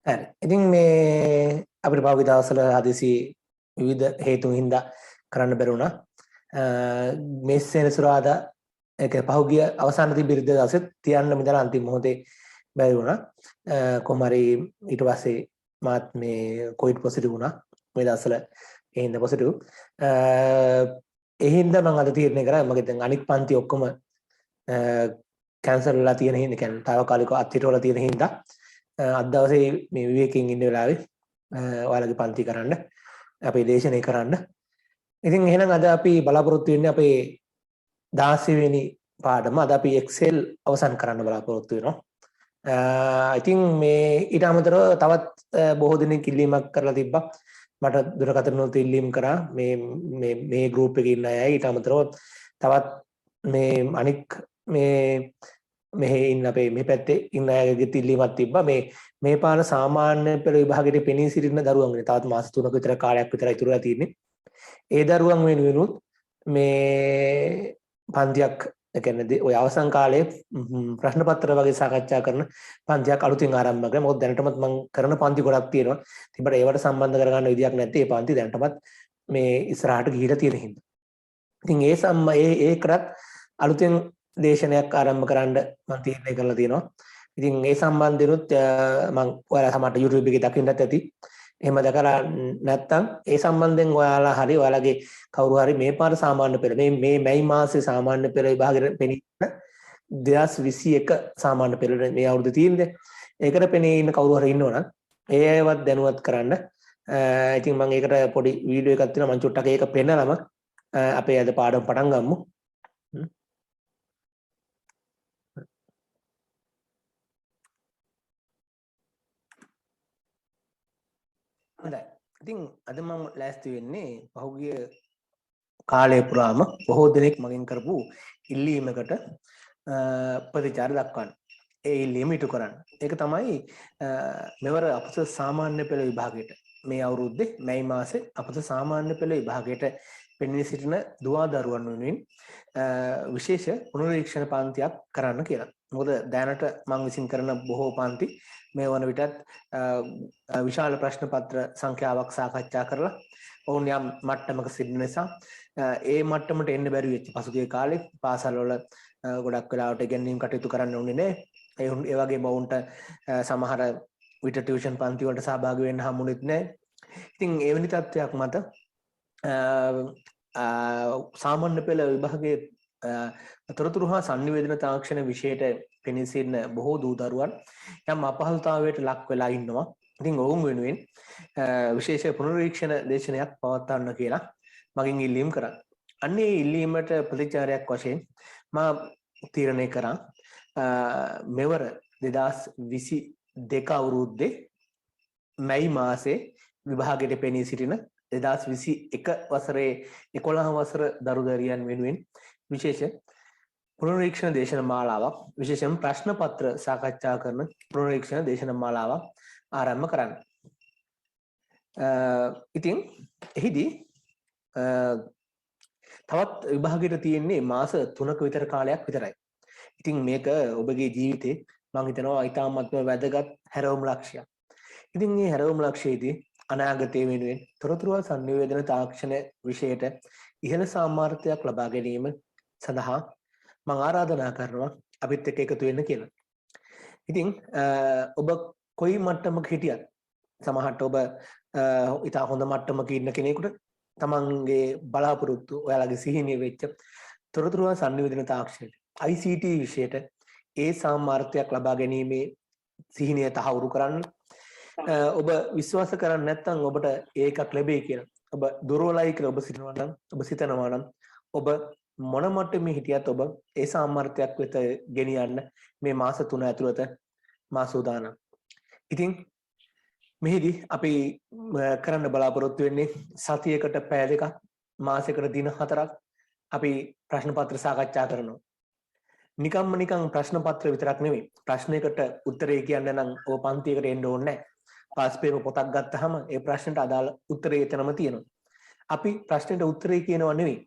හරි. ඉතින් මේ අපිට පහුගිය දවස්වල හදිසි විවිධ හේතුන් හින්දා කරන්න බැරි වුණා. මේ සෙනසුරාදා ඒක පහුගිය අවසාන තිබිරිද දවසේ තියන්න මිදලා අන්තිම මොහොතේ බැරි වුණා. කොහොම හරි ඊට පස්සේ මාත් මේ කොවිඩ් පොසිටිව් වුණා. මේ දවස්වල ඒ හින්දා පොසිටිව්. ඒ හින්දා මම අද තීරණය කරා මගේ දැන් අනික් පන්ති ඔක්කොම කැන්සල් වෙලා තියෙන හින්දා කියන්නේ తాවකාලිකව අත්හිටවලා තියෙන හින්දා අද දවසේ මේ විවේකයෙන් ඉන්න වෙලාවේ ඔයාලගේ පන්ති කරන්න අපේ දේශනේ කරන්න. ඉතින් එහෙනම් අද අපි බලාපොරොත්තු වෙන්නේ අපේ 16 වෙනි පාඩම. අද අපි Excel අවසන් කරන්න බලාපොරොත්තු වෙනවා. ඉතින් මේ ඊට අමතරව තවත් බොහෝ දිනක් ඉල්ලීමක් කරලා තිබ්බා. මට දුරකථන වලට ඉල්ලීම් කරා මේ ගෲප් එකේ ඉන්න අය ඊට අමතරව තවත් මේ අනික් මෙහි ඉන්න අපේ මේ පැත්තේ ඉන්න අයගේ ඉල්ලීමක් තිබ්බා. මේ පාන සාමාන්‍ය පෙළ විභාගයට පෙනී සිටින දරුවන් වෙන තවත් මාස 3ක විතර කාලයක් විතර ඉතුරුලා තියෙන්නේ. ඒ දරුවන් වෙනුවෙනුත් මේ පන්තියක් කියන්නේ ඔය අවසන් කාලයේ ප්‍රශ්න පත්‍ර වගේ සාකච්ඡා කරන පන්තියක් අලුතින් ආරම්භ කරා. මොකද දැනටමත් මම කරන පන්ති ගොඩක් තියෙනවා. තිබ්බට ඒවට සම්බන්ධ කරගන්න විදියක් නැත්තේ මේ පන්ති දැනටමත් මේ ඉස්සරහට ගිහිලා තියෙන හින්දා. ඉතින් ඒකටත් අලුතෙන් දේශනයක් ආරම්භ කරන්න මම තීරණය කරලා තියෙනවා. ඉතින් ඒ සම්බන්ධෙනුත් මම ඔයාලා සමහරට YouTube එකේ දකින්නත් ඇති. එහෙම දැකලා නැත්නම් ඒ සම්බන්ධයෙන් ඔයාලා හරි ඔයාලගේ කවුරු හරි මේ පාර සාමාන්‍ය පෙළ මේ මැයි මාසේ සාමාන්‍ය පෙළ විභාගෙට පෙනී 2021 සාමාන්‍ය පෙළ මේ අවුරුද්ද තියෙන්නේ. ඒකට පෙනී ඉන්න කවුරු හරි ඉන්නවනම් ඒවත් දැනුවත් කරන්න. ඉතින් මම ඒකට පොඩි වීඩියෝ එකක් තියෙනවා මම චුට්ටක් ඒක පෙන්නලම අපේ අද පාඩම පටන් ගමු. හොඳයි. ඉතින් අද මම ලෑස්ති වෙන්නේ පහුගිය කාලය පුරාම බොහෝ දෙනෙක් මගෙන් කරපු ඉල්ලීමකට ප්‍රතිචාර දක්වන්න. ඒ ඉල්ලීම ඉටු කරන්න. ඒක තමයි මෙවර අපස සාමාන්‍ය පෙළ විභාගයට මේ අවුරුද්දේ මැයි මාසේ අපස සාමාන්‍ය පෙළ විභාගයට පෙනී සිටින දුවා දරුවන් වෙනුවෙන් විශේෂ පුනරීක්ෂණ පන්තියක් කරන්න කියලා. මොකද දැනට මම විසින් කරන බොහෝ පන්ති මේ වන විටත් විශාල ප්‍රශ්න පත්‍ර සංඛ්‍යාවක් සාකච්ඡා කරලා ඔවුන් යම් මට්ටමක සිටින නිසා ඒ මට්ටමට එන්න බැරි වෙච්ච පසුගිය කාලේ පාසල් වල ගොඩක් වෙලාවට ඉගෙනීම් කටයුතු කරන්න උනේ නැහැ. ඒ වගේම ඔවුන්ට සමහර විට ටියුෂන් පන්ති වලට සහභාගී වෙන්න හම්බුනේත් නැහැ. ඉතින් ඒ වෙනි තත්ත්වයක් මත සාමාන්‍ය පෙළ විභාගයේ තොරතුරු හා sannivedana තාක්ෂණ විෂයට පෙනී සිටින බොහෝ දූ දරුවන් යම් අපහසුතාවයට ලක් වෙලා ඉන්නවා. ඉතින් ඔවුන් වෙනුවෙන් විශේෂ පුනරීක්ෂණ දේශනයක් පවත්වන්න කියලා මගෙන් ඉල්ලීම් කරා. අන්නේ ඉල්ලීමට ප්‍රතිචාරයක් වශයෙන් මා තීරණය කරා මෙවර 2022 අවුරුද්දේ මැයි මාසේ විභාගයට පෙනී සිටින 2021 වසරේ 11 වසර දරුදරියන් වෙනුවෙන් විශේෂ පුනරීක්ෂණ දේශන මාලාවක් විශේෂයෙන් ප්‍රශ්න පත්‍ර සාකච්ඡා කරන පුනරීක්ෂණ දේශන මාලාවක් ආරම්භ කරන්න. ඉතින් එහිදී තවත් විභාගයට තියෙන්නේ මාස 3ක විතර කාලයක් විතරයි. ඉතින් මේක ඔබගේ ජීවිතේ මම හිතනවා ඊටාත්ම වැදගත් හැරවුම් ලක්ෂයක්. ඉතින් මේ හැරවුම් ලක්ෂයේදී අනාගතයේ වෙනුවෙන් තොරතුරු sannivedana තාක්ෂණ විෂයට ඉහළ සාමාර්ථයක් ලබා ගැනීම සඳහා මම ආරාධනා කරනවා අපිත් එක්ක එකතු වෙන්න කියලා. ඉතින් ඔබ කොයි මට්ටමක හිටියත් සමහරට ඔබ ඉතා හොඳ මට්ටමක ඉන්න කෙනෙකුට තමන්ගේ බලාපොරොත්තු ඔයාලගේ සිහිනය වෙච්ච තොරතුරු sannivedana තාක්ෂණයට ICT විෂයට ඒ සාමාර්ථයක් ලබා ගැනීමේ සිහිනය තහවුරු කරන්න ඔබ විශ්වාස කරන්නේ නැත්නම් ඔබට ඒකක් ලැබෙයි කියලා. ඔබ දුර්වලයි කියලා ඔබ සිතනවා නම් ඔබ මොන මට්ටමේ හිටියත් ඔබ ඒ සාමර්ථ්‍යයක් වෙත ගෙනියන්න මේ මාස 3 ඇතුළත මා සූදානම්. ඉතින් මෙහිදී අපි කරන්න බලාපොරොත්තු වෙන්නේ සතියකට පැය දෙකක් මාසයකට දින 4ක් අපි ප්‍රශ්න පත්‍ර සාකච්ඡා කරනවා. නිකන් ප්‍රශ්න පත්‍ර විතරක් නෙවෙයි. ප්‍රශ්නයකට උත්තරේ කියන්න නම් ඔබ පන්තියකට එන්න ඕනේ නැහැ. පාස් පේපර් පොතක් ගත්තාම ඒ ප්‍රශ්නට අදාළ උත්තරේ එතනම තියෙනවා. අපි ප්‍රශ්නෙට උත්තරේ කියනවා නෙවෙයි.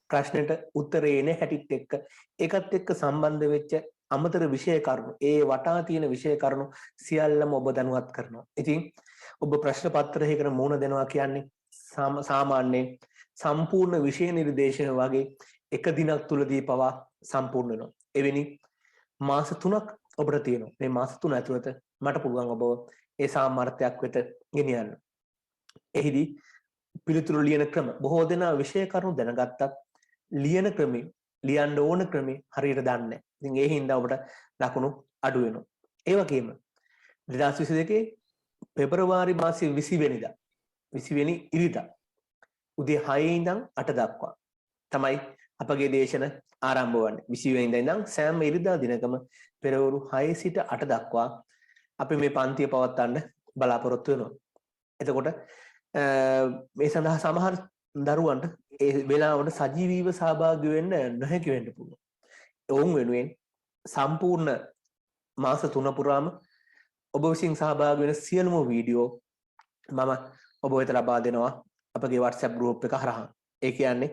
ප්‍රශ්නෙට උත්තරේ එන හැටිත් එක්ක ඒකත් එක්ක සම්බන්ධ වෙච්ච අමතර විෂය කරුණු ඒ වටා තියෙන විෂය කරුණු සියල්ලම ඔබ දැනුවත් කරනවා. ඉතින් ඔබ ප්‍රශ්න පත්‍රයකට මුහුණ දෙනවා කියන්නේ සාමාන්‍යයෙන් සම්පූර්ණ විෂය නිර්දේශන වගේ එක දිනක් තුලදී පවා සම්පූර්ණ වෙනවා. එවැනි මාස 3ක් ඔබට තියෙනවා. මේ මාස 3 ඇතුළත මට පුළුවන් ඔබව ඒ සාමර්ථයක් වෙත ගෙනියන්න. එහිදී පිළිතුරු ලියන ක්‍රම බොහෝ දෙනා විෂය කරුණු දැනගත්තත් ලියන ක්‍රමේ ලියන්න ඕන ක්‍රමේ හරියට දන්නේ නැහැ. ඉතින් ඒ හින්දා ඔබට ලකුණු අඩු වෙනවා. ඒ වගේම 2022 පෙබරවාරි මාසයේ 20 වෙනිදා 20 වෙනි ඉරිදා උදේ 6 ඉඳන් 8 දක්වා තමයි අපගේ දේශන ආරම්භ වන්නේ. 20 වෙනිදා ඉඳන් සෑම ඉරිදා දිනකම පෙරවරු 6 සිට 8 දක්වා අපි මේ පන්තිය පවත්වන්න බලාපොරොත්තු වෙනවා. එතකොට මේ සඳහා සමහර දරුවන්ට ඒ වෙලාවට සජීවීව සහභාගී වෙන්න නොහැකි වෙන්න පුළුවන්. ඔවුන් වෙනුවෙන් සම්පූර්ණ මාස 3 පුරාම ඔබ විසින් සහභාගී වෙන සියලුම වීඩියෝ මම ඔබ වෙත ලබා දෙනවා අපගේ WhatsApp group එක හරහා. ඒ කියන්නේ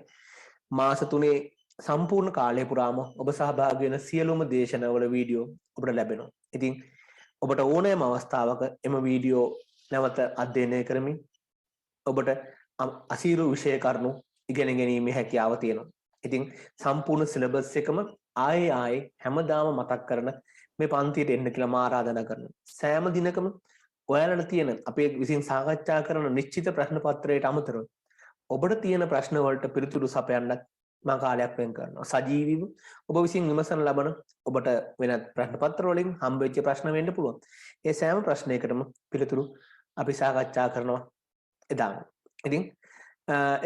මාස 3 සම්පූර්ණ කාලය පුරාම ඔබ සහභාගී වෙන සියලුම දේශනවල වීඩියෝ ඔබට ලැබෙනවා. ඉතින් ඔබට ඕනෑම අවස්ථාවක එම වීඩියෝ නැවත අධ්‍යයනය කරමින් ඔබට අසීරු විෂය කරුණු ඉගෙන ගැනීමේ හැකියාව තියෙනවා. ඉතින් සම්පූර්ණ සිලබස් එකම ආයේ හැමදාම මතක් කරන මේ පන්තියට එන්න කියලා මා ආරාධනා කරනවා. සෑම දිනකම ඔයාලට තියෙන අපේ විසින් සාකච්ඡා කරන නිශ්චිත ප්‍රශ්න පත්‍රයට අමතරව ඔබට තියෙන ප්‍රශ්න වලට පිළිතුරු සපයන්නත් මම කාලයක් වෙන් කරනවා. සජීවීව ඔබ විසින් විමසන ලබන ඔබට වෙනත් ප්‍රශ්න පත්‍ර වලින් හම්බෙච්ච ප්‍රශ්න වෙන්න පුළුවන්. ඒ සෑම ප්‍රශ්නයකටම පිළිතුරු අපි සාකච්ඡා කරනවා එදාම. ඉතින්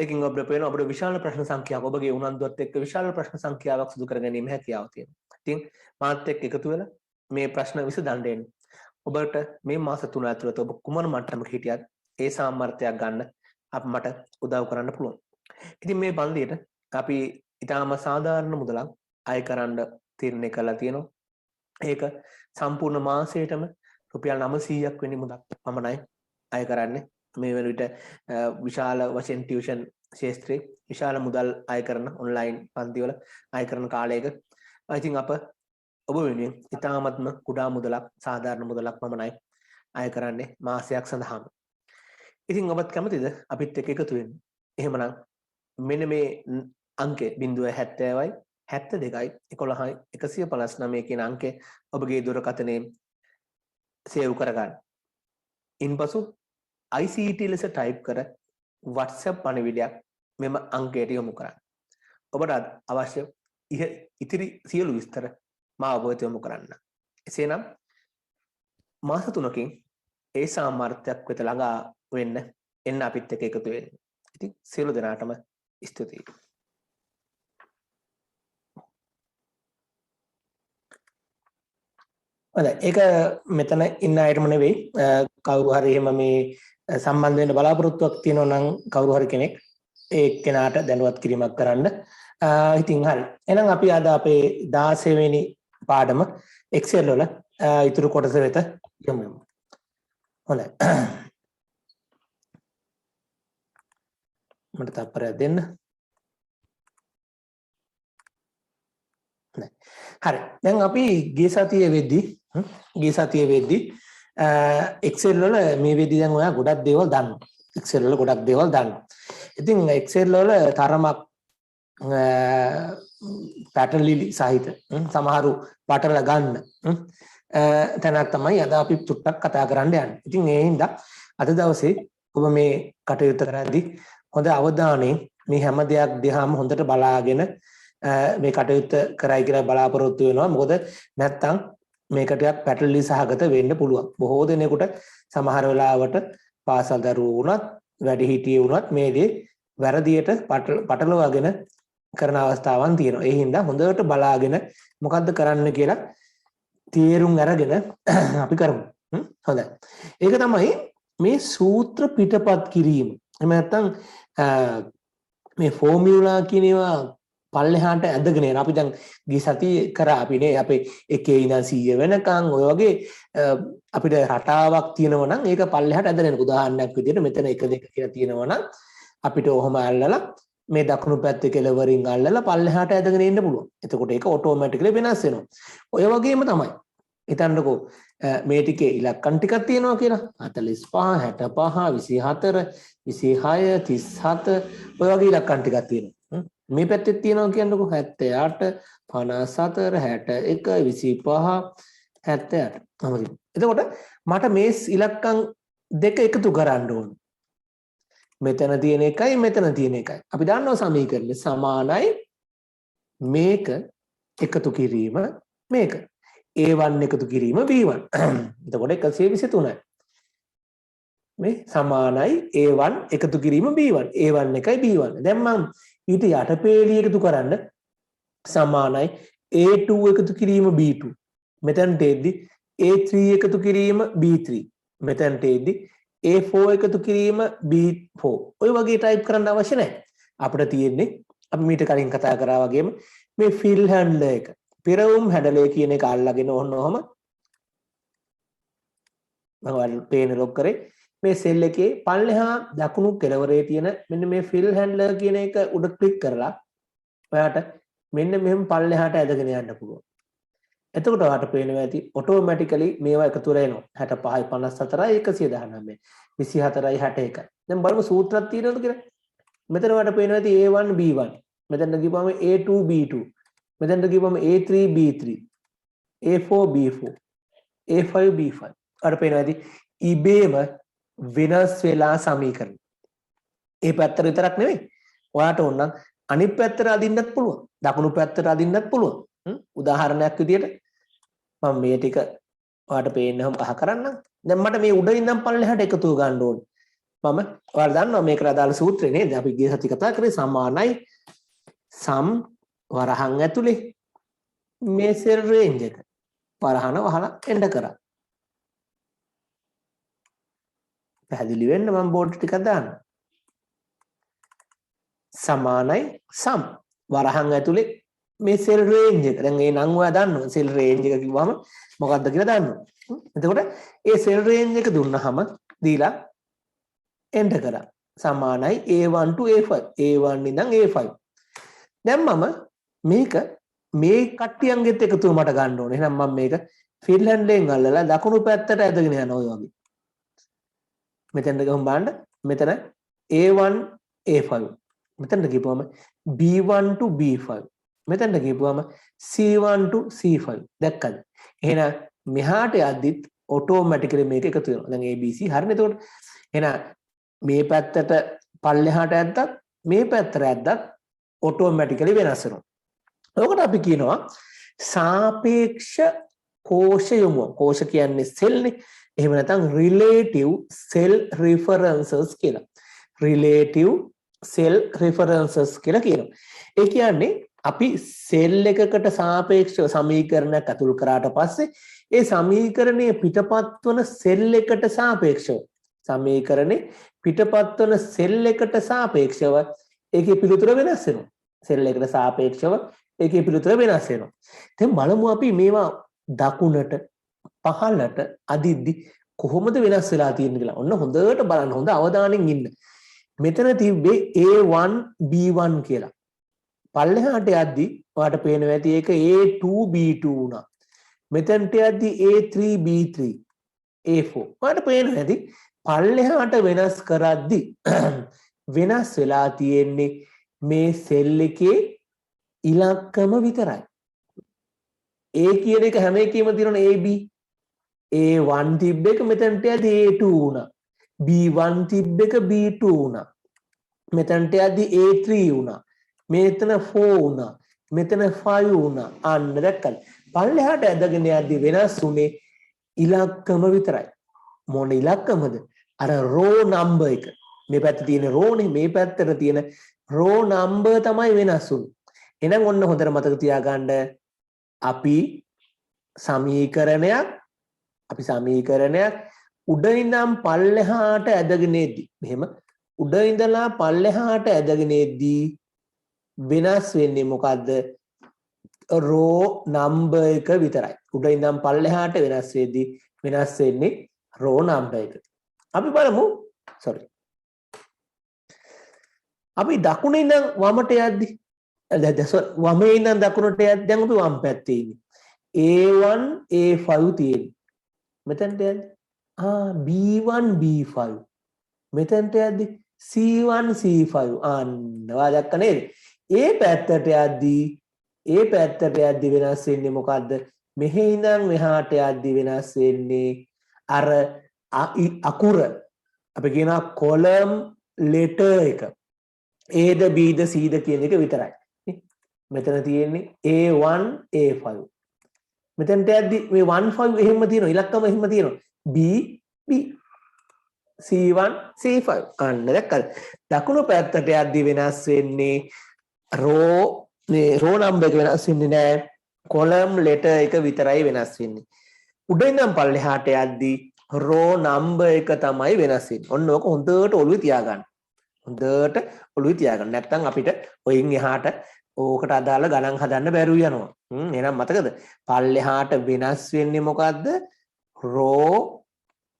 ඒකින් ඔබට පේන ඔබට විශාල ප්‍රශ්න සංඛ්‍යාවක් ඔබගේ උනන්දුවත් එක්ක විශාල ප්‍රශ්න සංඛ්‍යාවක් සිදු කර ගැනීම හැකියාව තියෙනවා. ඉතින් මාත් එක්ක එකතු වෙලා මේ ප්‍රශ්න විසඳන්න එන්න. ඔබට මේ මාස 3 ඇතුළත ඔබ කුමන මට්ටමක හිටියත් ඒ සාමර්ථයක් ගන්න මට උදව් කරන්න පුළුවන්. ඉතින් මේ පන්තියට අපි ඊටාම සාධාරණ මුදලක් අය කරන්න තීරණය කළා තියෙනවා. ඒක සම්පූර්ණ මාසයටම රුපියල් 900ක් වෙනි මුදලක් පමණයි අය කරන්නේ. මේ වෙන විට විශාල වශයෙන් ටියුෂන් ශාස්ත්‍රයේ විශාල මුදල් අය කරන ඔන්ලයින් පන්තිවල අය කරන කාලයක ඉතින් අප ඔබ වෙනුවෙන් ඉතාමත්ම කුඩා මුදලක් සාධාරණ මුදලක් පමණයි අය කරන්නේ මාසයක් සඳහාම. ඉතින් ඔබත් කැමතිද අපිත් එක්ක එකතු වෙන්න? එහෙමනම් මෙන්න මේ අංකය 070යි 72යි 11යි 159 කියන අංකය ඔබගේ දුරකථනයේ සේව් කරගන්න. ඉන්පසු ICT ලෙස ටයිප් කර WhatsApp පණිවිඩයක් මෙම අංකයට යොමු කරන්න. ඔබට අවශ්‍ය ඉතිරි සියලු විස්තර මා ඔබ වෙත යොමු කරන්න. එසේනම් මාස 3කින් ඒ සාමර්ථ්‍යයක් වෙත ළඟා වෙන්න එන්න අපිත් එක්ක එකතු වෙන්න. ඉතින් සියලු දෙනාටම ස්තුතියි. හොඳයි. ඒක මෙතන ඉන්න අයටම නෙවෙයි කවුරු හරි එහෙම මේ සම්බන්ධ වෙන්න බලාපොරොත්තුවක් තියෙනවා නම් කවුරු හරි කෙනෙක් ඒ කෙනාට දැනුවත් කිරීමක් කරන්න. ඉතින් හරි. එහෙනම් අපි අද අපේ 16 වෙනි පාඩම Excel වල ඉතුරු කොටස වෙත යමු. හොඳයි. මට තත්පරයක් දෙන්න. හරි. දැන් අපි ගිය සතියේ වෙද්දී Excel වල මේ වෙද්දී දැන් ඔයා ගොඩක් දේවල් දන්නවා. Excel වල ගොඩක් දේවල් දන්නවා. ඉතින් Excel වල තරමක් පැටර්න් ලිලි සහිත සමහරු පටල ගන්න තැනක් තමයි අද අපි චුට්ටක් කතා කරන්න යන්නේ. ඉතින් ඒ හින්දා අද දවසේ ඔබ මේ කටයුතු කරද්දී හොඳ අවධානයෙන් මේ හැම දෙයක් දිහාම හොඳට බලාගෙන මේ කටයුත්ත කරයි කියලා බලාපොරොත්තු වෙනවා. මොකද නැත්තම් මේක ටිකක් පැටලි සහගත වෙන්න පුළුවන්. බොහෝ දෙනෙකුට සමහර වෙලාවට පාසල් දරුවෝ වුණත් වැඩිහිටියෝ වුණත් මේ දේ වැරදියට පටලවාගෙන කරන අවස්ථාවන් තියෙනවා. ඒ හින්දා හොඳට බලාගෙන මොකද්ද කරන්න කියලා තීරුම් අරගෙන අපි කරමු. හොඳයි. ඒක තමයි මේ සූත්‍ර පිටපත් කිරීම. එහෙම නැත්නම් මේ ෆෝමියුලා කියන ඒවා පල්ලෙහාට ඇදගෙන යන අපි දැන් ගිය සතියේ කරා අපිනේ අපේ 1 ඉඳන් 100 වෙනකන් ඔය වගේ අපිට රටාවක් තියෙනවා නම් ඒක පල්ලෙහාට ඇදගෙන යන උදාහරණයක් විදිහට මෙතන 1 2 කියලා තියෙනවා නම් අපිට ඔහොම අල්ලලා මේ දකුණු පැත්තේ කෙළවරින් අල්ලලා පල්ලෙහාට ඇදගෙන ඉන්න පුළුවන්. එතකොට ඒක ඔටෝමැටිකලි වෙනස් වෙනවා. ඔය වගේම තමයි. හිතන්නකෝ මේ ටිකේ ඉලක්කම් ටිකක් තියෙනවා කියලා. 45 65 24 26 37 ඔය වගේ ඉලක්කම් ටිකක් තියෙනවා. මේ පැත්තේ තියෙනවා කියන්නකෝ 78 54 61 25 78. තමයි. එතකොට මට මේ ඉලක්කම් දෙක එකතු කරන්න ඕන. මෙතන තියෙන එකයි මෙතන තියෙන එකයි. අපි දන්නවා සමීකරණය සමානයි මේක එකතු කිරීම මේක. A1 එකතු කිරීම B1. එතකොට 123යි. මේ සමානයි A1 එකතු කිරීම B1. A1 එකයි B1. දැන් මම ඊට යටපේළිය එකතු කරන්න සමානයි A2 එකතු කිරීම B2. මෙතනට එද්දි A3 එකතු කිරීම B3. මෙතනට එද්දි A4 එකතු කිරීම B4. ඔය වගේ ටයිප් කරන්න අවශ්‍ය නැහැ. අපිට තියෙන්නේ අපි මීට කලින් කතා කරා වගේම මේ ෆිල් හැන්ඩලර් එක. පෙරවුම් හැඩලේ කියන එක අල්ලගෙන ඔන්නෝම මම පේන ලොක් කරේ මේ සෙල් එකේ පල්ලෙහා දකුණු කෙළවරේ තියෙන මෙන්න මේ ෆිල් හැන්ඩලර් කියන එක උඩ ක්ලික් කරලා ඔයාට මෙන්න මෙහෙම පල්ලෙහාට ඇදගෙන යන්න පුළුවන්. එතකොට ඔයාට පේනවා ඇති ඔටෝමැටිකලි මේවා එකතු වෙලා එනවා. 65 54 119 24 61. දැන් බලමු සූත්‍රයක් තියෙනවද කියලා. මෙතන ඔයාට පේනවා ඇති A1 B1. මෙතන ගිහපුවම A2 B2. මෙතනට ගිහපුවම A3 B3. A4 B4. A5 B5. ඔයාට පේනවා ඇති ඉබේම වෙනස් වෙලා සමීකරණ. මේ පැත්තට විතරක් නෙවෙයි. ඔයාට ඕන නම් අනිත් පැත්තට අදින්නත් පුළුවන්. දකුණු පැත්තට අදින්නත් පුළුවන්. උදාහරණයක් විදියට මම මේ ටික ඔයාලට පේන්නම පහ කරන්නම්. දැන් මට මේ උඩ ඉඳන් පල්ලෙහාට එකතු ගන්න ඕනේ. මම ඔයාලා දන්නවා මේකට අදාළ සූත්‍රය නේද? අපි ගිය සති කතා කරේ සමානයි සම් වරහන් ඇතුලේ මේ සෙල් රේන්ජ් එක වරහන වහලා එන්න කරා. පැහැදිලි වෙන්න මම බෝඩ් ටිකක් දාන්නම්. සමානයි සම් වරහන් ඇතුලේ මේ සෙල් රේන්ජ් එක. දැන් ඒ නම් ඔයා දන්නවා සෙල් රේන්ජ් එක කිව්වම මොකක්ද කියලා දන්නවා. එතකොට ඒ සෙල් රේන්ජ් එක දුන්නාම දීලා එන්ටර් කරා. සමානයි A1 to A5. A1 ඉඳන් A5. දැන් මම මේක මේ කට්ටියන්ගෙත් එකතුව මට ගන්න ඕනේ. එහෙනම් මම මේක ෆිල් හැන්ඩලෙන් අල්ලලා දකුණු පැත්තට ඇදගෙන යනවා ඔය වගේ. මෙතෙන්ට ගමු බලන්න. මෙතන A1 A5. මෙතනට ගිහුවම B1 to B5. මෙතනට ගිහුවම C1 to C5. දැක්කද? එහෙනම් මෙහාට යද්දිත් ඔටෝමැටිකලි මේක එකතු වෙනවා. දැන් ABC හරිනේ. එතකොට එහෙනම් මේ පැත්තට පල්ලෙහාට ඇද්දත් මේ පැත්තට ඇද්දත් ඔටෝමැටිකලි වෙනස් වෙනවා. ඔකට අපි කියනවා සාපේක්ෂ කෝෂ යොමුව. කෝෂ කියන්නේ සෙල් නේ. එහෙම නැත්නම් relative cell references කියලා. relative cell references කියලා කියනවා. ඒ කියන්නේ අපි සෙල් එකකට සාපේක්ෂව සමීකරණයක් අතුල් කරාට පස්සේ ඒ සමීකරණයේ පිටපත් වන සෙල් එකට සාපේක්ෂව සමීකරණේ පිටපත් වන සෙල් එකට සාපේක්ෂව ඒකේ පිළිතුර වෙනස් වෙනවා. සෙල් එකට සාපේක්ෂව ඒකේ පිළිතුර වෙනස් වෙනවා. දැන් බලමු අපි මේවා දකුණට පහළට අදිද්දි කොහොමද වෙනස් වෙලා තියෙන්නේ කියලා. ඔන්න හොඳට බලන්න. හොඳ අවධානයෙන් ඉන්න. මෙතන තිබ්බේ A1 B1 කියලා. පල්ලෙහාට යද්දි ඔයාලට පේනවා ඇති ඒක A2 B2 වුණා. මෙතනට යද්දි A3 B3 A4. ඔයාලට පේනවා ඇති පල්ලෙහාට වෙනස් කරද්දි වෙනස් වෙලා තියෙන්නේ මේ සෙල් එකේ ඉලක්කම විතරයි. A කියන එක හැම එකෙම තියෙනවනේ AB. A1 තිබ්බ එක මෙතනට යද්දි A2 වුණා. B1 තිබ්බ එක B2 වුණා. මෙතනට යද්දි A3 වුණා. මෙතන 4 වුණා. මෙතන 5 වුණා. අන්න දැක්කද? පල්ලෙහාට ඇදගෙන යද්දි වෙනස් උනේ ඉලක්කම විතරයි. මොන ඉලක්කමද? අර රෝ නම්බර් එක. මේ පැත්තේ තියෙන රෝ නේ, මේ පැත්තට තියෙන රෝ නම්බර් තමයි වෙනස් උනේ. එහෙනම් ඔන්න හොඳට මතක තියාගන්න අපි සමීකරණයක් උඩ ඉඳන් පල්ලෙහාට ඇදගෙන එද්දි මෙහෙම උඩ ඉඳලා පල්ලෙහාට ඇදගෙන එද්දි වෙනස් වෙන්නේ මොකද්ද? රෝ නම්බර් එක විතරයි. උඩ ඉඳන් පල්ලෙහාට වෙනස් වෙද්දි වෙනස් වෙන්නේ රෝ නම්බර් එක. අපි බලමු අපි දකුණේ ඉඳන් වමට යද්දි වමේ ඉඳන් දකුණට යද්දි දැන් අපි වම් පැත්තේ ඉන්නේ A1 A5 තියෙන්නේ මෙතනට යද්දි B1 B5 මෙතනට යද්දි C1 C5 අන්න ඔයා දැක්ක නේද ඒ පැත්තට යද්දි වෙනස් වෙන්නේ මොකද්ද මෙහි ඉඳන් මෙහාට යද්දි වෙනස් වෙන්නේ අර අකුර අපි කියනවා කොලම් ලෙටර් එක Aද Bද Cද කියන එක විතරයි මෙතන තියෙන්නේ A1 A5 මෙතනට යද්දි මේ 1 5 එහෙම තියෙනවා ඉලක්කම එහෙම තියෙනවා B B C1 C5 අන්න දැක්කද දකුණු පැත්තට යද්දි වෙනස් වෙන්නේ රෝ නම්බර් එක වෙනස් වෙන්නේ නැහැ කොලම් ලෙටර් එක විතරයි වෙනස් වෙන්නේ උඩ ඉඳන් පල්ලෙහාට යද්දි රෝ නම්බර් එක තමයි වෙනස් වෙන්නේ ඔන්න ඕක හොඳට ඔළුවේ තියාගන්න නැත්නම් අපිට ඔයින් එහාට ඕකට අදාළ ගණන් හදන්න බැරුව යනවා එහෙනම් මතකද පල්ලෙහාට වෙනස් වෙන්නේ මොකද්ද රෝ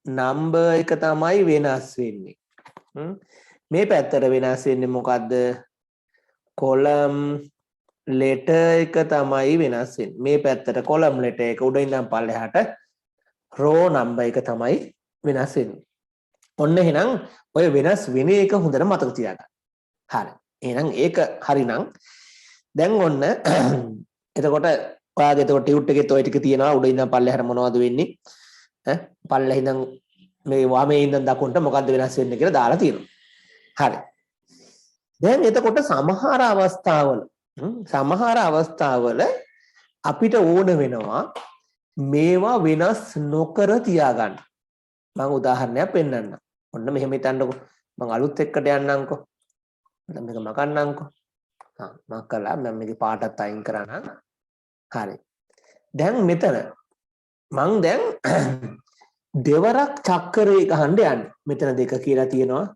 නම්බර් එක තමයි වෙනස් වෙන්නේ මේ පැත්තට වෙනස් වෙන්නේ මොකද්ද කොලම් ලෙටර් එක තමයි වෙනස් වෙන්නේ මේ පැත්තට කොලම් ලෙටර් එක උඩ ඉඳන් පල්ලෙහාට රෝ නම්බර් එක තමයි වෙනස් වෙන්නේ ඔන්න එහෙනම් ඔය වෙනස් වෙන එක හොඳට මතක තියාගන්න හරි එහෙනම් ඒක හරිනම් දැන් ඔන්න එතකොට ඔයාගේ එතකොට ටියුට් එකේ ඔය ටික තියෙනවා උඩ ඉඳන් පල්ලෙහාට මොනවද වෙන්නේ පල්ලෙහ ඉඳන් මේ වමේ ඉඳන් දකුණට මොකද්ද වෙනස් වෙන්නේ කියලා දාලා තියෙනවා. හරි. දැන් එතකොට සමහර අවස්ථාවල අපිට ඕන වෙනවා මේවා වෙනස් නොකර තියාගන්න. මම උදාහරණයක් පෙන්නන්නම්. ඔන්න මෙහෙම හිතන්නකෝ. මම අලුත් එක්කට යන්නම්කෝ. දැන් මේක මකන්නම්කෝ. මකලා මම මේකේ පාටත් අයින් කරා හරි. දැන් මෙතන මං දැන් දෙවරක් චක්‍රේ ගහන්න යන්නේ. මෙතන 2 කියලා තියෙනවා.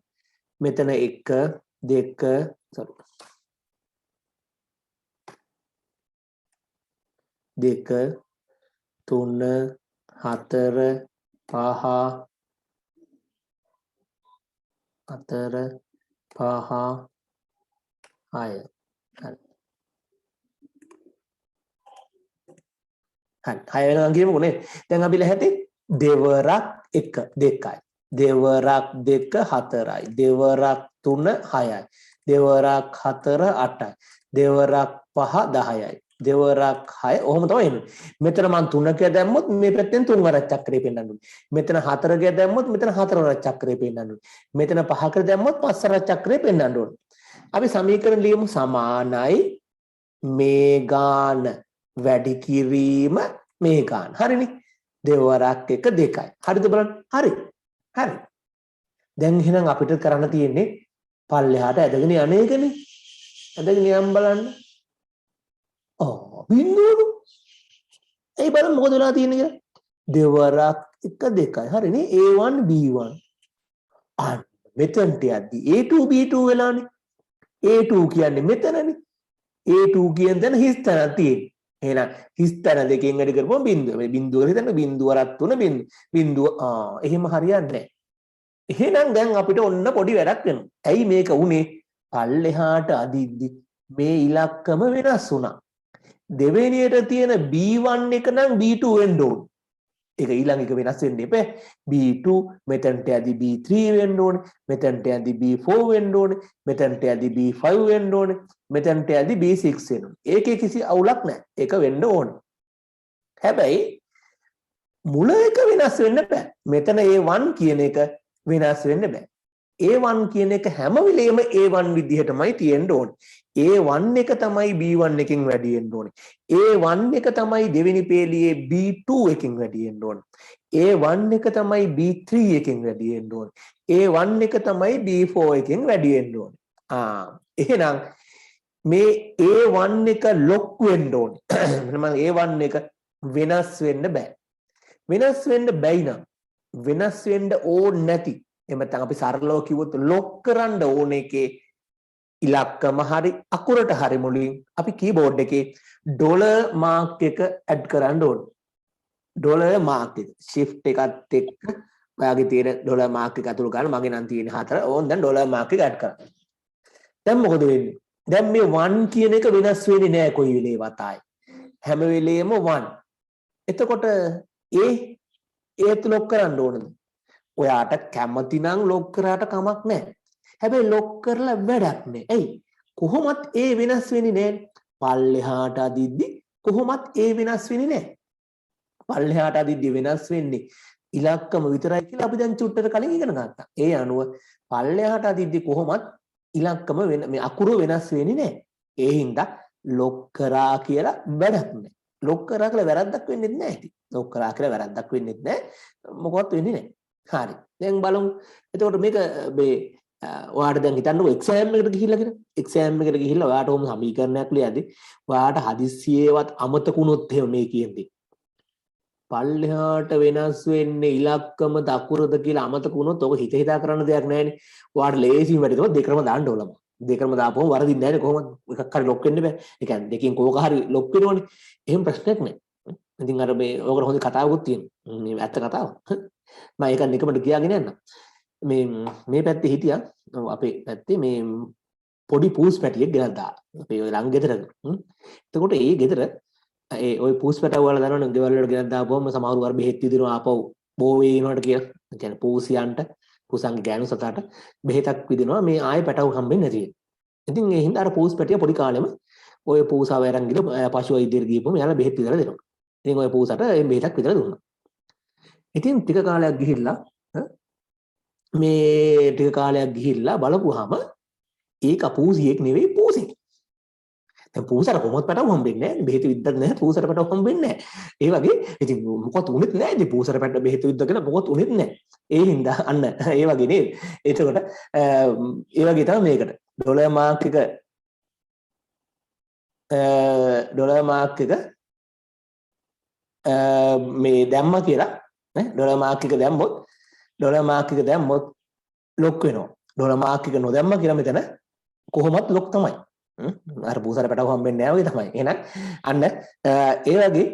මෙතන 1 2 2 3 4 5 6 හරි. හරි 6 වෙනවා කියමුකෝ නේ. දැන් අපි ලැහැටි දෙවරක් 1 2යි. දෙවරක් 2 4යි. දෙවරක් 3 6යි. දෙවරක් 4 8යි. දෙවරක් 5 10යි. දෙවරක් 6 ඔහොම තමයි එන්නේ. මෙතන මම 3 කියලා දැම්මොත් මේ පැත්තෙන් 3 වරක් චක්‍රේ පෙන්නන්න ඕනේ. මෙතන 4 කියලා දැම්මොත් මෙතන 4 වරක් චක්‍රේ පෙන්නන්න ඕනේ. මෙතන 5 කියලා දැම්මොත් 5 වරක් චක්‍රේ පෙන්නන්න ඕනේ. අපි සමීකරණ ලියමු සමානයි මේ ගාන වැඩි කිරීම මේ ගාන. හරිනේ. දෙවරක් 1 2යි. හරිද බලන්න? හරි. හරි. දැන් එහෙනම් අපිට කරන්න තියෙන්නේ පල්ලෙහාට ඇදගෙන යන එකනේ. ඇදගෙන යම් බලන්න. බින්දුවලු. ඒ බලන්න මොකද වෙලා තියෙන්නේ කියලා. දෙවරක් 1 2යි. හරිනේ. A1 B1. මෙතනට යද්දි A2 B2 වෙලානේ. A2 කියන්නේ මෙතනනේ. A2 කියන තැන හිස් තැනක් තියෙන්නේ. එහෙනම් හිස් තැන දෙකෙන් වැඩි කරපුවම බිඳුව. මේ බිඳුව කියලා හිතන්න බිඳුවරක් 3 බිඳුව. එහෙම හරියන්නේ නැහැ. එහෙනම් දැන් අපිට ඔන්න පොඩි වැඩක් වෙනවා. ඇයි මේක උනේ? පල්ලෙහාට අදිද්දි මේ ඉලක්කම වෙනස් වුණා. දෙවෙනියට තියෙන B1 එක නම් B2 වෙන්න ඕනේ. ඒක ඊළඟ එක වෙනස් වෙන්න එපා. B2 මෙතනට යදි B3 වෙන්න ඕනේ. මෙතනට යදි B4 වෙන්න ඕනේ. මෙතනට යදි B5 වෙන්න ඕනේ. මෙතනට යදි B6 වෙන්න ඕනේ. ඒකේ කිසි අවුලක් නැහැ. ඒක වෙන්න ඕනේ. හැබැයි මුල එක වෙනස් වෙන්න බෑ. මෙතන A1 කියන එක වෙනස් වෙන්න බෑ. A1 කියන එක හැම වෙලේම A1 විදිහටමයි තියෙන්න ඕනේ. A1 එක තමයි B1 එකෙන් වැඩි වෙන්න ඕනේ. A1 එක තමයි දෙවෙනි පේලියේ B2 එකෙන් වැඩි වෙන්න ඕනේ. A1 එක තමයි B3 එකෙන් වැඩි වෙන්න ඕනේ. A1 එක තමයි B4 එකෙන් වැඩි වෙන්න ඕනේ. එහෙනම් මේ A1 එක ලොක් වෙන්න ඕනේ. මම A1 එක වෙනස් වෙන්න බෑ. වෙනස් වෙන්න බැයි නම් වෙනස් වෙන්න ඕනේ නැති එහෙම නැත්නම් අපි සරලව කිව්වොත් ලොක් කරන්න ඕන එකේ ඉලක්කම හරි අකුරට හරි මුලින් අපි කීබෝඩ් එකේ ඩොලර් මාක් එක ඇඩ් කරන්න ඕන. ඩොලර් මාක් එක shift එකත් එක්ක ඔයාගේ තියෙන ඩොලර් මාක් එක අතුරු ගන්න මගේ නම් තියෙන 4. ඕන් දැන් ඩොලර් මාක් එක ඇඩ් කරන්න. දැන් මොකද වෙන්නේ? දැන් මේ 1 කියන එක වෙනස් වෙන්නේ නැහැ කොයි වෙලේවත් ආයි. හැම වෙලේම 1. එතකොට ඒත් ලොක් කරන්න ඕනද? ඔයාට කැමති නම් ලොක් කරාට කමක් නැහැ. හැබැයි ලොක් කරලා වැඩක් නැහැ. ඇයි? කොහොමත් ඒ වෙනස් වෙන්නේ නැහැ. පල්ලෙහාට අදිද්දි කොහොමත් ඒ වෙනස් වෙන්නේ නැහැ. පල්ලෙහාට අදිද්දි වෙනස් වෙන්නේ ඉලක්කම විතරයි කියලා අපි දැන් චුට්ටට කලින් ඉගෙන ගත්තා. ඒ අනුව පල්ලෙහාට අදිද්දි කොහොමත් ඉලක්කම මේ අකුරු වෙනස් වෙන්නේ නැහැ. ඒ හින්දා ලොක් කරා කියලා වැඩක් නැහැ. ලොක් කරා කියලා වැරද්දක් වෙන්නේ නැහැ ඉතින්. ලොක් කරා කියලා වැරද්දක් වෙන්නේ නැහැ. මොකවත් වෙන්නේ නැහැ. හරි. දැන් බලමු. එතකොට මේක මේ ඔයාට දැන් හිතන්නකෝ එක්සෑම් එකට ගිහිල්ලා කියලා. එක්සෑම් එකට ගිහිල්ලා ඔයාට ඕම සමීකරණයක් ලියද්දී ඔයාට හදිස්සියේවත් අමතක වුණොත් එහෙම මේ කියන්නේ. පල්ලෙහාට වෙනස් වෙන්නේ ඉලක්කම දකුරද කියලා අමතක වුණොත් ඔක හිත හිතා කරන්න දෙයක් නැහැනේ. ඔයාට ලේසියෙන් වැඩිනවා දෙකම දාන්න ඕලම. දෙකම දාපුවම වරදින්නේ නැහැනේ කොහොමද? එකක් හරි ලොක් වෙන්න බෑ. ඒ කියන්නේ දෙකෙන් කෝක හරි ලොක් වෙනවනේ. එහෙම ප්‍රශ්නයක් නැහැ. ඉතින් අර මේ ඔකට හොඳ කතාවකුත් තියෙනවා. මේ ඇත්ත කතාව. මම ඒක නිකමට කියාගෙන යන්නම්. මේ පැත්තේ හිටියා අපේ පැත්තේ මේ පොඩි පූස් පැටියෙක් ගෙනත් දාලා. අපේ ওই ළඟ ගෙදරක. එතකොට ඒ ගෙදර ඒ ওই පූස් පැටව වල දන්නවනේ ගෙවල් වල ගෙනත් දාපුවම සමහරු වර බෙහෙත් විදිනවා ආපහු බෝ වේනවට කියලා. ඒ කියන්නේ පූසියන්ට පුසන්ගේ ගෑනු සතාට බෙහෙතක් විදිනවා මේ ආයෙ පැටව හම්බෙන්නේ නැති වෙන. ඉතින් ඒ හින්දා අර පූස් පැටියා පොඩි කාලෙම ওই පූසාව අරන් ගිහලා පශු වෛද්‍යර ගිහපුවම යාලා බෙහෙත් විදලා දෙනවා. ඉතින් ওই පූසට මේ බෙහෙතක් විදලා දුන්නා. ඉතින් ටික කාලයක් ගිහිල්ලා මේ ටික කාලයක් ගිහිල්ලා බලපුවාම ඒක පූසියෙක් නෙවෙයි පූසෙක්. දැන් පූසට කොහොමද පැටව හම්බෙන්නේ නැහැ. බෙහෙත විද්දක් නැහැ පූසට පැටව හම්බෙන්නේ නැහැ. ඒ වගේ ඉතින් මොකවත් උනෙත් නැහැ. ඉතින් පූසට පැටව බෙහෙත විද්ද කියලා මොකවත් උනෙත් නැහැ. ඒ හින්දා අන්න ඒ වගේ නේද. එතකොට ඒ වගේ තමයි මේකට. ඩොලර් මාක් එක මේ දැම්ම කියලා නේ ඩොලර් මාක් එක දැම්මොත් ලොක් වෙනවා. ඩොලර් මාක් එක නොදැම්ම කියලා මෙතන කොහොමත් ලොක් තමයි. අර පූසාර පැටව හම්බෙන්නේ නැහැ වගේ තමයි. එහෙනම් අන්න ඒ වගේ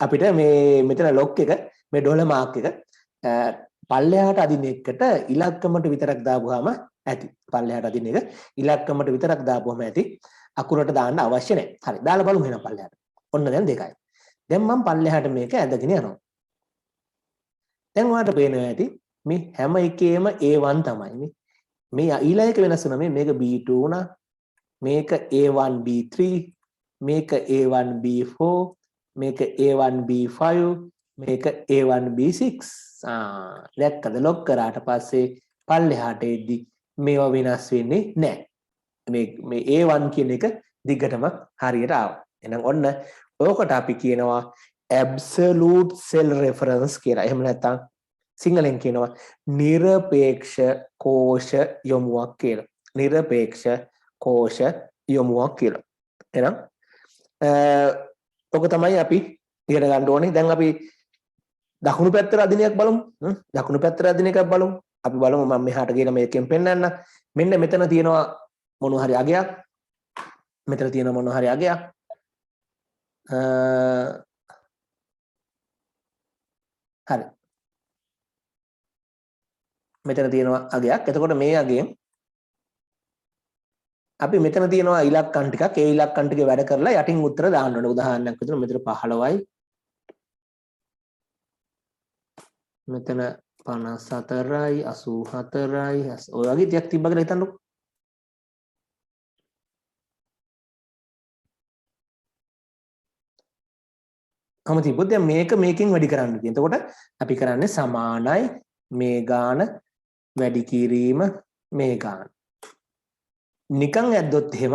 අපිට මේ මෙතන ලොක් එක මේ ඩොලර් මාක් එක පල්ලෙහාට අදින එකට ඉලක්කමට විතරක් දාපුවාම ඇති. පල්ලෙහාට අදින එක ඉලක්කමට විතරක් දාපුවාම ඇති. අකුරට දාන්න අවශ්‍ය නැහැ. හරි. දාලා බලමු එහෙනම් පල්ලෙහාට. ඔන්න දැන් දෙකයි. දැන් මම පල්ලෙහාට මේක ඇදගෙන යනවා. දැන් ඔයාලට පේනවා ඇති මේ හැම එකේම A1 තමයි. මේ ඊළඟ එක වෙනස් වෙනවා. මේක B2 උනා. මේක A1 B3, මේක A1 B4, මේක A1 B5, මේක A1 B6. දැක්කද ලොක් කරාට පස්සේ පල්ලෙහාට එද්දි මේවා වෙනස් වෙන්නේ නැහැ. මේ A1 කියන එක දිගටම හරියට ආවා. එහෙනම් ඔන්න ඕකට අපි කියනවා absolute cell reference කියලා. එහෙම නැත්නම් සිංහලෙන් කියනවා නිරපේක්ෂ කෝෂ යොමුවක් කියලා. නිරපේක්ෂ කෝෂ යොමුවක් කියලා. එහෙනම් ඔක තමයි අපි ඉගෙන ගන්න ඕනේ. දැන් අපි දකුණු පැත්තට අදින එකක් බලමු. දකුණු පැත්තට අදින එකක් බලමු. අපි බලමු මම මෙහාට ගිහලා මේකෙන් පෙන්නන්න. මෙන්න මෙතන තියෙනවා මොන හරි අගයක්. මෙතන තියෙනවා මොන හරි අගයක්. හරි. මෙතන තියෙනවා අගයක්. එතකොට මේ අගයෙන් අපි මෙතන තියෙනවා ඉලක්කම් ටිකක්. ඒ ඉලක්කම් ටික වැඩ කරලා යටින් උත්තර දාන්න ඕනේ. උදාහරණයක් විදිහට මෙතන 15යි. මෙතන 54යි 84යි ඔය වගේ ටිකක් තිබ්බ කියලා හිතන්නකෝ. කොහොමද තිබ්බොත් දැන් මේක මේකෙන් වැඩි කරන්න තියෙනවා. එතකොට අපි කරන්නේ සමානයි මේ ගාන වැඩි කිරීම මේ ගාන. නිකන් ඇද්දොත් එහෙම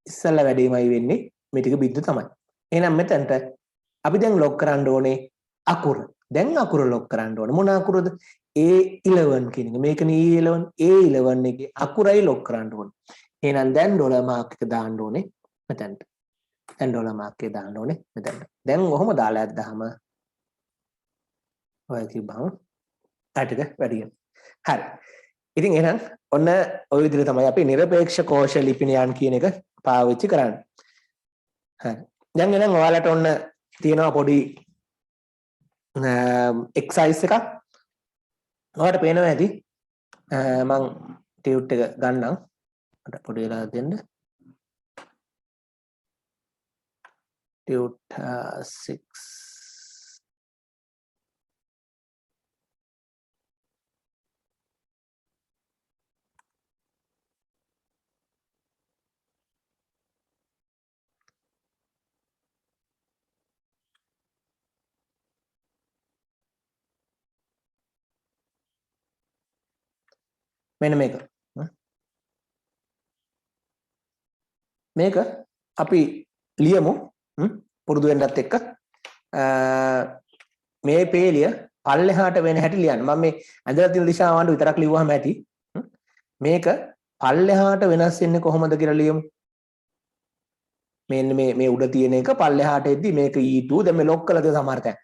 ඉස්සල්ලා වැඩිමයි වෙන්නේ මේ ටික බිද්ද තමයි. එහෙනම් මෙතනට අපි දැන් ලොක් කරන්න ඕනේ අකුර. දැන් අකුර ලොක් කරන්න ඕනේ. මොන අකුරද? A11 කියන එක. මේකනේ A11. A11 එකේ අකුරයි ලොක් කරන්න ඕනේ. එහෙනම් දැන් ඩොලර් මාක් එක දාන්න ඕනේ මෙතනට. දැන් ඩොලර් මාක් එක දාන්න ඕනේ මෙතනට. දැන් ඔහොම දාලා ඇද්දාම ඔය තිබ්බම ඇටක වැඩි වෙනවා. හරි. ඉතින් එහෙනම් ඔන්න ওই විදිහට තමයි අපි නිරපේක්ෂ කෝෂ ලිපිනයන් කියන එක පාවිච්චි කරන්නේ. හරි. දැන් එහෙනම් ඔයාලට ඔන්න තියෙනවා පොඩි එක්සයිස් එකක්. ඔයාලට පේනවා ඇති මම ටියුට් එක ගන්නම්. මට පොඩි වෙලා දෙන්න. tutor 6 මෙන්න මේක. මේක අපි ලියමු පුරුදු වෙන්නත් එක්ක මේ පේලිය පල්ලෙහාට වෙන හැටි ලියන්න. මම මේ ඇඳලා තියෙන දිශාවන්ට විතරක් ලිව්වහම ඇති. මේක පල්ලෙහාට වෙනස් වෙන්නේ කොහොමද කියලා ලියමු. මෙන්න මේ උඩ තියෙන එක පල්ලෙහාට එද්දි මේක E2 දැන් මේ ලොක් කරලා තියෙන සමහර තැන්.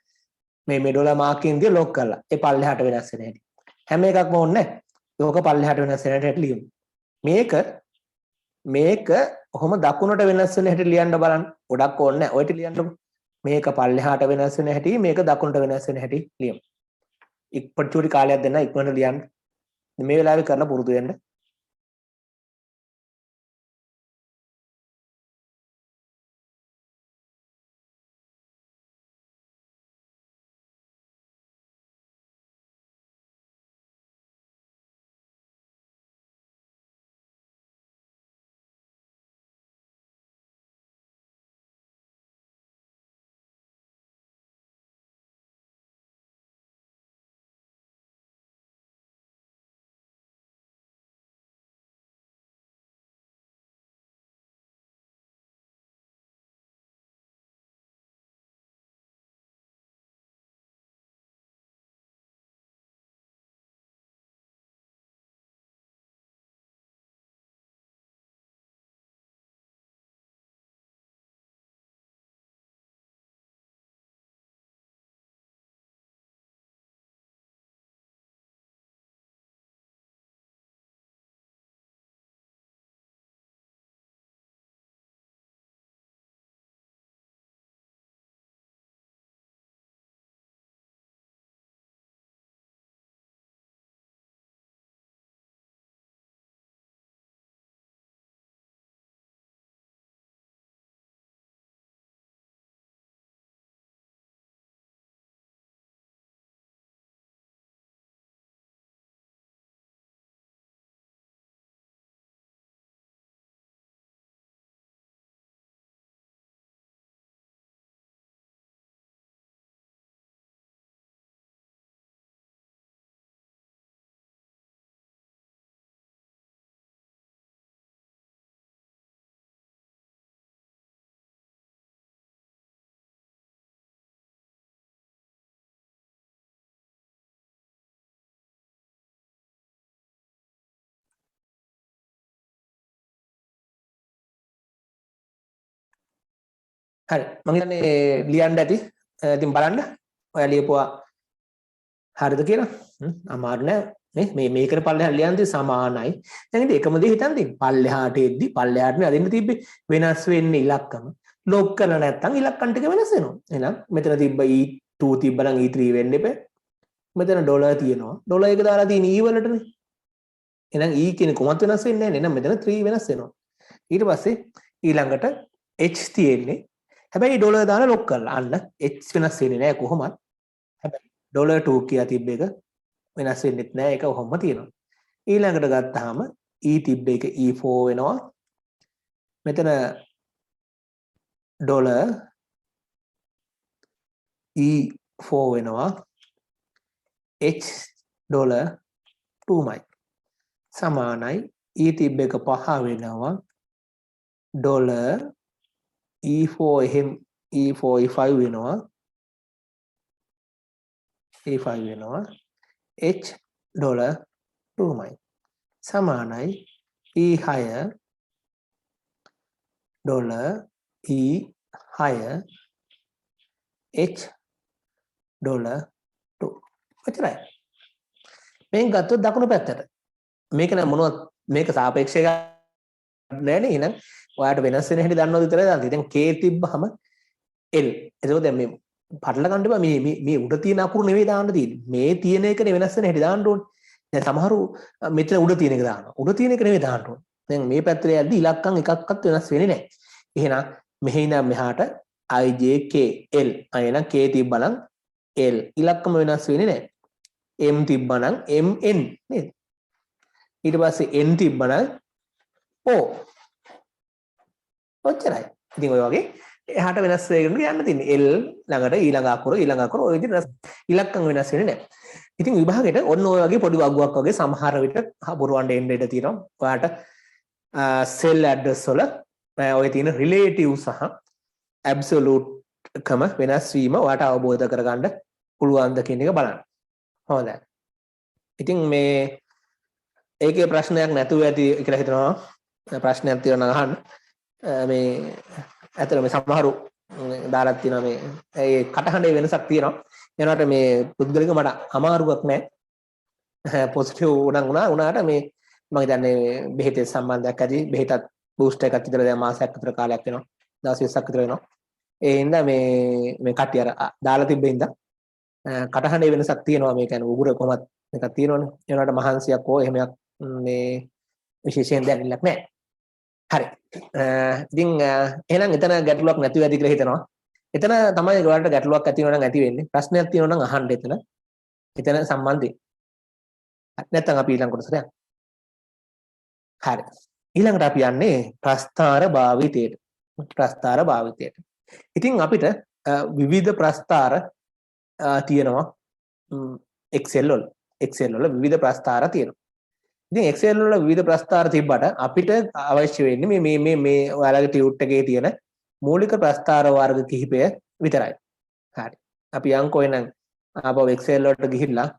මේ ඩොලර් මාකින් දිය ලොක් කරලා. ඒ පල්ලෙහාට වෙනස් වෙන හැටි. හැම එකක්ම ඕනේ නැහැ. ඕක පල්ලෙහාට වෙනස් වෙන හැටි ලියමු. මේක ඔහොම දකුණට වෙනස් වෙන හැටි ලියන්න බලන්න. ගොඩක් ඕනේ නැහැ. ඔය ටික ලියන්නකො. මේක පල්ලෙහාට වෙනස් වෙන හැටි, මේක දකුණට වෙනස් වෙන හැටි ලියමු. ඉක්පොට්ටුරි කාලයක් දෙන්න ඉක්මනට ලියන්න. මේ වෙලාවේ කරලා පුරුදු වෙන්න. හරි මම හිතන්නේ ලියන්න ඇති. ඉතින් බලන්න ඔයා ලියපුවා හරිද කියලා. අමාරු නෑ මේ මේකට පල්ලෙහාට ලියන්නේ සමානයි. දැන් ඉතින් එකම දේ හිතන්න තියෙන්නේ. පල්ලෙහාට එද්දි පල්ලෙහාටනේ අදින්න තිබ්බේ. වෙනස් වෙන්නේ ඉලක්කම. ලොක් කරලා නැත්තම් ඉලක්කම් ටික වෙනස් වෙනවා. එහෙනම් මෙතන තිබ්බ E2 තිබ්බනම් E3 වෙන්න එපා. මෙතන ඩොලර් තියෙනවා. ඩොලර් එක දාලා තියෙන E වලටනේ. එහෙනම් E කියන්නේ කොහොමද වෙනස් වෙන්නේ නැහැ. එහෙනම් මෙතන 3 වෙනස් වෙනවා. ඊට පස්සේ ඊළඟට H තියෙන්නේ හැබැයි ඩොලර් දාලා ලොක් කරලා අන්න H වෙනස් වෙන්නේ නැහැ කොහොමත්. හැබැයි ඩොලර් 2 කියලා තිබ්බ එක වෙනස් වෙන්නෙත් නැහැ. ඒක කොහොම තියෙනවා. ඊළඟට ගත්තාම E තිබ්බ එක E4 වෙනවා. මෙතන ඩොලර් E4 වෙනවා. H ඩොලර් 2මයි. සමානයි E තිබ්බ එක 5 වෙනවා. ඩොලර් E4 එහෙම E4 E5 වෙනවා. E5 වෙනවා. H ඩොලර් 2මයි. සමානයි E6 dollar E6 H dollar 2. ඔච්චරයි. මේක ගත්තොත් දකුණු පැත්තට. මේක නම් මොනවද මේක සාපේක්ෂ එකක් නෑනේ. එහෙනම් ඔයාලට වෙනස් වෙන හැටි දන්නවද විතරයි දන්නේ. දැන් K තිබ්බහම L. එතකොට දැන් මේ පටල ගන්න බෑ. මේ උඩ තියෙන අකුරු නෙවෙයි දාන්න තියෙන්නේ. මේ තියෙන එකනේ වෙනස් වෙන හැටි දාන්න ඕනේ. දැන් සමහරු මෙතන උඩ තියෙන එක දානවා. උඩ තියෙන එක නෙවෙයි දාන්න ඕනේ. දැන් මේ පැත්තට යද්දි ඉලක්කම් එකක්වත් වෙනස් වෙන්නේ නැහැ. එහෙනම් මෙහි ඉඳන් මෙහාට ijk l අයන k තිබ්බනම් l ඉලක්කම වෙනස් වෙන්නේ නැහැ. m තිබ්බනම් mn නේද? ඊට පස්සේ n තිබ්බනම් o ඔච්චරයි. ඉතින් ඔය වගේ එහාට වෙනස් වෙගෙන යන්න තියෙන්නේ. l ළඟට ඊළඟ අකුර ඔය විදිහට ඉලක්කම් වෙනස් වෙන්නේ නැහැ. ඉතින් විභාගෙට ඔන්න ඔය වගේ පොඩි වගුවක් වගේ සමහර විට පුරවන්න එන්න ඉඩ තියෙනවා. ඔයාට cell address වල ඔය තියෙන relative සහ absolute කම වෙනස් වීම ඔයාට අවබෝධ කරගන්න පුළුවන්ද කියන එක බලන්න. හොඳයි. ඉතින් මේ ඒකේ ප්‍රශ්නයක් නැතුව ඇති කියලා හිතනවා. ප්‍රශ්නයක් තියෙනවා නම් අහන්න. මේ ඇත්තට මේ සමහරු දාලා තියෙනවා මේ ඒ කටහඬේ වෙනසක් තියෙනවා. එනකොට මේ පුද්ගලික මට අමාරුවක් නැහැ. පොසිටිව් උනාට මේ මම හිතන්නේ බෙහෙතේ සම්බන්ධයක් ඇති. බෙහෙතත් බූස්ටර් එකක් විතර දැන් මාසයක් විතර කාලයක් වෙනවා. දවස් 20ක් විතර වෙනවා. ඒ හින්දා මේ කට්ටිය අර දාලා තිබ්බ හින්දා කටහඬේ වෙනසක් තියෙනවා. මේ කියන්නේ උගුර කොහොමත් එකක් තියෙනවනේ. ඒනකට මහන්සියක් හෝ එහෙමයක් මේ විශේෂයෙන් දැනෙන්නක් නැහැ. හරි. ඉතින් එහෙනම් එතන ගැටලුවක් නැතුව ඇති කියලා හිතනවා. එතන තමයි ඔයාලට ගැටලුවක් ඇති වෙනවා නම් ඇති වෙන්නේ. ප්‍රශ්නයක් තියෙනවා නම් අහන්න එතන. එතන සම්බන්ධයෙන්. නැත්නම් අපි ඊළඟ කොටසට යන්න. හරි. ඊළඟට අපි යන්නේ ප්‍රස්ථාර භාවිතයට. ප්‍රස්ථාර භාවිතයට. ඉතින් අපිට විවිධ ප්‍රස්ථාර තියෙනවා Excel වල. Excel වල විවිධ ප්‍රස්ථාර තියෙනවා. ඉතින් Excel වල විවිධ ප්‍රස්ථාර තිබ්බට අපිට අවශ්‍ය වෙන්නේ මේ ඔයාලගේ ටියුට් එකේ තියෙන මූලික ප්‍රස්ථාර වර්ග කිහිපය විතරයි. හරි. අපි යන්කෝ එහෙනම් ආපහු Excel වලට ගිහිල්ලා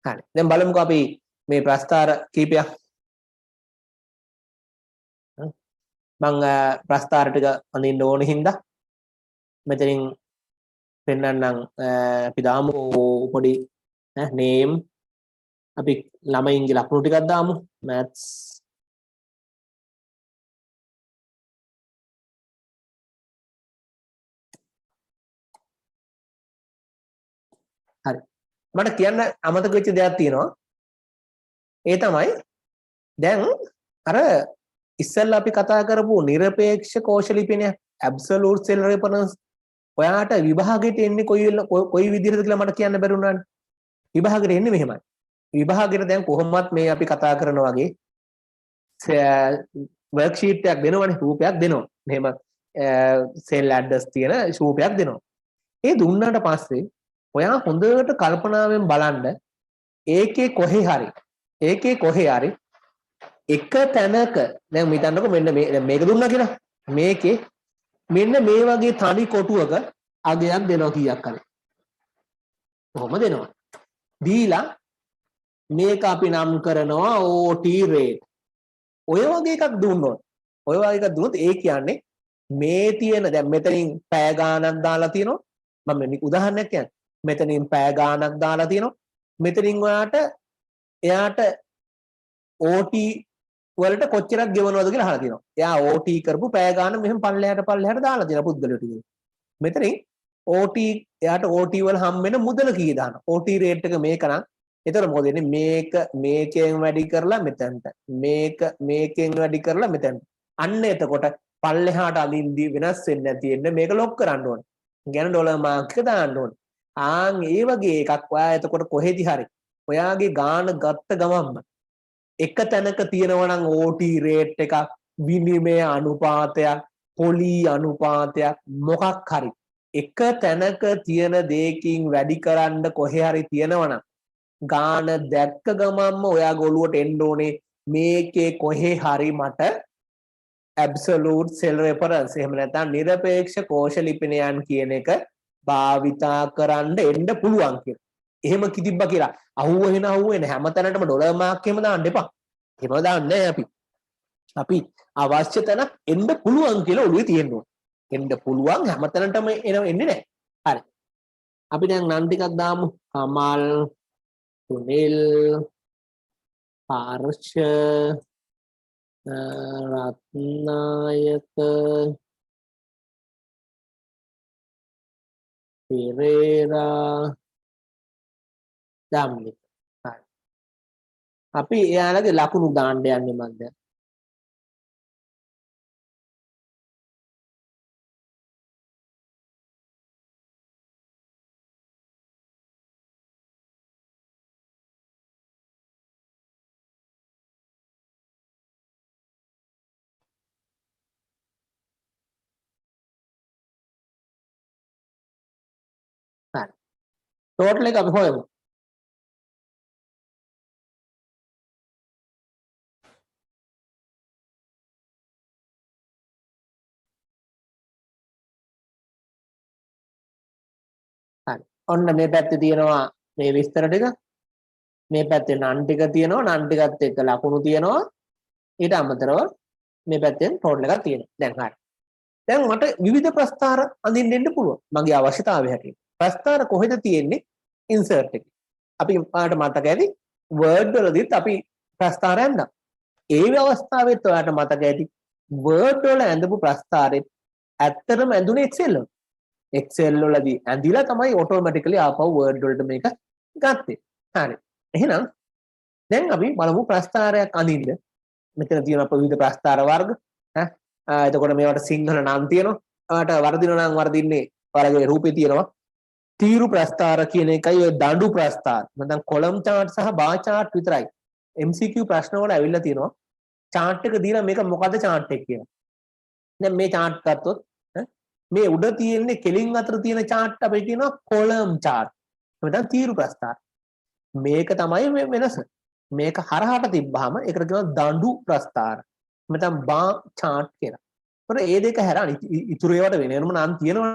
හරි. දැන් බලමුකෝ අපි මේ ප්‍රස්ථාර කීපයක් මම ප්‍රස්ථාර ටික අඳින්න ඕන හින්දා මෙතනින් පෙන්නන්නම් අපි දාමු පොඩි name අපි ළමයින්ගේ ලකුණු ටිකක් දාමු maths හරි මට කියන්න අමතක වෙච්ච දෙයක් තියෙනවා ඒ තමයි දැන් අර ඉස්සෙල්ලා අපි කතා කරපු নিরপেক্ষ කෝෂ ලිපිනය absolute cell reference ඔයාට විභාගයට එන්නේ කොයි විදිහටද කියලා මට කියන්න බැරි වුණානේ විභාගයට එන්නේ මෙහෙමයි විභාගයට දැන් කොහොමවත් මේ අපි කතා කරනා වගේ worksheet එකක් දෙනවනේ රූපයක් දෙනවා මෙහෙම cell address තියෙන රූපයක් දෙනවා ඒ දුන්නාට පස්සේ ඔයා හොඳට කල්පනාවෙන් බලන්න ඒකේ කොහේ හරි එක තැනක දැන් හිතන්නකෝ මෙන්න මේක දුන්නා කියලා මේකේ මෙන්න මේ වගේ තනි කොටුවක අගයක් දෙනවා කීයක් හරි කොහොම දෙනවා දීලා මේක අපි නම් කරනවා OT rate ඔය වගේ එකක් දුන්නොත් ඔය වගේ එකක් දුන්නොත් ඒ කියන්නේ මේ තියෙන දැන් මෙතනින් පැය ගාණක් දාලා තියෙනවා මම උදාහරණයක් කියන්නේ මෙතනින් පැය ගාණක් දාලා තියෙනවා මෙතනින් එයාට OT වලට කොච්චරක් ගෙවනවද කියලා අහලා තියෙනවා. එයා OT කරපු පැය ගාන මෙහෙම පල්ලෙහාට දාලා තියෙනවා පුද්ගලයා ටික. මෙතනින් OT එයාට OT වල හම් වෙන මුදල කී දානවා. OT රේට් එක මේක නම්. එතකොට මොකද වෙන්නේ? මේකෙන් වැඩි කරලා මෙතනට. මේකෙන් වැඩි කරලා මෙතනට. අන්න එතකොට පල්ලෙහාට අලින්දී වෙනස් වෙන්නේ නැති වෙන්න මේක ලොක් කරන්න ඕනේ. ගැන ඩොලර් මාක් එක දාන්න ඕනේ. ආන් ඒ වගේ එකක් ඔයා එතකොට කොහෙදි හරි ඔයාගේ ගාන ගත්ත ගමන්ම එක තැනක තියෙනවා නම් OT රේට් එකක් විනිමය අනුපාතයක් පොලි අනුපාතයක් මොකක් හරි එක තැනක තියෙන දෙයකින් වැඩි කරන්න කොහේ හරි තියෙනවා නම් ගාන දැක්ක ගමන්ම ඔයාගේ ඔළුවට එන්න ඕනේ මේකේ කොහේ හරි මට absolute cell reference එහෙම නැත්නම් নিরপেক্ষ කෝෂ ලිපිනයන් කියන එක භාවිතා කරන්න එන්න පුළුවන් කියලා. එහෙම කිතිබ්බා කියලා අහුවෙන හැමතැනටම ඩොලර් මාක් එහෙම දාන්න එපා. එහෙම දාන්නේ නැහැ අපි. අපි අවශ්‍ය තැනක් එන්න පුළුවන් කියලා ඔළුවේ තියෙන්න ඕනේ. එන්න පුළුවන් හැමතැනටම එන්නේ නැහැ. හරි. අපි දැන් නම් ටිකක් දාමු. කමල්, සුනිල්, හර්ෂ, රත්නායක, පෙරේරා, ධම්මික. හරි. අපි එයාලගේ ලකුණු දාන්න යන්නේ මන්ද. හරි. ටෝටල් එක අපි හොයමු. හරි. ඔන්න මේ පැත්තේ තියෙනවා මේ විස්තර ටික. මේ පැත්තේ නන් ටික තියෙනවා. නන් ටිකත් එක්ක ලකුණු තියෙනවා. ඊට අමතරව මේ පැත්තෙන් ටෝටල් එකක් තියෙනවා. දැන් හරි. දැන් මට විවිධ ප්‍රස්ථාර අඳින්න දෙන්න පුළුවන්. මගේ අවශ්‍යතාවය හැටියට. ප්‍රස්ථාර කොහෙද තියෙන්නේ? ඉන්සර්ට් එකේ. අපි ඔයාලට මතක ඇති වර්ඩ් වලදීත් අපි ප්‍රස්ථාර ඇඳලා. ඒ අවස්ථාවෙත් ඔයාලට මතක ඇති වර්ඩ් වල ඇඳපු ප්‍රස්ථාරෙත් ඇත්තටම ඇඳුනේ Excel වල. Excel වලදී ඇඳිලා තමයි ඔටෝමැටිකලි ආපහු වර්ඩ් වලට මේක ගත්තේ. හරි. එහෙනම් දැන් අපි බලමු ප්‍රස්ථාරයක් අඳින්න. මෙතන තියෙන අප විවිධ ප්‍රස්ථාර වර්ග. එතකොට මේවට සිංහල නම් තියෙනවා. ඔයාලට වර්ධිනවා නම් වර්ධින්නේ ඔයාලගේ රූපේ තියෙනවා. තීරු ප්‍රස්ථාර කියන එකයි ඔය දඬු ප්‍රස්ථාර. නැත්නම් කොලම් chart සහ බාර් chart විතරයි. MCQ ප්‍රශ්න වල ඇවිල්ලා තියෙනවා. chart එක දීලා මේක මොකද්ද chart එක කියලා. දැන් මේ chart ගත්තොත් මේ උඩ තියෙන්නේ කෙලින් අතර තියෙන chart අපි කියනවා කොලම් chart. නැත්නම් තීරු ප්‍රස්ථාර. මේක තමයි මේ වෙනස. මේක හරහාට තිබ්බහම ඒකට කියනවා දඬු ප්‍රස්ථාර. නැත්නම් බාර් chart කියලා. ඒතකොට මේ දෙක හැර ඉතුරු ඒවාට වෙනම නම් තියෙනවා.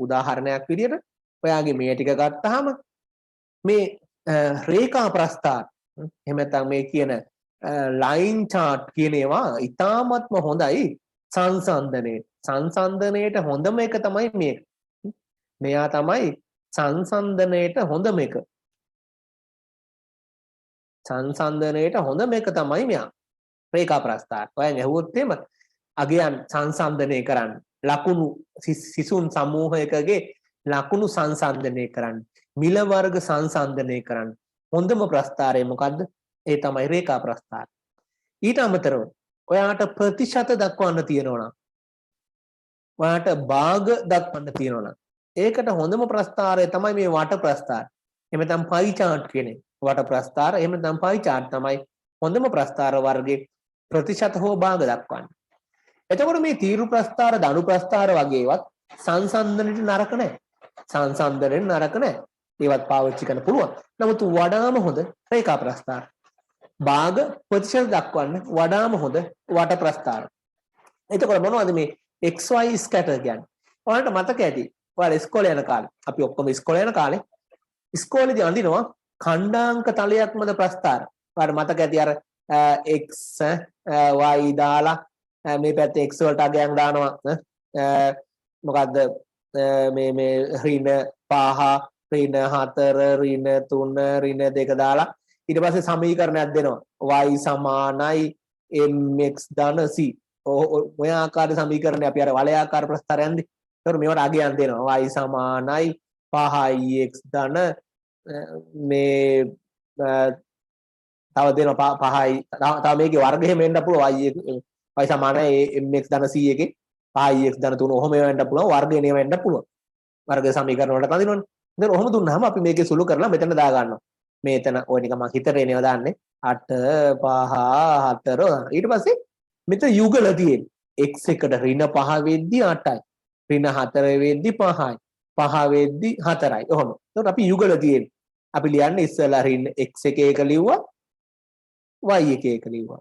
උදාහරණයක් විදියට ඔයාගේ මේ ටික ගත්තාම මේ රේඛා ප්‍රස්ථාර එහෙම නැත්නම් මේ කියන ලයින් chart කියන ඒවා ඉතාමත්ම හොඳයි සංසන්දනයට හොඳම එක තමයි මේක. මෙයා තමයි සංසන්දනයට හොඳම එක. සංසන්දනයට හොඳම එක තමයි මෙයා. රේඛා ප්‍රස්ථාර. ඔයන් ඇහුවොත් එහෙම අගයන් සංසන්දනය කරන්න. ලකුණු සිසුන් සමූහයකගේ ලකුණු සංසන්දනය කරන්න. මිල වර්ග සංසන්දනය කරන්න. හොඳම ප්‍රස්ථාරය මොකද්ද? ඒ තමයි රේඛා ප්‍රස්ථාර. ඊට අමතරව ඔයාට ප්‍රතිශත දක්වන්න තියෙනවා නම් ඔයාට භාග දක්වන්න තියෙනවා නම් ඒකට හොඳම ප්‍රස්ථාරය තමයි මේ වට ප්‍රස්ථාර. එහෙම නැත්නම් පයි chart කියන්නේ. වට ප්‍රස්ථාර එහෙම නැත්නම් පයි chart තමයි හොඳම ප්‍රස්ථාර වර්ගයේ ප්‍රතිශත හෝ භාග දක්වන්නේ. එතකොට මේ තීරු ප්‍රස්ථාර දණු ප්‍රස්ථාර වගේවත් සංසන්දනෙට නරක නැහැ. සංසන්දනෙට නරක නැහැ. ඒවත් පාවිච්චි කරන්න පුළුවන්. නමුත් වඩාම හොඳ රේඛා ප්‍රස්ථාර. භාග ප්‍රතිශත දක්වන්න වඩාම හොඳ වට ප්‍රස්ථාර. එතකොට මොනවද මේ XY scatter කියන්නේ? ඔයාලට මතක ඇති. ඔයාලා ඉස්කෝලේ යන කාලේ අපි ඔක්කොම ඉස්කෝලේ යන කාලේ ඉස්කෝලේදී අඳිනවා ඛණ්ඩාංක තලයක් මත ප්‍රස්ථාර. ඔයාලට මතක ඇති අර X Y දාලා මේ පැත්තේ x වලට අගයන් දානවා මොකද්ද මේ ඍණ 5 ඍණ 4 ඍණ 3 ඍණ 2 දාලා ඊට පස්සේ සමීකරණයක් දෙනවා y සමානයි mx ධන c ඔය ආකාරයේ සමීකරණය අපි අර වලයාකාර ප්‍රස්ථාරයන්දී ඒතර මේවට අගයන් දෙනවා y සමානයි 5x ධන මේ තව දෙනවා 5යි තව මේකේ වර්ගයෙන් වෙන්න පුළුවන් y සමානයි mx ධන c එකේ 5x ධන 3 ඔහොම වෙන්න පුළුවන් වර්ගය නේ වෙන්න පුළුවන් වර්ග සමීකරණ වලට අඳිනවනේ. ඉතින් ඔහොම දුන්නාම අපි මේකේ සුළු කරලා මෙතන දා ගන්නවා. මෙතන ඔය නිකන් මම හිතට එනවා දාන්නේ 8 5 4 ඊට පස්සේ මෙතන යුගල තියෙන්නේ x එකට ඍණ 5 වෙද්දි 8යි ඍණ 4 වෙද්දි 5යි 5 වෙද්දි 4යි ඔහොම. එතකොට අපි යුගල තියෙන්නේ. අපි ලියන්නේ ඉස්සෙල්ලා ඍණ x එකේ එක ලිව්වා y එකේ එක ලිව්වා.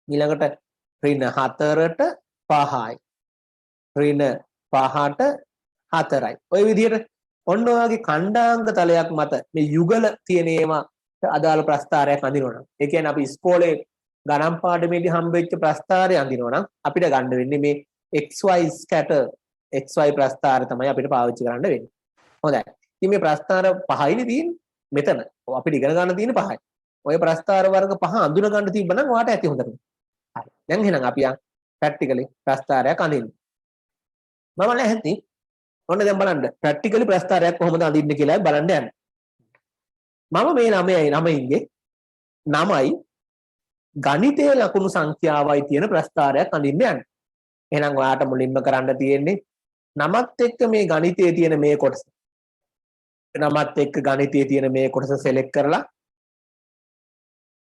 ඊළඟට ඍණ 4ට 5යි ඍණ 5ට 4යි. ඔය විදිහට ඔන්න ඔයගේ ඛණ්ඩාංක තලයක් මත මේ යුගල තියෙන ඒවා අදාළ ප්‍රස්ථාරයක් අඳිනවනම් ඒ කියන්නේ අපි ඉස්කෝලේ ගණන් පාඩමේදී හම්බෙච්ච ප්‍රස්ථාරය අඳිනවනම් අපිට ගන්න වෙන්නේ මේ xy scatter xy ප්‍රස්ථාර තමයි අපිට පාවිච්චි කරන්න වෙන්නේ. හොඳයි. ඉතින් මේ ප්‍රස්ථාර පහයිනේ තියෙන්නේ. මෙතන අපිට ඉගෙන ගන්න තියෙන්නේ පහයි. ඔය ප්‍රස්ථාර වර්ග පහ අඳුන ගන්න තිබ්බනම් ඔයාට ඇති හොඳට. හරි. දැන් එහෙනම් අපි ප්‍රැක්ටිකලි ප්‍රස්ථාරයක් අඳින්න. මම නැහැති ඔන්න දැන් බලන්න ප්‍රැක්ටිකලි ප්‍රස්තාරයක් කොහොමද අඳින්න කියලා බලන්න යන්න. මම මේ 9න්ගේ 9යි ගණිතයේ ලකුණු සංඛ්‍යාවයි තියෙන ප්‍රස්තාරයක් අඳින්න යන්න. එහෙනම් ඔයාට මුලින්ම කරන්න තියෙන්නේ නමත් එක්ක මේ ගණිතයේ තියෙන මේ කොටස. නමත් එක්ක ගණිතයේ තියෙන මේ කොටස select කරලා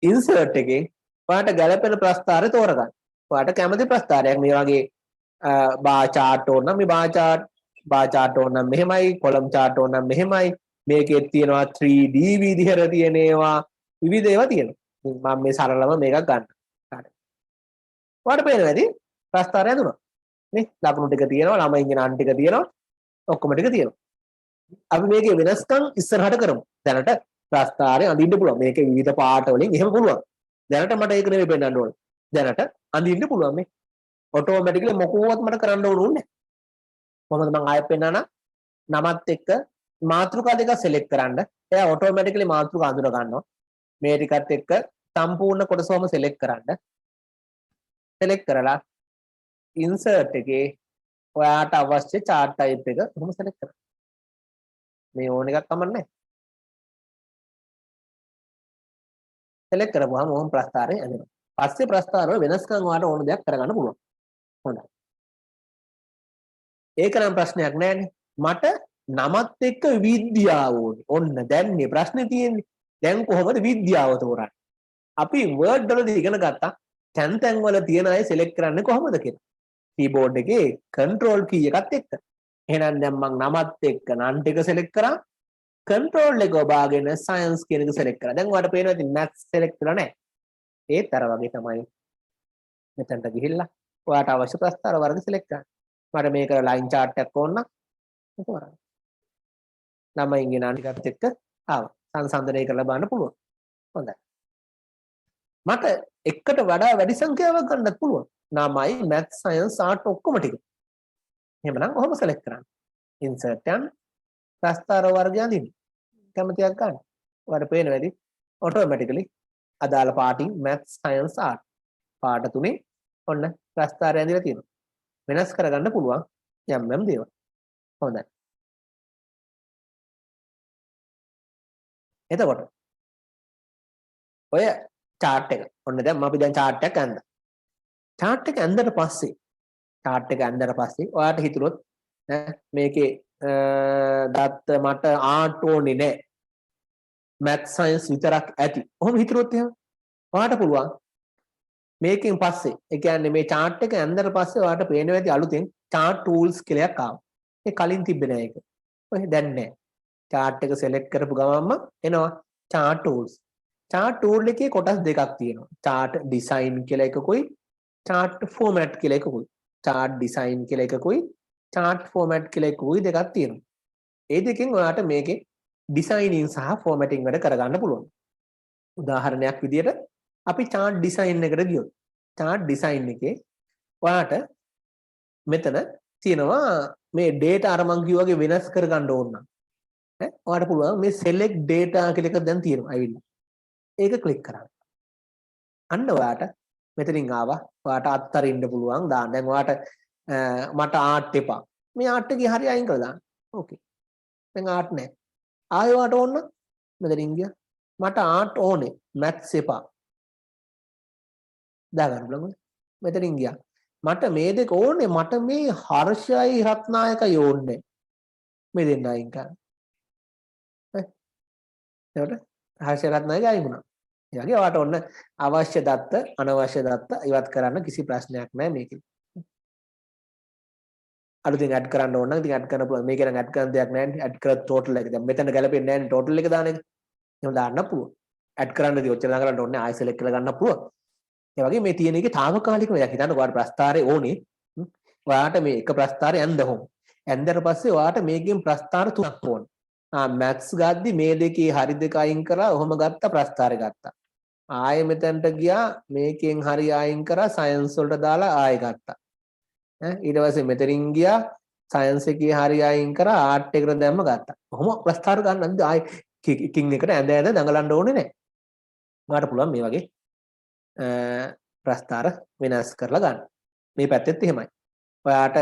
insert එකේ ඔයාට ගැළපෙන ප්‍රස්තාරය තෝරගන්න. ඔයාට කැමති ප්‍රස්තාරයක් මේ වගේ bar chart ඕන නම් මේ bar chart ඕන නම් මෙහෙමයි, column chart ඕන නම් මෙහෙමයි. මේකේ තියෙනවා 3D විදිහට තියෙන ඒවා විවිධ ඒවා තියෙනවා. මම මේ සරලව මේකක් ගන්න. හරි. ඔයාලට පේනවා ඇති ප්‍රස්තාරය හඳුනනවා. නේ ලකුණු ටික තියෙනවා, ළමයින්ගේ නම් ටික තියෙනවා, ඔක්කොම ටික තියෙනවා. අපි මේකේ වෙනස්කම් ඉස්සරහට කරමු. දැනට ප්‍රස්තාරය අඳින්න පුළුවන්. මේකේ විවිධ පාට වලින් එහෙම පුළුවන්. දැනට මට ඒක නෙවෙයි පෙන්නන්න ඕනේ. දැනට අඳින්න පුළුවන් මේ. ඔටෝමැටිකලි මොකෝවත් මට කරන්න ඕන උන්නේ. කොහොමද මම ආයෙත් පෙන්නන නමත් එක්ක මාතෘකා දෙක select කරන්න. එයා ඔටෝමැටිකලි මාතෘකා අඳුර ගන්නවා. මේ ටිකත් එක්ක සම්පූර්ණ කොටසම select කරන්න. select කරලා insert එකේ ඔයාට අවශ්‍ය chart type එක කොහොම select කරන්න. මේ ඕන එකක් කමන්නේ. select කරපුවාම මොහොම ප්‍රස්තාරය ඇඳෙනවා. පස්සේ ප්‍රස්තාරව වෙනස්කම් ඔයාට ඕන දෙයක් කරගන්න පුළුවන්. හොඳයි. ඒක නම් ප්‍රශ්නයක් නෑනේ. මට නමත් එක්ක විද්‍යාව ඕනේ. ඔන්න දැන් මේ ප්‍රශ්නේ තියෙන්නේ. දැන් කොහොමද විද්‍යාව තෝරන්නේ? අපි Word වලදී ඉගෙන ගත්තා තැන් වල තියෙන අය select කරන්නේ කොහොමද කියලා. keyboard එකේ control key එකත් එක්ක. එහෙනම් දැන් මම නමත් එක්ක නම් ටික select කරා. control එක ඔබාගෙන science කියන එක select කරා. දැන් ඔයාලට පේනවා ඉතින් maths select කරලා නැහැ. ඒත් අර වගේ තමයි. මෙතනට ගිහිල්ලා ඔයාට අවශ්‍ය ප්‍රස්තාර වර්ග select කරන්න. මට මේක line chart එකක් ඕන නම් ඒක කරන්න. ළමයින්ගේ නම් ටිකත් එක්ක ආවා. සංසන්දනය කරලා බලන්න පුළුවන්. හොඳයි. මට එකට වඩා වැඩි සංඛ්‍යාවක් ගන්නත් පුළුවන්. නාමයි math science art ඔක්කොම ටික. එහෙමනම් ඔහොම select කරන්න. insert යන ප්‍රස්තාර වර්ගය අඳින්න. කැමතියක් ගන්න. ඔයාලට පේනවා ඇති automatically අදාළ පාටින් math science art පාට තුනේ ඔන්න ප්‍රස්තාරය ඇඳිලා තියෙනවා. වෙනස් කරගන්න පුළුවන් යම් දේවල්. හොඳයි. එතකොට ඔය chart එක ඔන්න දැන් අපි දැන් chart එකක් ඇඳලා. chart එක ඇඳලා පස්සේ ඔයාට හිතුනොත් මේකේ දත්ත මට ආර්ට් ඕනේ නැහැ. math science විතරක් ඇති. ඔහොම හිතුනොත් එහෙම ඔයාට පුළුවන් මේකෙන් පස්සේ ඒ කියන්නේ මේ chart එක ඇඳලා පස්සේ ඔයාට පේනවා ඇති අලුතෙන් chart tools කියලා එකක් ආවා. ඒ කලින් තිබ්බේ නැහැ ඒක. ඔය දැන් නැහැ. chart එක select කරපු ගමන්ම එනවා chart tools. chart tool එකේ කොටස් දෙකක් තියෙනවා. chart design කියලා එකකුයි chart format කියලා එකකුයි. chart design කියලා එකකුයි chart format කියලා එකකුයි දෙකක් තියෙනවා. ඒ දෙකෙන් ඔයාට මේකේ designing සහ formatting වැඩ කරගන්න පුළුවන්. උදාහරණයක් විදියට අපි chart design එකට ගියොත් chart design එකේ ඔයාට මෙතන තියෙනවා මේ data අර මං කිව්වා වගේ වෙනස් කරගන්න ඕන නම් ඔයාට පුළුවන් මේ select data කියලා එක දැන් තියෙනවා ඇවිල්ලා. ඒක ක්ලික් කරන්න. අන්න ඔයාට මෙතනින් ආවා. ඔයාට අත්තරින්න පුළුවන් දාන්න. දැන් ඔයාට මට ආර්ට් එපා. මේ ආර්ට් එකේ හරිය අයින් කරලා දාන්න. ඕකේ. දැන් ආර්ට් නැහැ. ආයෙ ඔයාට ඕන නම් මෙතනින් ගියා. මට ආර්ට් ඕනේ. maths එපා. දාගන්න බලමු. මෙතනින් ගියා. මට මේ දෙක ඕනේ. මට මේ හර්ෂයි රත්නායකයි ඕනේ. මේ දෙන්න අයින් කරන්න. එතකොට හර්ෂය රත්නායක අයින් වුණා. ඒ වගේ ඔයාට ඔන්න අවශ්‍ය දත්ත අනවශ්‍ය දත්ත ඉවත් කරන්න කිසි ප්‍රශ්නයක් නැහැ මේකේ. අලුතෙන් ඇඩ් කරන්න ඕන නම් ඉතින් ඇඩ් කරන්න පුළුවන්. මේකේ නම් ඇඩ් කරන්න දෙයක් නැහැ නේ. ඇඩ් කරලා ටෝටල් එක. දැන් මෙතන ගැලපෙන්නේ නැහැ නේ ටෝටල් එක දාන එක. එහෙම දාන්න පුළුවන්. ඇඩ් කරන්න දී ඔච්චර දාගන්න ඕනේ ආයෙ select කරලා ගන්න පුළුවන්. ඒ වගේ මේ තියෙන එකේ తాවකාලිකව දෙයක් හිතන්න ඔයාට ප්‍රස්තාරය ඕනේ. ඔයාට මේ එක ප්‍රස්තාරය ඇඳ හොම්. ඇඳලා පස්සේ ඔයාට මේකෙන් ප්‍රස්තාර තුනක් ඕනේ. maths ගද්දි මේ දෙකේ හරි දෙක අයින් කරා ඔහොම ගත්තා ප්‍රස්තාරය ගත්තා. ආයෙ මෙතනට ගියා මේකෙන් හරි අයින් කරා science වලට දාලා ආයෙ ගත්තා. ඊට පස්සේ මෙතනින් ගියා science එකේ හරි අයින් කරා art එකට දැම්ම ගත්තා. කොහොම ප්‍රස්තාර ගන්නද ආයෙ කින් එකට ඇඳ දඟලන්න ඕනේ නැහැ. ඔයාලට පුළුවන් මේ වගේ ප්‍රස්තාර වෙනස් කරලා ගන්න. මේ පැත්තෙත් එහෙමයි. ඔයාට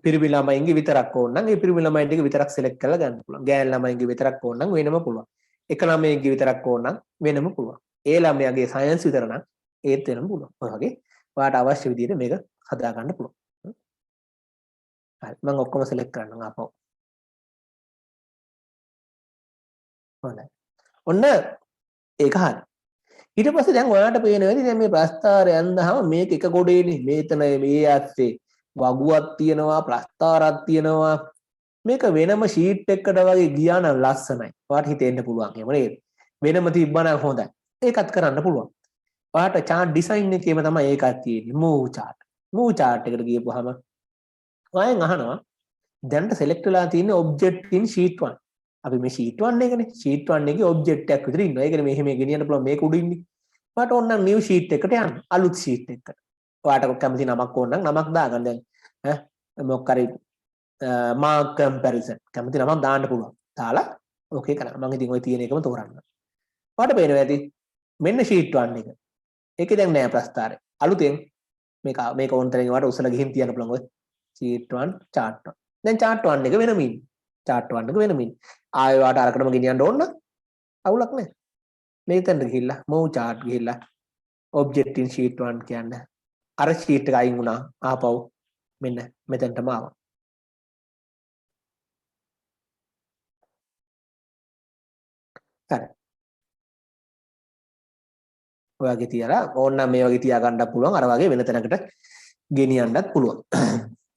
පිරිමි ළමයින්ගේ විතරක් ඕන නම් ඒ පිරිමි ළමයින් ටික විතරක් select කරලා ගන්න පුළුවන්. ගෑනු ළමයින්ගේ විතරක් ඕන නම් වෙනම පුළුවන්. එක ළමයෙක්ගේ විතරක් ඕන නම් වෙනම පුළුවන්. ඒ ළමයාගේ සයන්ස් විතර නම් ඒත් වෙනම පුළුවන්. ඔය වගේ ඔයාට අවශ්‍ය විදිහට මේක හදා ගන්න පුළුවන්. හරි මම ඔක්කොම select කරන්නම් ආපහු. හොඳයි. ඔන්න ඒක හරි. ඊට පස්සේ දැන් ඔයාලට පේනවා ඉතින් දැන් මේ ප්‍රස්ථාරය යන්දාම මේක එක ගොඩේනේ මේතන මේ ඇස්සේ වගුවක් තියෙනවා ප්‍රස්ථාරයක් තියෙනවා මේක වෙනම ෂීට් එකකට වගේ ගියා නම් ලස්සනයි. ඔයාලට හිතෙන්න පුළුවන් එහෙම නේද? වෙනම තිබ්බනම් හොඳයි. ඒකත් කරන්න පුළුවන්. ඔයාලට chart design එකේම තමයි ඒකත් තියෙන්නේ. move chart. move chart එකට ගියපුවාම ඔයන් අහනවා දැන්ට select වෙලා තියෙන object in sheet 1. අපි මේ sheet 1 එකනේ sheet 1 එකේ object එකක් විතර ඉන්නවා. ඒකනේ මෙහෙම ගෙනියන්න පුළුවන් මේක උඩ ඉන්නේ. ඔයාලට ඕන නම් new sheet එකට යන්න. අලුත් sheet එකකට. ඔයාලට කැමති නමක් ඕන නම් නමක් දාගන්න දැන් මොකක් හරි mark comparison කැමති නමක් දාන්න පුළුවන්. දාලා ඕකේ කරන්න. මම ඉතින් ওই තියෙන එකම තෝරන්න. ඔයාලට පේනවා ඇති මෙන්න sheet 1 එක. ඒකේ දැන් නෑ ප්‍රස්ථාරය. අලුතෙන් මේක ඕන තරම් ඔයාලට උසල ගිහින් තියන්න පුළුවන් ඔය sheet 1 chart 1. දැන් chart 1 එක වෙනම ඉන්නේ. chart 1 එක වෙනම ඉන්නේ. ආයෙ ඔයාලට අරකටම ගෙනියන්න ඕන නම් අවුලක් නෑ. මේතෙන්ද ගිහිල්ලා move chart ගිහිල්ලා object in sheet 1 කියන්නේ අර sheet එක අයින් වුණා ආපහු මෙන්න මෙතෙන්ටම ආවා. හරි. ඔයගේ තියලා ඕනනම් මේ වගේ තියා ගන්නත් පුළුවන් අර වගේ වෙන තැනකට ගෙනියන්නත් පුළුවන්.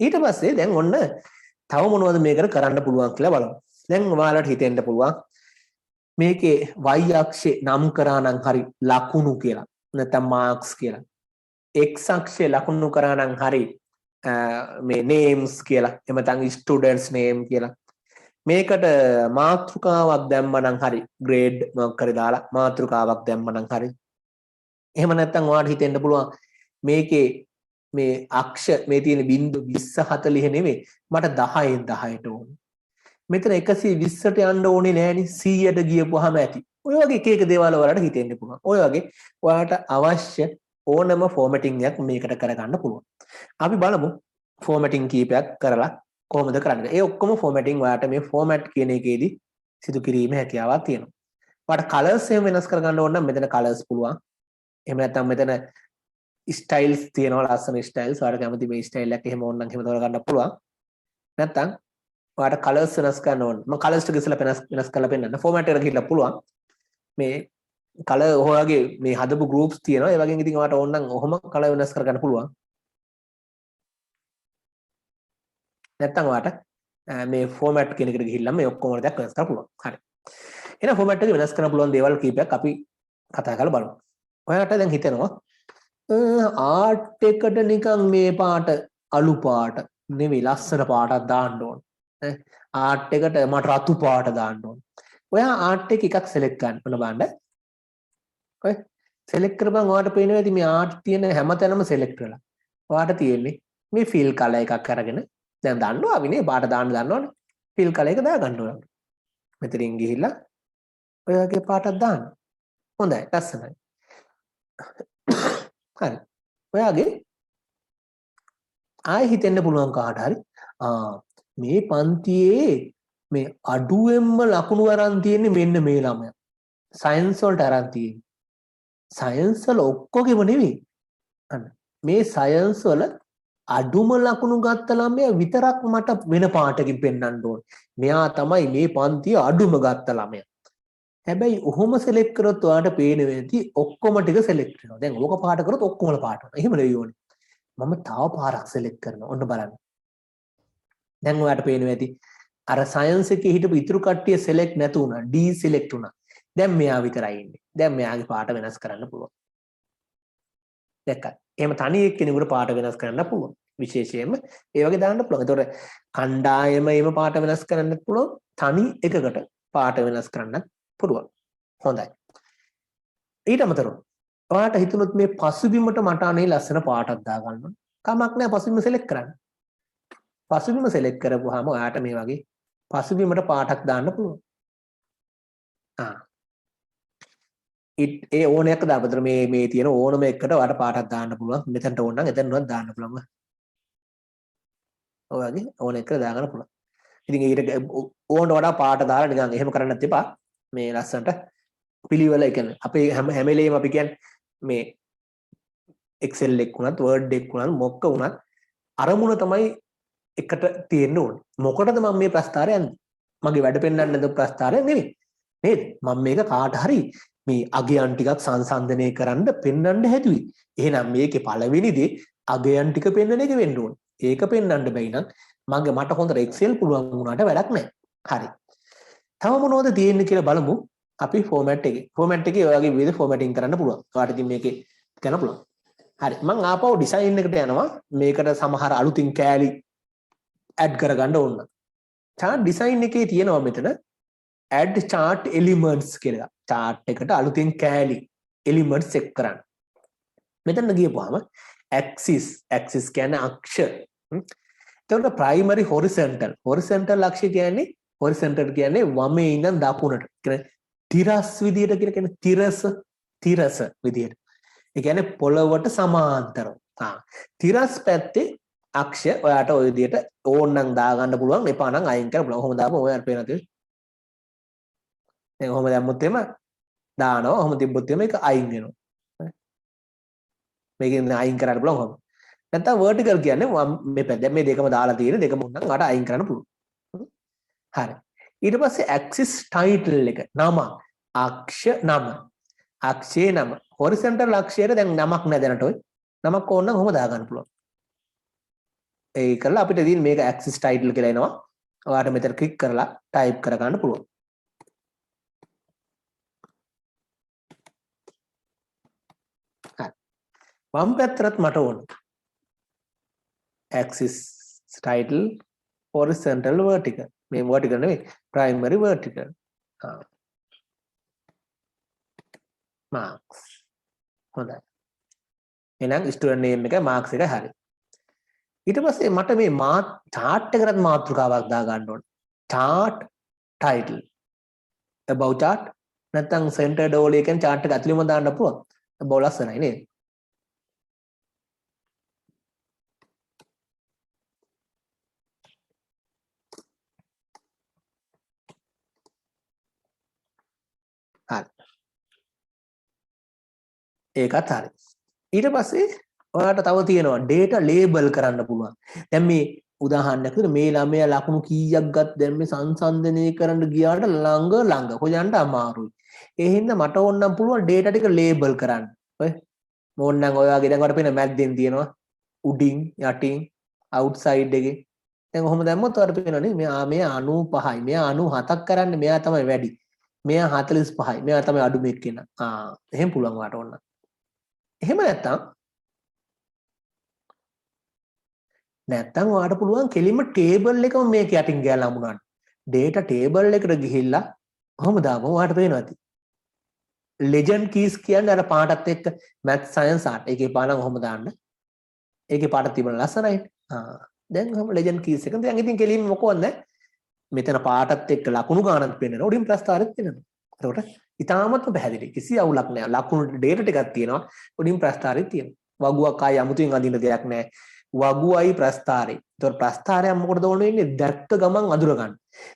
ඊට පස්සේ දැන් ඔන්න තව මොනවද මේකට කරන්න පුළුවන් කියලා බලමු. දැන් ඔයාලට හිතෙන්න පුළුවන් මේකේ y අක්ෂේ නම් කරා නම් හරි ලකුණු කියලා නැත්නම් marks කියලා. x අක්ෂේ ලකුණු කරා නම් හරි මේ names කියලා. එහෙම නැත්නම් students name කියලා. මේකට මාතෘකාවක් දැම්ම නම් හරි grade මොකක් කරේ දාලා මාතෘකාවක් දැම්ම නම් හරි. එහෙම නැත්නම් ඔයාලට හිතෙන්න පුළුවන් මේකේ මේ අක්ෂ මේ තියෙන බිංදු 20 40 නෙමෙයි මට 10න් 10ට ඕනේ. මෙතන 120ට යන්න ඕනේ නෑනේ 100ට ගියපුවාම ඇති. ඔය වගේ එක එක දේවල් වලට හිතෙන්න පුළුවන්. ඔය වගේ ඔයාලට අවශ්‍ය ඕනම formatting එකක් මේකට කරගන්න පුළුවන්. අපි බලමු formatting කීපයක් කරලා කොහොමද කරන්නේ. ඒ ඔක්කොම formatting ඔයාලට මේ format කියන එකේදී සිදු කිරීමේ හැකියාවක් තියෙනවා. ඔයාලට colors එහෙම වෙනස් කරගන්න ඕන නම් මෙතන colors පුළුවන්. එහෙම නැත්නම් මෙතන styles තියෙනවා ලස්සන styles. ඔයාලට කැමති මේ style එකක් එහෙම ඕන නම් එහෙම තෝරගන්න පුළුවන්. නැත්නම් ඔයාලට colors වෙනස් කරන්න ඕන. මම colors ටික ඉස්සෙල්ලා වෙනස් කරලා පෙන්නන්න. format එකට ගිහිල්ලා පුළුවන්. මේ color ඔයගේ මේ හදපු groups තියෙනවා. ඒ වගේ ඉතින් ඔයාලට ඕන නම් ඔහොම color වෙනස් කරගන්න පුළුවන්. නැත්නම් ඔයාලට මේ format කියන එකට ගිහිල්ලා මේ ඔක්කොම දෙයක් වෙනස් කරන්න පුළුවන්. හරි. එහෙනම් format එක වෙනස් කරන්න පුළුවන් දේවල් කීපයක් අපි කතා කරලා බලමු. ඔයාලට දැන් හිතෙනවා ආර්ට් එකට නිකන් මේ පාට අලු පාට නෙවෙයි ලස්සන පාටක් දාන්න ඕන. ආර්ට් එකට මට රතු පාට දාන්න ඕන. ඔයා ආර්ට් එකක් select ගන්න ඕන බලන්න. ඔය select කරපන් ඔයාලට පේනවා ඇති මේ ආර්ට් තියෙන හැමතැනම select වෙලා. ඔයාලට තියෙන්නේ මේ fill color එකක් අරගෙන දැන් දන්නවා අපි නේ පාට දාන්න දන්නවනේ. fill color එක දා ගන්න ඕන. මෙතනින් ගිහිල්ලා ඔය වගේ පාටක් දාන්න. හොඳයි ලස්සනයි. හරි. ඔයාගේ ආයෙ හිතෙන්න පුළුවන් කාට හරි මේ පන්තියේ මේ අඩුවෙන්ම ලකුණු අරන් තියෙන්නේ මෙන්න මේ ළමයා. සයන්ස් වලට අරන් තියෙන්නේ. සයන්ස් වල ඔක්කොගෙම නෙවෙයි. අන්න මේ සයන්ස් වල අඩුම ලකුණු ගත්ත ළමයා විතරක් මට වෙන පාටකින් පෙන්වන්න ඕනේ. මෙයා තමයි මේ පන්තියේ අඩුම ගත්ත ළමයා. හැබැයි ඔහොම select කරොත් ඔයාලට පේනවා ඇති ඔක්කොම ටික select වෙනවා. දැන් ඕක පාට කරොත් ඔක්කොම පාට වෙනවා. එහෙම නෙවෙයි ඕනේ. මම තව පාරක් select කරනවා. ඔන්න බලන්න. දැන් ඔයාලට පේනවා ඇති අර science එකේ හිටපු ඉතුරු කට්ටිය select නැතු වුණා. deselect වුණා. දැන් මෙයා විතරයි ඉන්නේ. දැන් මෙයාගේ පාට වෙනස් කරන්න පුළුවන්. දැක්කද? එහෙම තනි එක්කෙනෙකුට පාට වෙනස් කරන්න පුළුවන්. විශේෂයෙන්ම ඒ වගේ දාන්න පුළුවන්. ඒතකොට කණ්ඩායමේම පාට වෙනස් කරන්නත් පුළුවන්. තනි එකකට පාට වෙනස් කරන්නත් පුළුවන්. හොඳයි. ඊට අමතරව ඔයාලට හිතුනොත් මේ පසුබිමට මට අනේ ලස්සන පාටක් දා ගන්න ඕන. කමක් නැහැ පසුබිම select කරන්න. පසුබිම select කරපුවාම ඔයාලට මේ වගේ පසුබිමට පාටක් දාන්න පුළුවන්. ඒ ඕන එකක් දාපතර මේ තියෙන ඕනම එකකට ඔයාලට පාටක් දාන්න පුළුවන්. මෙතනට ඕන නම් එතනවත් දාන්න පුළුවන්. ඔය වගේ ඕන එක දාගන්න පුළුවන්. ඉතින් ඊට ඕනට වඩා පාට දාලා නිකන් එහෙම කරන්නත් එපා. මේ ලස්සනට පිළිවෙල ඒ කියන්නේ අපේ හැම වෙලේම අපි කියන්නේ මේ Excel එක වුණත් Word එක වුණත් මොකක වුණත් අරමුණ තමයි එකට තියෙන්න ඕනේ. මොකටද මම මේ ප්‍රස්තාරය යන්නේ? මගේ වැඩ පෙන්වන්න නේද ප්‍රස්තාරය නෙවෙයි. නේද? මම මේක කාට හරි මේ අගයන් ටිකක් සංසන්දනය කරන්න පෙන්වන්න හැදුවේ. එහෙනම් මේකේ පළවෙනි දේ අගයන් ටික පෙන්වන එක වෙන්න ඕනේ. ඒක පෙන්වන්න බැයි නම් මට හොඳට Excel පුළුවන් වුණාට වැඩක් නැහැ. හරි. තව මොනවද තියෙන්නේ කියලා බලමු. අපි ෆෝමැට් එකේ. ෆෝමැට් එකේ ඔය වගේ විවිධ ෆෝමැටින් කරන්න පුළුවන්. ඔයාලට ඉතින් මේකේ කරන්න පුළුවන්. හරි. මම ආපහු ඩිසයින් එකට යනවා. මේකට සමහර අලුතින් කෑලි ඇඩ් කරගන්න ඕන. chart design එකේ තියෙනවා මෙතන add chart elements කියලා. chart එකට අලුතින් කෑලි elements check කරන්න. මෙතන ගියපුවාම axis කියන්නේ අක්ෂ. එතකොට primary horizontal අක්ෂය කියන්නේ horizontal කියන්නේ වමේ ඉඳන් දකුණට. කියන්නේ තිරස් විදියට කියන්නේ තිරස විදියට. ඒ කියන්නේ පොළවට සමාන්තරව. තිරස් පැත්තේ අක්ෂ ඔයාට ওই විදියට ඕනනම් දාගන්න පුළුවන්. එපා නම් අයින් කරන්න පුළුවන්. ඔහොම දාපුවම ඔයාලට පේනවා තියෙන්නේ. දැන් ඔහොම දැම්මොත් එම දානවා. ඔහොම තිබ්බොත් එම ඒක අයින් වෙනවා. මේකෙන් අයින් කරන්න පුළුවන් ඔහොම. නැත්නම් vertical කියන්නේ මේ පැත්ත මේ දෙකම දාලා තියෙන දෙකම උන්නම් අට අයින් කරන්න පුළුවන්. හරි. ඊට පස්සේ axis title එක නම අක්ෂ නම අක්ෂයේ නම horizontal අක්ෂයට දැන් නමක් නැහැ දැනට ඔය. නමක් ඕන නම් ඔහොම දාගන්න පුළුවන්. ඒ කරලා අපිට තියෙන මේක axis title කියලා එනවා. ඔයාලට මෙතන ක්ලික් කරලා type කර ගන්න පුළුවන්. හරි. වම් පැත්තට මට ඕන. axis title horizontal vertical. මේ vertical නෙවෙයි primary vertical. marks. හොඳයි. එහෙනම් student name එක marks එක හරි. ඊට පස්සේ මට මේ chart එකකට මාතෘකාවක් දා ගන්න ඕනේ. chart title about chart නැත්නම් centered all එකෙන් chart එක ඇතුළෙම දාන්න පුළුවන්. බොහොම ලස්සනයි නේද? හරි. ඒකත් හරි. ඊට පස්සේ ඔයාලට තව තියෙනවා data label කරන්න පුළුවන්. දැන් මේ උදාහරණයක් විදිහට මේ ළමයා ලකුණු කීයක් ගත් දැන් මේ සංසන්දනය කරන්න ගියාට ළඟ හොයන්න අමාරුයි. ඒ හින්දා මට ඕනනම් පුළුවන් data ටික label කරන්න. ඔය ඕනනම් ඔය වගේ දැන් ඔයාලට පේන මැද්දෙන් තියෙනවා උඩින් යටින් outside එකේ. දැන් ඔහොම දැම්මොත් ඔයාලට පේනවා නේ මෙයා 95යි. මෙයා 97ක් කරන්නේ මෙයා තමයි වැඩි. මෙයා 45යි. මෙයා තමයි අඩු මේක කියන. එහෙම පුළුවන් ඔයාලට ඕන. එහෙම නැත්තම් ඔයාලට පුළුවන් කෙලින්ම ටේබල් එකම මේක යටින් ගෑලා අමුණන්න. data table එකට ගිහිල්ලා ඔහොම දාමු ඔයාලට පේනවා ඇති. legend keys කියන්නේ අර පාටත් එක්ක math science art එකේ පානම් ඔහොම දාන්න. ඒකේ පාට තිබුණ ලස්සනයි. දැන් ඔහොම legend keys එක. දැන් ඉතින් කෙලින්ම මොකවත් නැහැ. මෙතන පාටත් එක්ක ලකුණු ගානක් පෙන්නනවා. උඩින් ප්‍රස්තාරෙත් පෙන්නනවා. එතකොට ඉතාමත්ම පැහැදිලි. කිසි අවුලක් නැහැ. ලකුණු data ටිකක් තියෙනවා. උඩින් ප්‍රස්තාරෙත් තියෙනවා. වගුවක් ආයි අමුතුවෙන් අඳින්න දෙයක් නැහැ. වගුවයි ප්‍රස්තාරේ. ඒතකොට ප්‍රස්තාරයක් මොකටද ඕන වෙන්නේ? දැක්ක ගමන් අඳුර ගන්න.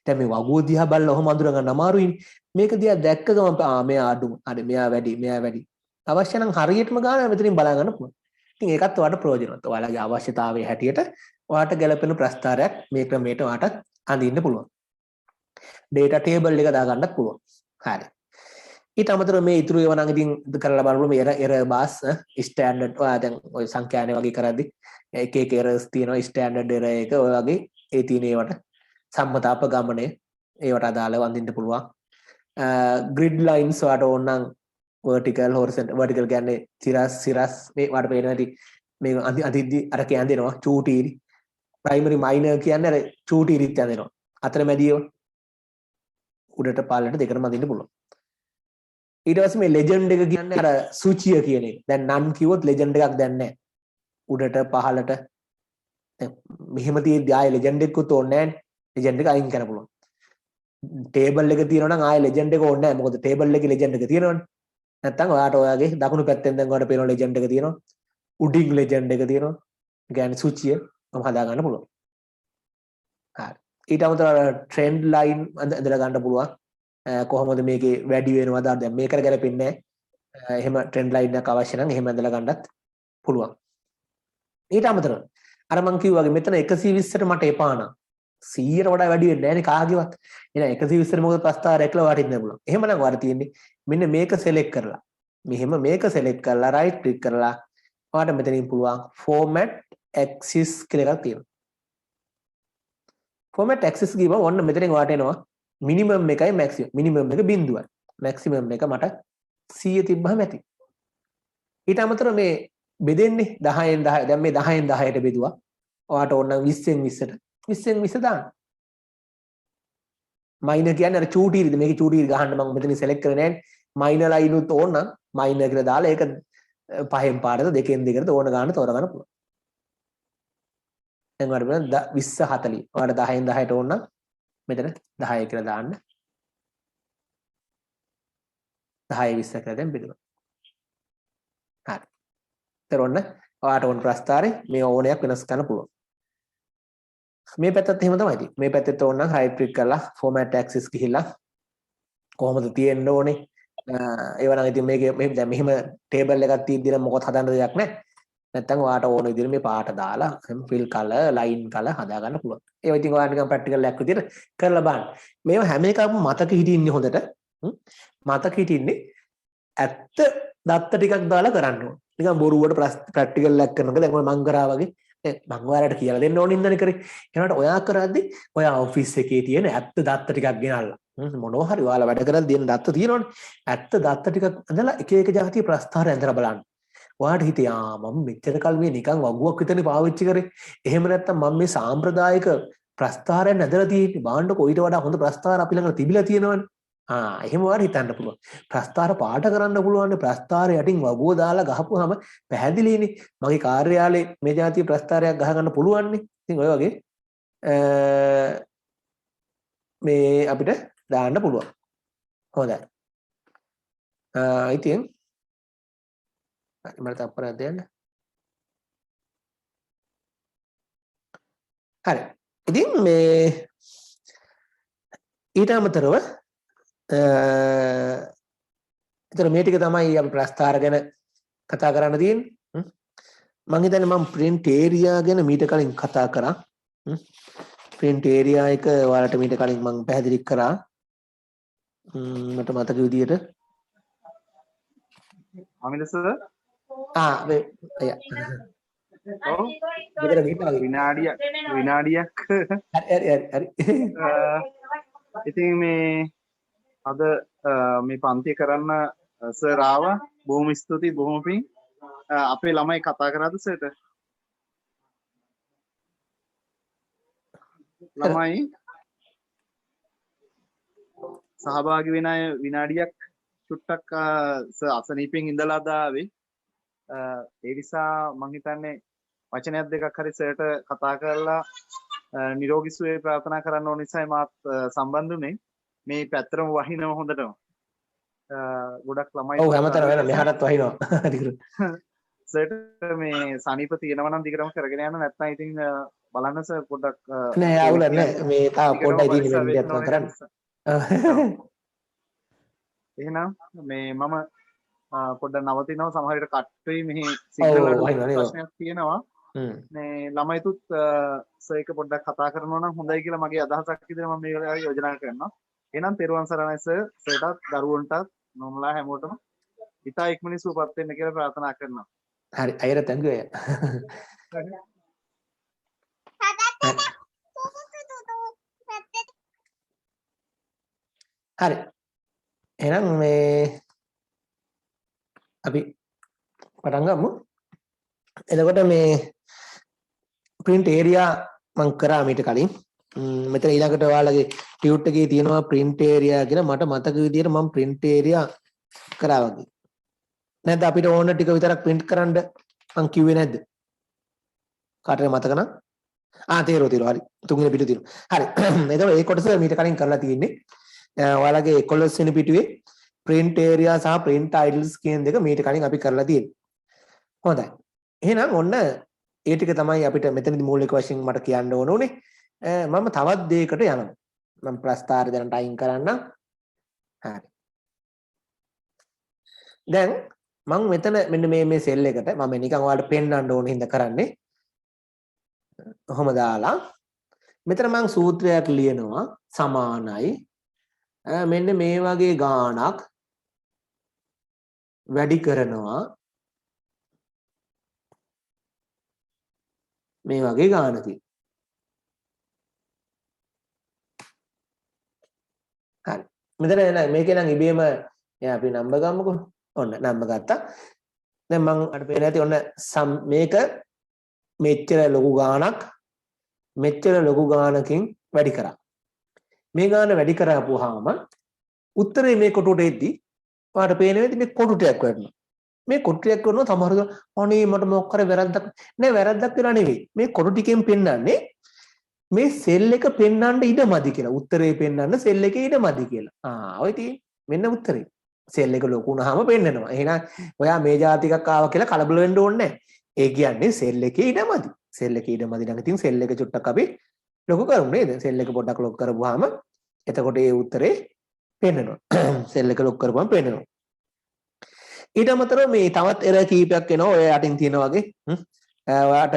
දැන් මේ වගුව දිහා බලලා ඔහොම අඳුර ගන්න අමාරුයිනේ. මේක දිහා දැක්ක ගමන් මෙයා අඩු. හරි මෙයා වැඩි. අවශ්‍ය නම් හරියටම ගන්න මෙතනින් බලා ගන්න පුළුවන්. ඉතින් ඒකත් ඔයාලට ප්‍රයෝජනවත්. ඔයාලගේ අවශ්‍යතාවයේ හැටියට ඔයාලට ගැලපෙන ප්‍රස්තාරයක් මේ ක්‍රමයට ඔයාලට අඳින්න පුළුවන්. data table එක දාගන්නත් පුළුවන්. හරි. ඊට අමතරව මේ ඉතුරු ඒවා නම් ඉතින් කරලා බලමු මේ error bars standard ඔයා දැන් ওই සංඛ්‍යානේ වගේ කරද්දි එක errors තියෙනවා standard error එක ඔය වගේ ඒ තියෙන ඒවට සම්මතාප ගමනේ ඒවට අදාළව අඳින්න පුළුවන්. grid lines වලට ඕන නම් vertical horizontal vertical කියන්නේ සිරස් මේ වලට පේනවා ඇති මේ අදිද්දි අර කියන්දෙනවා චූටීරි primary minor කියන්නේ අර චූටීරිත් යන්දෙනවා. අතරමැදියෝ උඩට පල්ලට දෙකටම අදින්න පුළුවන්. ඊට පස්සේ මේ legend එක කියන්නේ අර සූචිය කියන එක. දැන් none කිව්වොත් legend එකක් දැන් නැහැ. උඩට පහළට දැන් මෙහෙම තියෙද්දි ආයේ legend එකකුත් ඕනේ නැහැ. legend එක අයින් කරන්න පුළුවන්. table එක තියෙනවා නම් ආයේ legend එක ඕනේ නැහැ. මොකද table එකේ legend එක තියෙනවනේ. නැත්තම් ඔයාට ඔයාගේ දකුණු පැත්තෙන් දැන් ඔයාලට පේන legend එක තියෙනවා. උඩින් legend එක තියෙනවා. ඒ කියන්නේ සූචිය මම හදා ගන්න පුළුවන්. හරි. ඊට අමතරව ට්‍රෙන්ඩ් ලයින් ඇඳලා ගන්න පුළුවන්. කොහොමද මේකේ වැඩි වෙනවද? දැන් මේකට ගැලපෙන්නේ නැහැ. එහෙම ට්‍රෙන්ඩ් ලයින් එකක් අවශ්‍ය නම් එහෙම ඇඳලා ගන්නත් පුළුවන්. ඊට අමතරව අර මං කිව්වා වගේ මෙතන 120ට මට එපා නම් 100ට වඩා වැඩි වෙන්නේ නැහැ නේ කාගේවත්. එහෙනම් 120ට මොකද ප්‍රස්තාරයක් කියලා වටින්න පුළුවන්. එහෙමනම් වාර තියෙන්නේ මෙන්න මේක select කරලා. මෙහෙම මේක select කරලා right click කරලා ඔයාලට මෙතනින් පුළුවන් format axis කියලා එකක් තියෙනවා. format axis ගිහම ඔන්න මෙතනින් ඔයාලට එනවා minimum එකයි maximum. minimum එක 0යි. maximum එක මට 100 තිබ්බහම ඇති. ඊට අමතරව මේ බෙදෙන්නේ 10න් 10. දැන් මේ 10න් 10ට බෙදුවා. ඔයාලට ඕන නම් 20න් 20ට 20න් 20 දාන්න. මයිනර් කියන්නේ අර චූටීරිද මේකේ චූටීරි ගහන්න මම මෙතන select කරේ නැහැ. මයිනර් ලයින් උත් ඕන නම් මයිනර් කියලා දාලා ඒක පහෙන් පාටද දෙකෙන් දෙකට ඕන ගන්න තෝරගන්න පුළුවන්. දැන් ඔයාලට බලන්න 20 40. ඔයාලට 10න් 10ට ඕන නම් මෙතන 10 කියලා දාන්න. 10 20 කියලා දැන් බෙදුවා. හරි. ඒතර ඔන්න ඔයාලට ඕන ප්‍රස්තාරේ මේ ඕනයක් වෙනස් කරන්න පුළුවන්. මේ පැත්තත් එහෙම තමයි ඉතින්. මේ පැත්තෙත් ඕන නම් right click කරලා format axis ගිහිල්ලා කොහොමද තියෙන්න ඕනේ. ඒව නම් ඉතින් මේකේ දැන් මෙහෙම table එකක් තියෙද්දි නම් මොකවත් හදන්න දෙයක් නැහැ. නැත්තම් ඔයාලට ඕන විදිහට මේ පාට දාලා fill color, line color හදා ගන්න පුළුවන්. ඒවා ඉතින් ඔයාලට නිකන් practical එකක් විදිහට කරලා බලන්න. මේවා හැම එකක්ම මතක හිටින්නේ හොඳට. මතක හිටින්නේ ඇත්ත දත්ත ටිකක් දාලා කරන්න ඕන. නිකන් බොරුවට ප්‍රැක්ටිකල් එකක් කරනකොට දැන් මම කරා වගේ මම ඔයාලට කියලා දෙන්න ඕන ඉඳනේ කරේ. ඒනකට ඔයා කරද්දි ඔයා ඔෆිස් එකේ තියෙන ඇත්ත දත්ත ටිකක් ගෙනල්ලා මොනවා හරි ඔයාලා වැඩ කරද්දි දෙන දත්ත තියෙනවනේ. ඇත්ත දත්ත ටිකක් ඇඳලා එක එක જાතිය ප්‍රස්තාර ඇඳලා බලන්න. ඔයාලට හිතේ මම මෙච්චර කල් මේ නිකන් වගුවක් විතරනේ පාවිච්චි කරේ. එහෙම නැත්නම් මම මේ සාම්ප්‍රදායික ප්‍රස්තාරයන් ඇඳලා තියෙන්නේ. බාන්නකො ඊට වඩා හොඳ ප්‍රස්තාර අපි ළඟ තිබිලා තියෙනවනේ. එහෙම ඔයාලට හිතන්න පුළුවන්. ප්‍රස්තාර පාට කරන්න පුළුවන්. ප්‍රස්තාර යටින් වගුව දාලා ගහපුවාම පැහැදිලිනේ. මගේ කාර්යාලේ මේ જાතිය ප්‍රස්තාරයක් ගහ ගන්න පුළුවන්නේ. ඉතින් ඔය වගේ මේ අපිට දාන්න පුළුවන්. හොඳයි. ඉතින් මට අපරාධ දෙන්න. හරි. ඉතින් මේ ඊට අමතරව එතන මේ ටික තමයි අපි ප්‍රස්තාර ගැන කතා කරන්න තියෙන්නේ. මම හිතන්නේ මම print area ගැන මීට කලින් කතා කරා. print area එක ඔයාලට මීට කලින් මම පැහැදිලි කරා. මට මතක විදියට අමිල සර් මේ ඔව් විනාඩියක් හරි ඉතින් මේ අද මේ පන්තිය කරන්න සර් ආවා. බොහොම ස්තුතියි බොහොම පිං. අපේ ළමයි කතා කරාද සර්ට? ළමයි සහභාගී වෙන අය විනාඩියක් චුට්ටක් සර් අසනීපෙන් ඉඳලා ආවේ. ඒ නිසා මම හිතන්නේ වචනයක් දෙකක් හරි සර්ට කතා කරලා නිරෝගී සුවය ප්‍රාර්ථනා කරන්න ඕන නිසා මාත් සම්බන්ධ වුණේ. මේ පැත්තරම වහිනව හොඳටම. ගොඩක් ළමයි ඔව් හැමතැනම වෙන මෙහාටත් වහිනවා. සර්ට මේ සනීප තියෙනවා නම් දිගටම කරගෙන යන්න නැත්නම් ඉතින් බලන්න සර් පොඩ්ඩක් නෑ ආවුල නෑ මේ තා පොඩ්ඩයි තියෙන්නේ මේ විදිහට කරන්න. එහෙනම් මේ මම පොඩ්ඩක් නවතිනවා. සමහර විට කට් වෙයි මෙහි සිග්නල් වල ප්‍රශ්නයක් තියෙනවා. මේ ළමයිතුත් සර් එක පොඩ්ඩක් කතා කරනවා නම් හොඳයි කියලා මගේ අදහසක් විදිහට මම මේ වෙලාවේ යෝජනා කරනවා. එහෙනම් තෙරුවන් සරණයි සර්. සර්ටත් දරුවන්ටත් නොමලා හැමෝටම ඉතා ඉක්මනින් සුවපත් වෙන්න කියලා ප්‍රාර්ථනා කරනවා. හරි අයර තැන්කු අය. හරි. එහෙනම් මේ අපි පටන් ගමු. එතකොට මේ print area මම කරා මීට කලින්. මෙතන ඊළඟට ඔයාලගේ ටියුට් එකේ තියෙනවා print area කියලා. මට මතක විදියට මම print area කරා වගේ. නැත්ද අපිට ඕන ටික විතරක් print කරන්න මං කිව්වේ නැද්ද? කාටද මතක නම්? තේරුවා හරි. තුන්වෙනි පිටුව තියෙනවා. හරි. එතකොට ඒ කොටස මීට කලින් කරලා තියෙන්නේ. ඔයාලගේ 11 වෙනි පිටුවේ print area සහ print titles කියන දෙක මීට කලින් අපි කරලා තියෙන්නේ. හොඳයි. එහෙනම් ඔන්න ඒ ටික තමයි අපිට මෙතනදී මූලික වශයෙන් මට කියන්න ඕන උනේ. මම තවත් දෙයකට යනවා. මම ප්‍රස්ථාරය දැනට අයින් කරන්නම්. හරි. දැන් මම මෙතන මෙන්න මේ සෙල් එකට මම නිකන් ඔයාලට පෙන්වන්න ඕන හින්දා කරන්නේ. කොහොම දාලා මෙතන මම සූත්‍රයක් ලියනවා සමානයි මෙන්න මේ වගේ ගාණක් වැඩි කරනවා මේ වගේ ගාණකින්. හරි. මෙතන මේකේ නම් ඉබේම අපි නම්බර් ගමුකෝ. ඔන්න නම්බර් ගත්තා. දැන් මම අර පේන ඇති ඔන්න මේක මෙච්චර ලොකු ගාණක් මෙච්චර ලොකු ගාණකින් වැඩි කරා. මේ ගාණ වැඩි කරාපුවාම උත්තරේ මේ කොටුවට එද්දි ඔයාලට පේන වෙද්දි මේ කොටුටයක් වෙනවා. මේ කොටුටයක් කරනවා සමහරව අනේ මට මොකක් කරේ වැරද්දක් නෑ වැරද්දක් වෙලා නෙවෙයි. මේ කොටු ටිකෙන් පෙන්වන්නේ මේ සෙල් එක පෙන්වන්න ඉඩමදි කියලා. උත්තරේ පෙන්වන්න සෙල් එකේ ඉඩමදි කියලා. ඔය තියෙන්නේ මෙන්න උත්තරේ. සෙල් එක ලොකු වුණාම පෙන්නනවා. එහෙනම් ඔයා මේ જાති එකක් ආවා කියලා කලබල වෙන්න ඕනේ නැහැ. ඒ කියන්නේ සෙල් එකේ ඉඩමදි. සෙල් එකේ ඉඩමදි නම් ඉතින් සෙල් එක චුට්ටක් අපි ලොකු කරමු නේද? සෙල් එක පොඩ්ඩක් ලොකු කරපුවාම එතකොට ඒ උත්තරේ පෙන්නනවා. සෙල් එක ලොකු කරපුවාම පෙන්නනවා. ඊට අමතරව මේ තවත් එරර් කීපයක් එනවා ඔය යටින් තියෙන වගේ. ඔයාට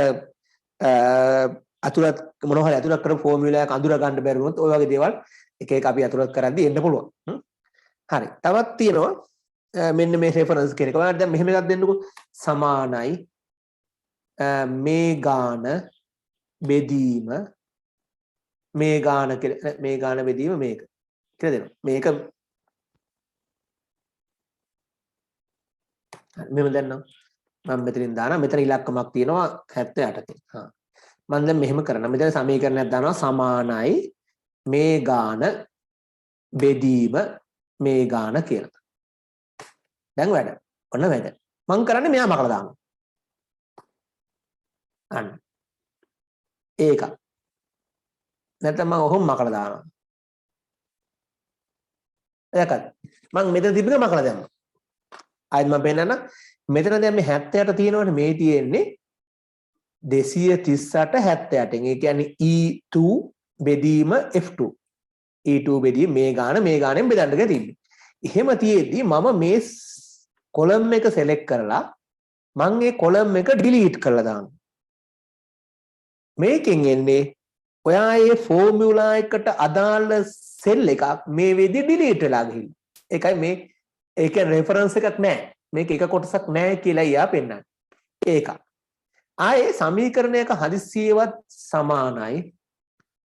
අතුලත් මොනවා හරි අතුලත් කරපු ෆෝමියුලා එක අඳුර ගන්න බැරි වුණොත් ඔය වගේ දේවල් එක එක අපි අතුලත් කරද්දී එන්න පුළුවන්. හරි. තවත් තියෙනවා මෙන්න මේ රෙෆරන්ස් කියන එක. ඔයාලට දැන් මෙහෙම එකක් දෙන්නකෝ. සමානයි මේ ගාන බෙදීම මේ ගාන මේ ගාන බෙදීම මේක කියලා දෙනවා. මේක මෙහෙම දැන්නම් මම මෙතනින් දානවා. මෙතන ඉලක්කමක් තියෙනවා 78කින්. මම දැන් මෙහෙම කරනවා. මෙතන සමීකරණයක් දානවා සමානයි මේ ගාන බෙදීම මේ ගාන කියලා. දැන් වැඩ. ඔන්න වැඩ. මම කරන්නේ මෙයා මකලා දානවා. අන්න. ඒක. නැත්නම් මම ඔහොම මකලා දානවා. එයාකත් මම මෙතන තිබ්බක මකලා දැම්මා. ආයෙත් මම පෙන්නන්න මෙතන දැන් මේ 78 තියෙනවනේ මේ තියෙන්නේ 238 78න්. ඒ කියන්නේ E2 බෙදීම F2. E2 බෙදීම මේ ගානෙන් බෙදන්න එක තියෙන්නේ. එහෙම තියෙද්දි මම මේ කොලම් එක select කරලා මම ඒ කොලම් එක delete කරලා දානවා. මේකෙන් එන්නේ ඔයා ඒ ෆෝමියුලා එකට අදාළ සෙල් එකක් මේ වෙදි delete වෙලා ගිහින්. ඒකයි මේ ඒක රෙෆරන්ස් එකක් නැහැ. මේක එක කොටසක් නැහැ කියලා යා පෙන්නන්නේ. ඒක. ආයේ සමීකරණයක හදිස්සියවත් සමානයි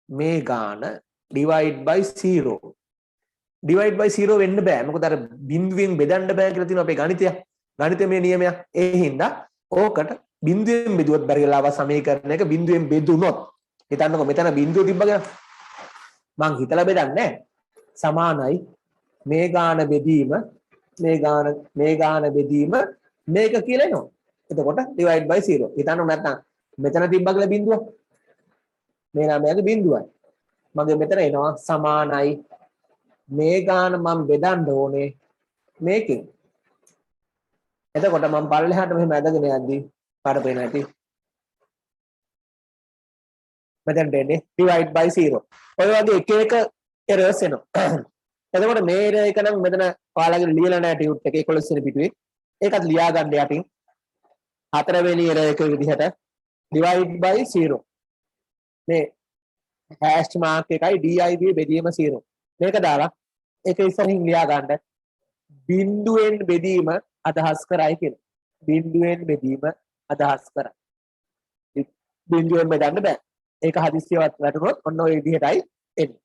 මේ ගාන divide by 0. divide by 0 වෙන්න බෑ. මොකද අර බිඳුවෙන් බෙදන්න බෑ කියලා තියෙනවා අපේ ගණිතය. ගණිතමය නියමයක්. ඒ හින්දා ඕකට බිඳුවෙන් බෙදුවත් බැරි වෙලාව සමීකරණයක බිඳුවෙන් බෙදුනොත් හිතන්නකෝ මෙතන බිඳුව තිබ්බගෙන මං හිතලා බෙදන්නේ නැහැ. සමානයි මේ ගාන බෙදීම මේ ගාන බෙදීම මේක කියලා එනවා. එතකොට divide by 0. හිතන්න නැත්නම් මෙතන තිබ්බා කියලා බිඳුව. මේ නාමයගේ බිඳුවයි. මගේ මෙතන එනවා සමානයි මේ ගාන මම බෙදන්න ඕනේ මේකෙන්. එතකොට මම පල්ලෙහාට මෙහෙම ඇදගෙන යද්දි පාඩ පේන ඇති. මෙතන දෙන්නේ divide by 0. ඔය වගේ එක එක errors එනවා. එතකොට මේ error එක නම් මෙතන ඔයාලගේ ලියලා නැහැ ටියුට් එකේ 11 වෙනි පිටුවේ. ඒකත් ලියා ගන්න යටින්. 4 වෙනි error එක විදිහට divide by 0. මේ hash mark එකයි div බෙදීම 0. මේක දාලා ඒක ඉස්සරින් ලියා ගන්න. බිඳුවෙන් බෙදීම අදහස් කරයි කියලා. බිඳුවෙන් බෙදීම අදහස් කරයි. බිඳුවෙන් බෙදන්න බෑ. ඒක හදිස්සියවත් වැටුනොත් ඔන්න ඔය විදිහටයි එන්නේ.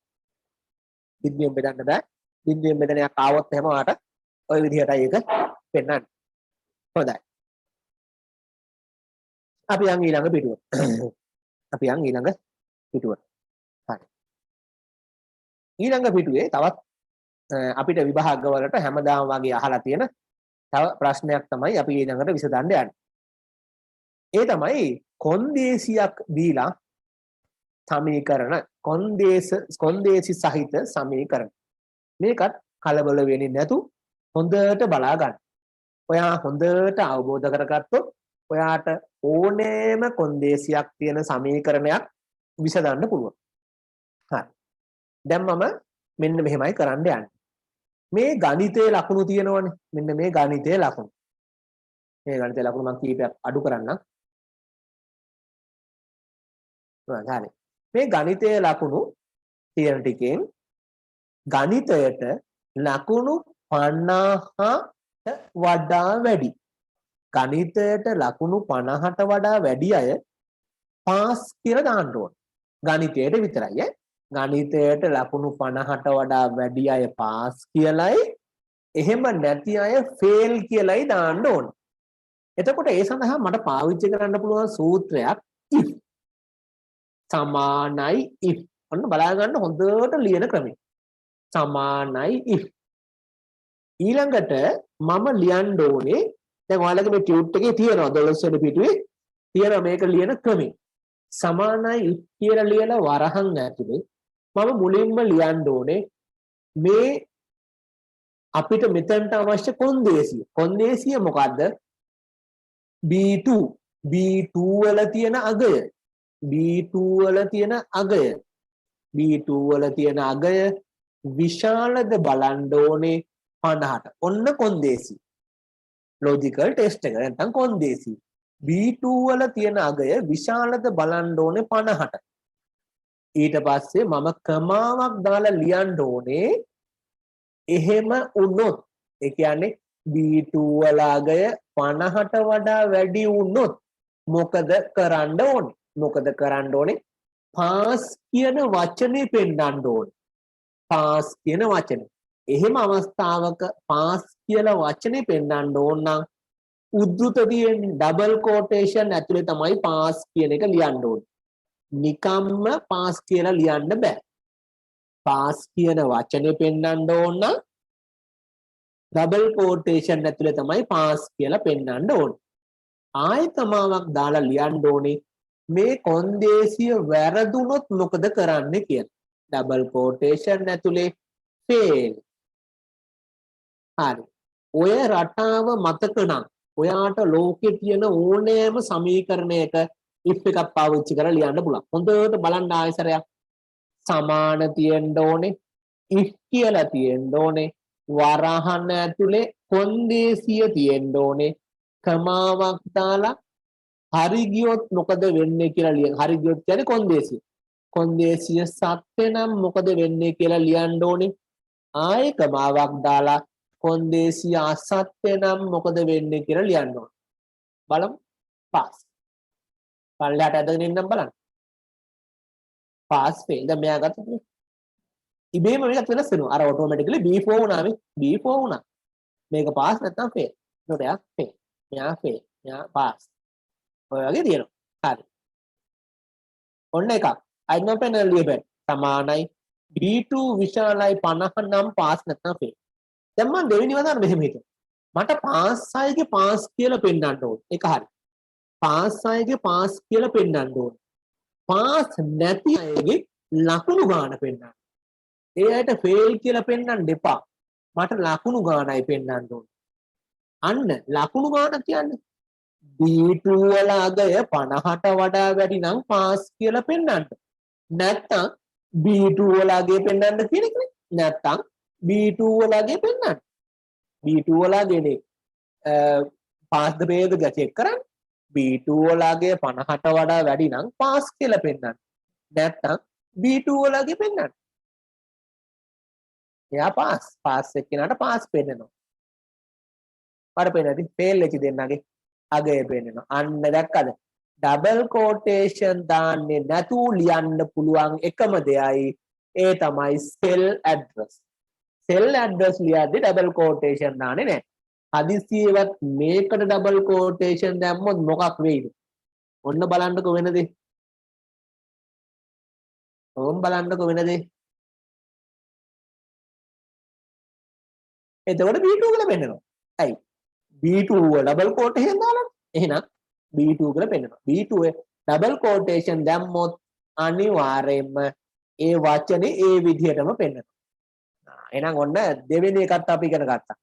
බිඳුවෙන් බෙදන්න බෑ. බිඳුවෙන් බෙදනයක් ආවොත් එහෙම ඔයාට ඔය විදිහටයි ඒක පෙන්වන්නේ. හොඳයි. අපි යන් ඊළඟ පිටුවට. හරි. ඊළඟ පිටුවේ තවත් අපිට විභාග වලට හැමදාම වගේ අහලා තියෙන තව ප්‍රශ්නයක් තමයි අපි ඊළඟට විසඳන්න යන්නේ. ඒ තමයි කොන්දේසියක් දීලා සමීකරණ කොන්දේසි සහිත සමීකරණ. මේකත් කලබල වෙන්නේ නැතු හොඳට බලා ගන්න. ඔයා හොඳට අවබෝධ කරගත්තොත් ඔයාට ඕනෑම කොන්දේසියක් තියෙන සමීකරණයක් විසඳන්න පුළුවන්. හරි. දැන් මම මෙන්න මෙහෙමයි කරන්න යන්නේ. මේ ගණිතයේ ලකුණු තියෙනවනේ. මෙන්න මේ ගණිතයේ ලකුණු. මේ ගණිතයේ ලකුණු මම කීපයක් අඩු කරන්නම්. හරි. මේ ගණිතයේ ලකුණු තියෙන ටිකෙන් ගණිතයට ලකුණු 50ට වඩා වැඩි. ගණිතයට ලකුණු 50ට වඩා වැඩි අය පාස් කියලා දාන්න ඕන. ගණිතයට විතරයි ඈ. ගණිතයට ලකුණු 50ට වඩා වැඩි අය පාස් කියලයි, එහෙම නැති අය ෆේල් කියලයි දාන්න ඕන. එතකොට ඒ සඳහා මට පාවිච්චි කරන්න පුළුවන් සූත්‍රයක් if. සමානයි if. ඔන්න බලා ගන්න හොඳට ලියන ක්‍රමය. සමානයි if. ඊළඟට මම ලියන්න ඕනේ දැන් ඔයාලගේ මේ ටියුට් එකේ තියෙනවා 12 වෙනි පිටුවේ තියෙන මේක ලියන ක්‍රමය. සමානයි if කියලා ලියලා වරහන් ඇතුලේ මම මුලින්ම ලියන්න ඕනේ මේ අපිට මෙතනට අවශ්‍ය කොන්දේසිය. කොන්දේසිය මොකද්ද? B2. B2 වල තියෙන අගය. B2 වල තියෙන අගය. B2 වල තියෙන අගය විශාලද බලන්න ඕනේ 50ට. ඔන්න කොන්දේසි. ලොජිකල් ටෙස්ට් එක නැත්නම් කොන්දේසි. B2 වල තියෙන අගය විශාලද බලන්න ඕනේ 50ට. ඊට පස්සේ මම කමාවක් දාලා ලියන්න ඕනේ එහෙම වුණොත්, ඒ කියන්නේ B2 වල අගය 50ට වඩා වැඩි වුණොත් මොකද කරන්න ඕනේ? මොකද කරන්න ඕනේ? පාස් කියන වචනේ පෙන්නන්න ඕනේ. පාස් කියන වචනේ. එහෙම අවස්ථාවක පාස් කියලා වචනේ පෙන්නන්න ඕන නම් උද්දෘතයෙන් ඩබල් කෝටේෂන් ඇතුලේ තමයි පාස් කියන එක ලියන්න ඕනේ. නිකම්ම පාස් කියලා ලියන්න බෑ. පාස් කියන වචනේ පෙන්නන්න ඕන නම් ඩබල් කෝටේෂන් ඇතුලේ තමයි පාස් කියලා පෙන්නන්න ඕනේ. ආයතමාවක් දාලා ලියන්න ඕනේ මේ කොන්දේසිය වැරදුනොත් මොකද කරන්නේ කියලා. ඩබල් කෝටේෂන් ඇතුලේ fail. හරි. ඔය රටාව මතක නම් ඔයාට ලෝකේ තියෙන ඕනෑම සමීකරණයක if එකක් පාවිච්චි කරලා ලියන්න පුළුවන්. හොඳට බලන්න ආයසරයක්. සමාන තියෙන්න ඕනේ. if කියලා තියෙන්න ඕනේ. වරහන් ඇතුලේ කොන්දේසිය තියෙන්න ඕනේ. කමාවක් දාලා හරි ගියොත් මොකද වෙන්නේ කියලා ලියන්න. හරි ගියොත් කියන්නේ කොන්දේසිය. කොන්දේසිය සත්‍ය නම් මොකද වෙන්නේ කියලා ලියන්න ඕනේ. ආයෙ කමාවක් දාලා කොන්දේසිය අසත්‍ය නම් මොකද වෙන්නේ කියලා ලියන්න ඕනේ. බලමු. පාස්. පල්ලයට ඇදගෙන ඉන්නම් බලන්න. Pass fail. දැන් මෙයා ගත්තද? ඉබේම මේක වෙනස් වෙනවා. අර ඔටෝමැටිකලි B4 වුණා මේ. B4 වුණා. මේක පාස් නැත්නම් ෆේල්. ඒකට යා ෆේල්. මෙයා ෆේල්. මෙයා පාස්. ඔය වගේ තියෙනවා. හරි. ඔන්න එකක්. අයින් මම පෙන්නන ලියපෙන්න. සමානයි B2 විශාලයි 50 නම් පාස් නැත්නම් ෆේල්. දැන් මම දෙවෙනි වදාන මෙහෙම හිතුවා. මට පාස් අයගේ පාස් කියලා පෙන්නන්න ඕනේ. ඒක හරි. පාස් අයගේ පාස් කියලා පෙන්නන්න ඕනේ. පාස් නැති අයගේ ලකුණු ගාන පෙන්නන්න. ඒ අයට ෆේල් කියලා පෙන්නන්න එපා. මට ලකුණු ගානයි පෙන්නන්න ඕනේ. අන්න ලකුණු ගාන කියන්නේ B2 වල අගය 50ට වඩා වැඩි නම් පාස් කියලා පෙන්නන්න. නැත්තම් B2 වල අගය පෙන්නන්න කියන එකනේ. නැත්තම් B2 වල අගය පෙන්නන්න. B2 වල අගයනේ පාස්ද වේද චෙක් කරන්න. B2 වල අගය 50ට වඩා වැඩි නම් පාස් කියලා පෙන්නන්න. නැත්තම් B2 වල අගය පෙන්නන්න. එයා පාස්. පාස් එක්කෙනාට පාස් පෙන්නනවා. මට පෙන්නන්නේ ෆේල් වෙච්ච දෙන්නගේ අගය පෙන්නනවා. අන්න දැක්කද? ඩබල් කෝටේෂන් දාන්නේ නැතුව ලියන්න පුළුවන් එකම දෙයයි ඒ තමයි සෙල් ඇඩ්‍රස්. සෙල් ඇඩ්‍රස් ලියද්දි ඩබල් කෝටේෂන් දාන්නේ නැහැ. හදිස්සියවත් මේකට ඩබල් කෝටේෂන් දැම්මොත් මොකක් වෙයිද? ඔන්න බලන්නකො වෙන දේ. ඕම් බලන්නකො වෙන දේ. එතකොට B2 කියලා පෙන්නනවා. ඇයි? B2 ඩබල් කෝටේෂන් දාලා. එහෙනම් B2 කියලා පෙන්නනවා. B2 ඩබල් කෝටේෂන් දැම්මොත් අනිවාර්යයෙන්ම ඒ වචනේ ඒ විදිහටම පෙන්නනවා. එහෙනම් ඔන්න දෙවෙනි එකත් අපි ඉගෙන ගත්තා.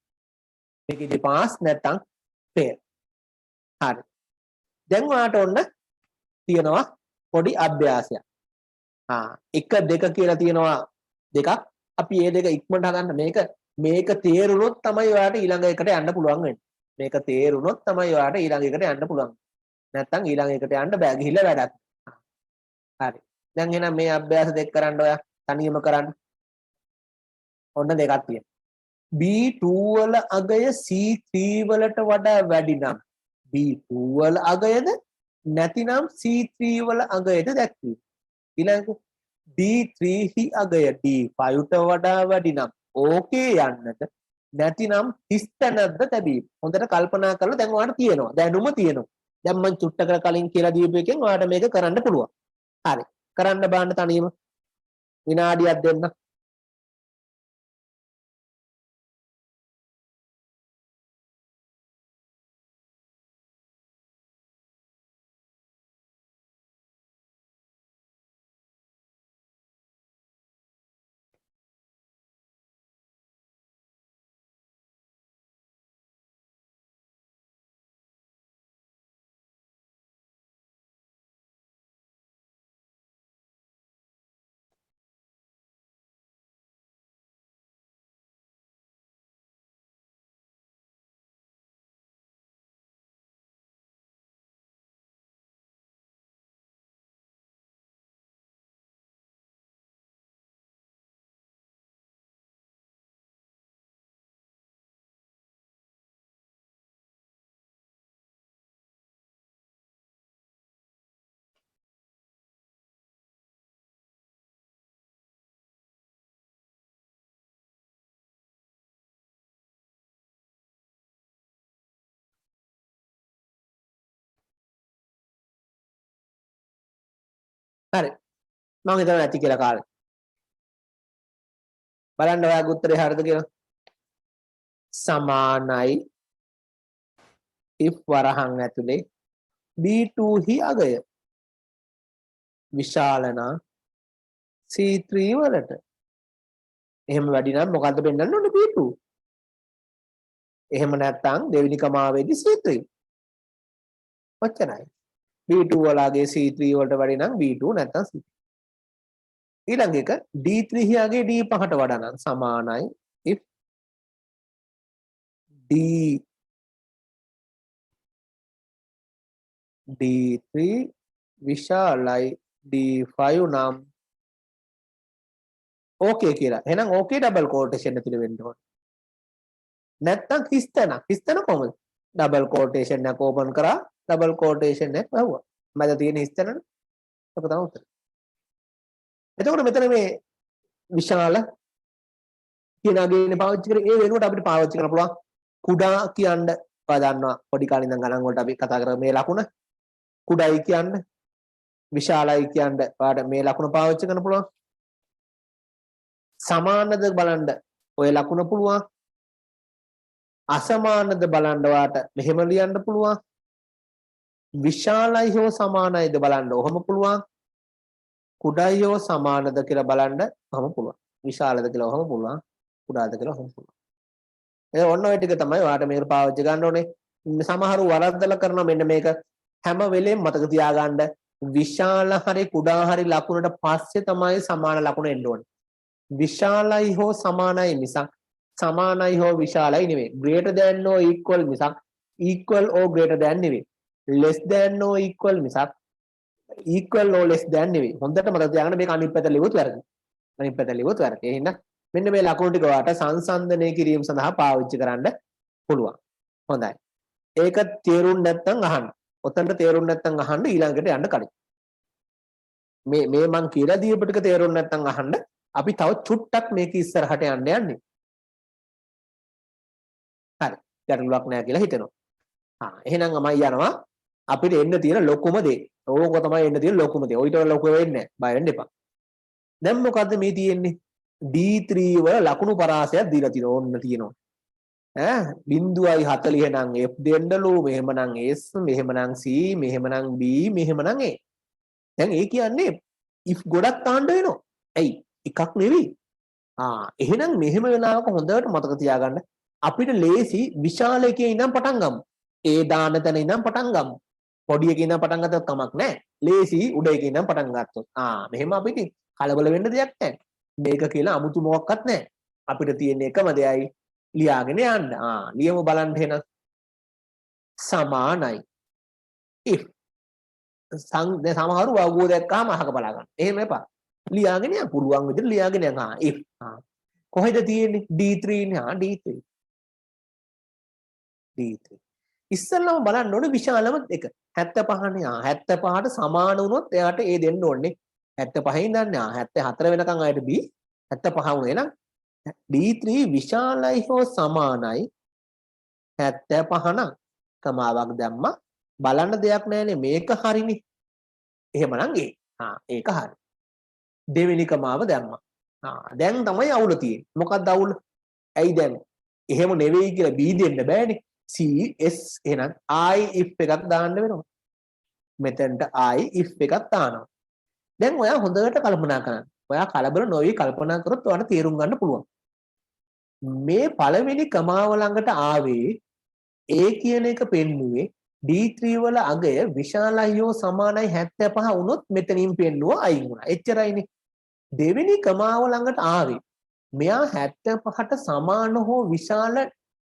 මේකෙදි පාස් නැත්තම් ෆේල්. හරි. දැන් ඔයාලට ඔන්න තියෙනවා පොඩි අභ්‍යාසයක්. එක දෙක කියලා තියෙනවා දෙකක්. අපි මේ දෙක ඉක්මනට හදන්න මේක තේරුනොත් තමයි ඔයාලට ඊළඟ එකට යන්න පුළුවන් වෙන්නේ. මේක තේරුනොත් තමයි ඔයාලට ඊළඟ එකට යන්න පුළුවන්. නැත්තම් ඊළඟ එකට යන්න බෑ ගිහිල්ලා වැඩක්. හරි. දැන් එහෙනම් මේ අභ්‍යාස දෙක කරන්න ඔයා තනියම කරන්න. ඔන්න දෙකක් තියෙනවා. B2 වල අගය C3 වලට වඩා වැඩි නම් B2 වල අගයද නැතිනම් C3 වල අගයද දැක්වීම. ඊළඟ D3 හි අගය D5ට වඩා වැඩි නම් ඕකේ යන්නද නැතිනම් හිස්තැනක්ද තැබීම. හොඳට කල්පනා කරලා දැන් ඔයාලට තියෙනවා. දැනුම තියෙනවා. දැන් මම චුට්ටක කලින් කියලා දීපු එකෙන් ඔයාලට මේක කරන්න පුළුවන්. හරි. කරන්න බාන්න තනියම විනාඩියක් දෙන්න. හරි. මම හිතනවා ඇති කියලා කාලේ. බලන්න ඔයාගේ උත්තරේ හරිද කියලා. සමානයි if වරහන් ඇතුලේ B2 හි අගය විශාල නම් C3 වලට. එහෙම වැඩි නම් මොකද්ද පෙන්වන්න ඕනේ B2. එහෙම නැත්නම් දෙවෙනි කමාවේදී C3. ඔච්චරයි. B2 වලගේ C3 වලට වැඩි නම් B2 නැත්නම් C3. ඊළඟ එක D3 හියාගේ D5ට වඩා නම් සමානයි if D3 විශාලයි D5 නම් ඕකේ කියලා. එහෙනම් ඕකේ ඩබල් කෝටේෂන් ඇතුලේ වෙන්න ඕනේ. නැත්නම් හිස්තැන කොහොමද? ඩබල් කෝටේෂන් එක ඕපන් කරා ඩබල් කෝටේෂන් එක වහුවා. මැද තියෙන හිස්තැනනේ. ඒක තමයි උත්තර. එතකොට මෙතන මේ විශාල කියන අගයනේ පාවිච්චි කරේ. ඒ වෙනුවට අපිට පාවිච්චි කරන්න පුළුවන් කුඩා කියන්න. ඔයා දන්නවා පොඩි කාලේ ඉඳන් ගණන් වලට අපි කතා කරා මේ ලකුණ. කුඩායි කියන්න විශාලයි කියන්න ඔයාලට මේ ලකුණ පාවිච්චි කරන්න පුළුවන්. සමානද බලන්න ඔය ලකුණ පුළුවන්. අසමානද බලන්න ඔයාලට මෙහෙම ලියන්න පුළුවන්. විශාලයි හෝ සමානයිද බලන්න ඔහොම පුළුවන්. කුඩායි හෝ සමානද කියලා බලන්න ඔහොම පුළුවන්. විශාලද කියලා ඔහොම පුළුවන්. කුඩාද කියලා ඔහොම පුළුවන්. ඒ ඔන්න ඔය ටික තමයි ඔයාලට මේක පාවිච්චි ගන්න ඕනේ. සමහරු වරද්දලා කරනවා මෙන්න මේක හැම වෙලෙම මතක තියාගන්න. විශාල හරි කුඩා හරි ලකුණට පස්සේ තමයි සමාන ලකුණ එන්න ඕනේ. විශාලයි හෝ සමානයි මිසක් සමානයි හෝ විශාලයි නෙවෙයි. greater than or equal මිසක් equal or greater than නෙවෙයි. less than or equal මිසක් equal or less than නෙවෙයි. හොඳට මතක තියාගන්න මේක අනිත් පැත්ත ලියුවොත් වැරදි. අනිත් පැත්ත ලියුවොත් වැරදි. එහෙනම් මෙන්න මේ ලකුණු ටික ඔයාලට සංසන්දනය කිරීම සඳහා පාවිච්චි කරන්න පුළුවන්. හොඳයි. ඒක තේරුම් නැත්නම් අහන්න. ඔතනට තේරුම් නැත්නම් අහන්න ඊළඟට යන්න කලින්. මේ මං කියලා දීපු ටික තේරුම් නැත්නම් අහන්න. අපි තව චුට්ටක් මේක ඉස්සරහට යන්න යන්නේ. හරි. ගැටලුවක් නැහැ කියලා හිතෙනවා. එහෙනම් මම යනවා අපිට එන්න තියෙන ලොකුම දේ. ඕක තමයි එන්න තියෙන ලොකුම දේ. ඔයිට ලොකු වෙන්නේ නැහැ. බය වෙන්න එපා. දැන් මොකද්ද මේ තියෙන්නේ? D3 වල ලකුණු පරාසයක් දීලා තියෙනවා. ඕන්න තියෙනවා. 0.40 නම් F දෙන්නලු, මෙහෙමනම් S, මෙහෙමනම් C, මෙහෙමනම් B, මෙහෙමනම් A. දැන් ඒ කියන්නේ if ගොඩක් තාන්න වෙනවා. ඇයි? එකක් නෙවෙයි. එහෙනම් මෙහෙම වෙලාවක හොඳට මතක තියාගන්න අපිට ලේසි විශාල එකේ ඉඳන් පටන් ගමු. ඒ දාන තැන ඉඳන් පටන් ගමු. පොඩි එකේ ඉඳන් පටන් ගත්තොත් කමක් නැහැ. ලේසි උඩ එකේ ඉඳන් පටන් ගත්තොත්. මෙහෙම අපි ඉතින් කලබල වෙන්න දෙයක් නැහැ. මේක කියලා 아무තු මොකක්වත් නැහැ. අපිට තියෙන එකම දෙයයි ලියාගෙන යන්න. ලියමු බලන්න එහෙනම්. සමානයි. if දැන් සමහරු වගුව දැක්කම අහක බලා ගන්න. එහෙම එපා. ලියාගෙන යන්න පුළුවන් විදිහට ලියාගෙන යන්න. if කොහෙද තියෙන්නේ? D3 නේ. D3. D3. ඉස්සෙල්ලාම බලන්න ඕනේ විශාලම එක 75නේ 75ට සමාන වුණොත් එයාට A දෙන්න ඕනේ 75 ඉඳන් 74 වෙනකන් ආයෙත් B 75 වුණේ නම් D3 විශාලයි හෝ සමානයි 75 නම් කමාවක් දැම්මා බලන්න දෙයක් නැහැනේ මේක හරිනේ එහෙමනම් ඒක හරි දෙවෙනි කමාව දැම්මා දැන් තමයි අවුල තියෙන්නේ මොකක්ද අවුල ඇයි දැන් එහෙම නෙවෙයි කියලා B දෙන්න බෑනේ CS එහෙනම් I if එකක් දාන්න වෙනවා. මෙතනට I if එකක් දානවා. දැන් ඔයා හොඳට කල්පනා කරන්න. ඔයා කලබල නොවි කල්පනා කරොත් ඔයාලට තේරුම් ගන්න පුළුවන්. මේ පළවෙනි කමාව ළඟට ආවේ A කියන එක පෙන්නුවේ D3 වල අගය විශාලයි හෝ සමානයි 75 වුණොත් මෙතනින් පෙන්නුවා I වුණා. එච්චරයිනේ. දෙවෙනි කමාව ළඟට ආවේ මෙයා 75ට සමාන හෝ විශාල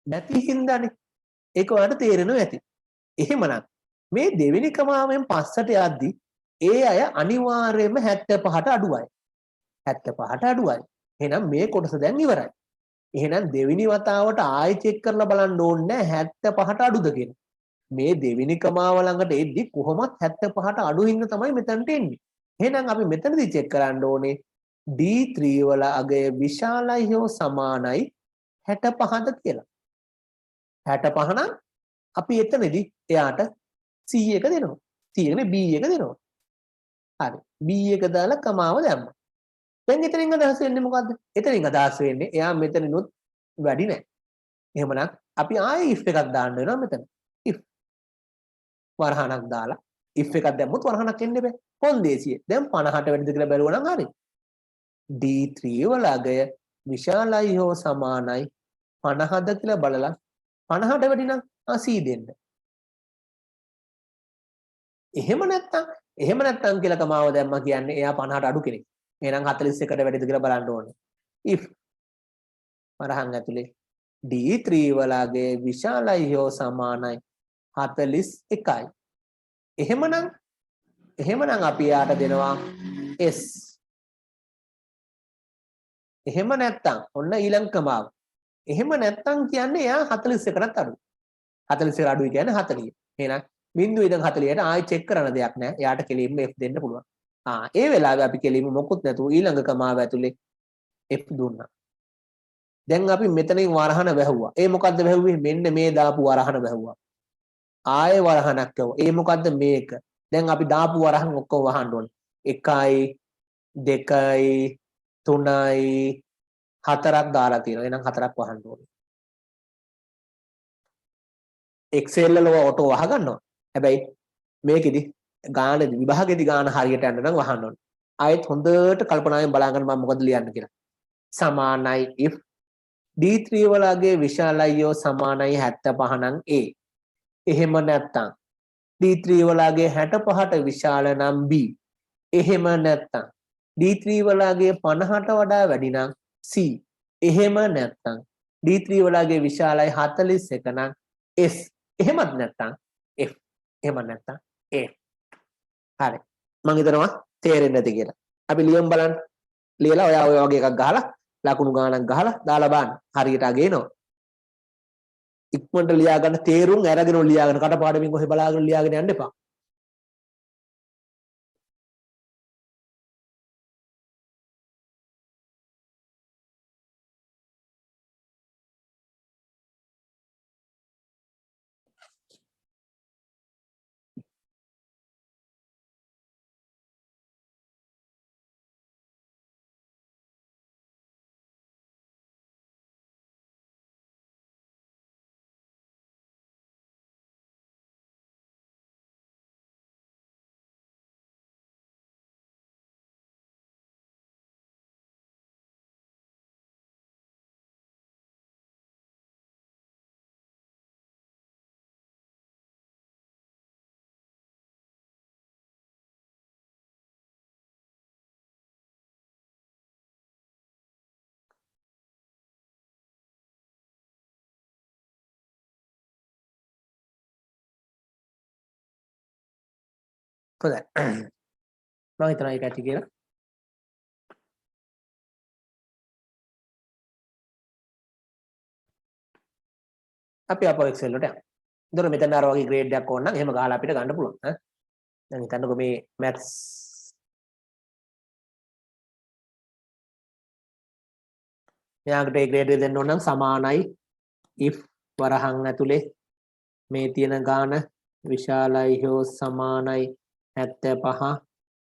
නැති හින්දානේ. ඒක ඔයාලට තේරෙනවා ඇති. එහෙමනම් මේ දෙවෙනි කමාවෙන් පස්සට යද්දි ඒ අය අනිවාර්යයෙන්ම 75ට අඩුවයි. 75ට අඩුවයි. එහෙනම් මේ කොටස දැන් ඉවරයි. එහෙනම් දෙවෙනි වතාවට ආයෙ චෙක් කරලා බලන්න ඕනේ 75ට අඩුද කියලා. මේ දෙවෙනි කමාව ළඟට එද්දි කොහොමත් 75ට අඩු හින්දා තමයි මෙතනට එන්නේ. එහෙනම් අපි මෙතනදී චෙක් කරන්න ඕනේ D3 වල අගය විශාලයි හෝ සමානයි 65ද කියලා. 65 නම් අපි එතනදී එයාට C එක දෙනවා. C එකනේ B එක දෙනවා. හරි. B එක දාලා කමාව දැම්මා. දැන් එතනින් අදහස් වෙන්නේ මොකද්ද? එතනින් අදහස් වෙන්නේ එයා මෙතනිනුත් වැඩි නැහැ. එහෙමනම් අපි ආයෙ if එකක් දාන්න වෙනවා මෙතන. if වරහණක් දාලා if එකක් දැම්මොත් වරහණක් එන්නේ බෑ. කොන්දේසිය. දැන් 50ට වැඩිද කියලා බැලුවා නම් හරි. D3 වල අගය විශාලයි හෝ සමානයි 50ද කියලා බලලා 50ට වැඩි නම් C දෙන්න. එහෙම නැත්තම් කියලා කමාව දැම්මා කියන්නේ එයා 50ට අඩු කෙනෙක්. එහෙනම් 41ට වැඩිද කියලා බලන්න ඕනේ. if වරහන් ඇතුලේ D3 වලගේ විශාලයි හෝ සමානයි 41යි. එහෙමනම් අපි යාට දෙනවා S. එහෙම නැත්තම් ඔන්න ඊළඟ කමාව. එහෙම නැත්තම් කියන්නේ එයා 41කටත් අඩුයි. 41 අඩුයි කියන්නේ 40. එහෙනම් බිංදුව ඉඳන් 40ට ආයෙ චෙක් කරන දෙයක් නැහැ. එයාට කෙලින්ම F දෙන්න පුළුවන්. ඒ වෙලාවේ අපි කෙලින්ම මොකුත් නැතුව ඊළඟ කමාව ඇතුලේ F දුන්නා. දැන් අපි මෙතනින් වරහන වැහුවා. ඒ මොකද්ද වැහුවේ? මෙන්න මේ දාපු වරහන වැහුවා. ආයෙ වරහනක් වැහුවා. ඒ මොකද්ද මේක? දැන් අපි දාපු වරහන් ඔක්කොම වහන්න ඕනේ. 1යි 2යි 3යි 4ක් දාලා තියෙනවා. එහෙනම් 4ක් වහන්න ඕනේ. Excel වල ඔටෝ වහගන්නවා. හැබැයි මේකෙදි ගානේදී විභාගෙදි ගාන හරියට යන්න නම් වහන්න ඕනේ. ආයෙත් හොඳට කල්පනාවෙන් බලාගන්න මම මොකද ලියන්න කියලා. සමානයි if D3 වලගේ විශාලයියෝ සමානයි 75 නම් A. එහෙම නැත්තම් D3 වලගේ 65ට විශාල නම් B. එහෙම නැත්තම් D3 වලගේ 50ට වඩා වැඩි නම් C. එහෙම නැත්තම් D3 වලගේ විශාලයි 41 නම් S. එහෙමත් නැත්තම් F. එහෙම නැත්තම් A. හරි. මම හිතනවා තේරෙන්නේ නැති කියලා. අපි ලියමු බලන්න. ලියලා ඔයා ඔය වගේ එකක් ගහලා ලකුණු ගානක් ගහලා දාලා බලන්න. හරියට අගේනවා. ඉක්මනට ලියා ගන්න තේරුම් අරගෙන ලියාගෙන කටපාඩමින් කොහෙ බලාගෙන ලියාගෙන යන්න එපා. හොඳයි. මම හිතනවා ඒක ඇති කියලා. අපි අපෝ Excel වලට යමු. එතකොට මෙතන අර වගේ grade එකක් ඕන නම් එහෙම ගහලා අපිට ගන්න පුළුවන්. ඈ. දැන් හිතන්නකෝ මේ maths මෙයාකට ඒ grade එක දෙන්න ඕන නම් සමානයි if වරහන් ඇතුලේ මේ තියෙන ගාන විශාලයි හෝ සමානයි 75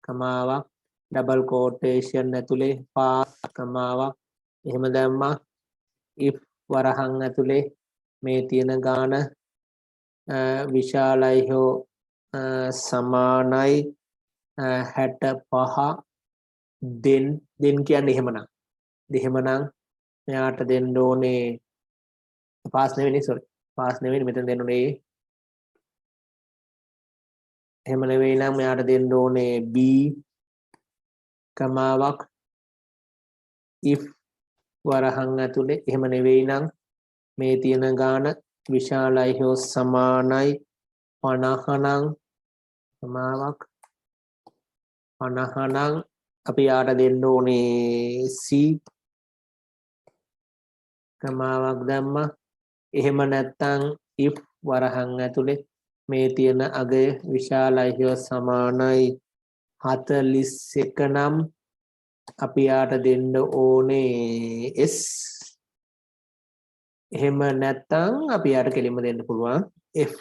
කමාවක් ඩබල් quotation ඇතුලේ පාස් කමාවක් එහෙම දැම්මා if වරහන් ඇතුලේ මේ තියෙන ගාන විශාලයි හෝ සමානයි 65 දෙන් කියන්නේ එහෙමනම් මෙයාට දෙන්න ඕනේ පාස් නෙවෙයි sorry පාස් නෙවෙයි මෙතන දෙන්න ඕනේ එහෙම නෙවෙයි නම් මෙයාට දෙන්න ඕනේ b කමාවක් if වරහන් ඇතුලේ එහෙම නෙවෙයි නම් මේ තියෙන ගාන විශාලයි හෝ සමානයි 50 නම් කමාවක් 50 නම් අපි යාට දෙන්න ඕනේ c කමාවක් දැම්මා එහෙම නැත්නම් if වරහන් ඇතුලේ මේ තියෙන අගය විශාලයි හෝ සමානයි 41 නම් අපි යාට දෙන්න ඕනේ s එහෙම නැත්නම් අපි යාට කෙලින්ම දෙන්න පුළුවන් f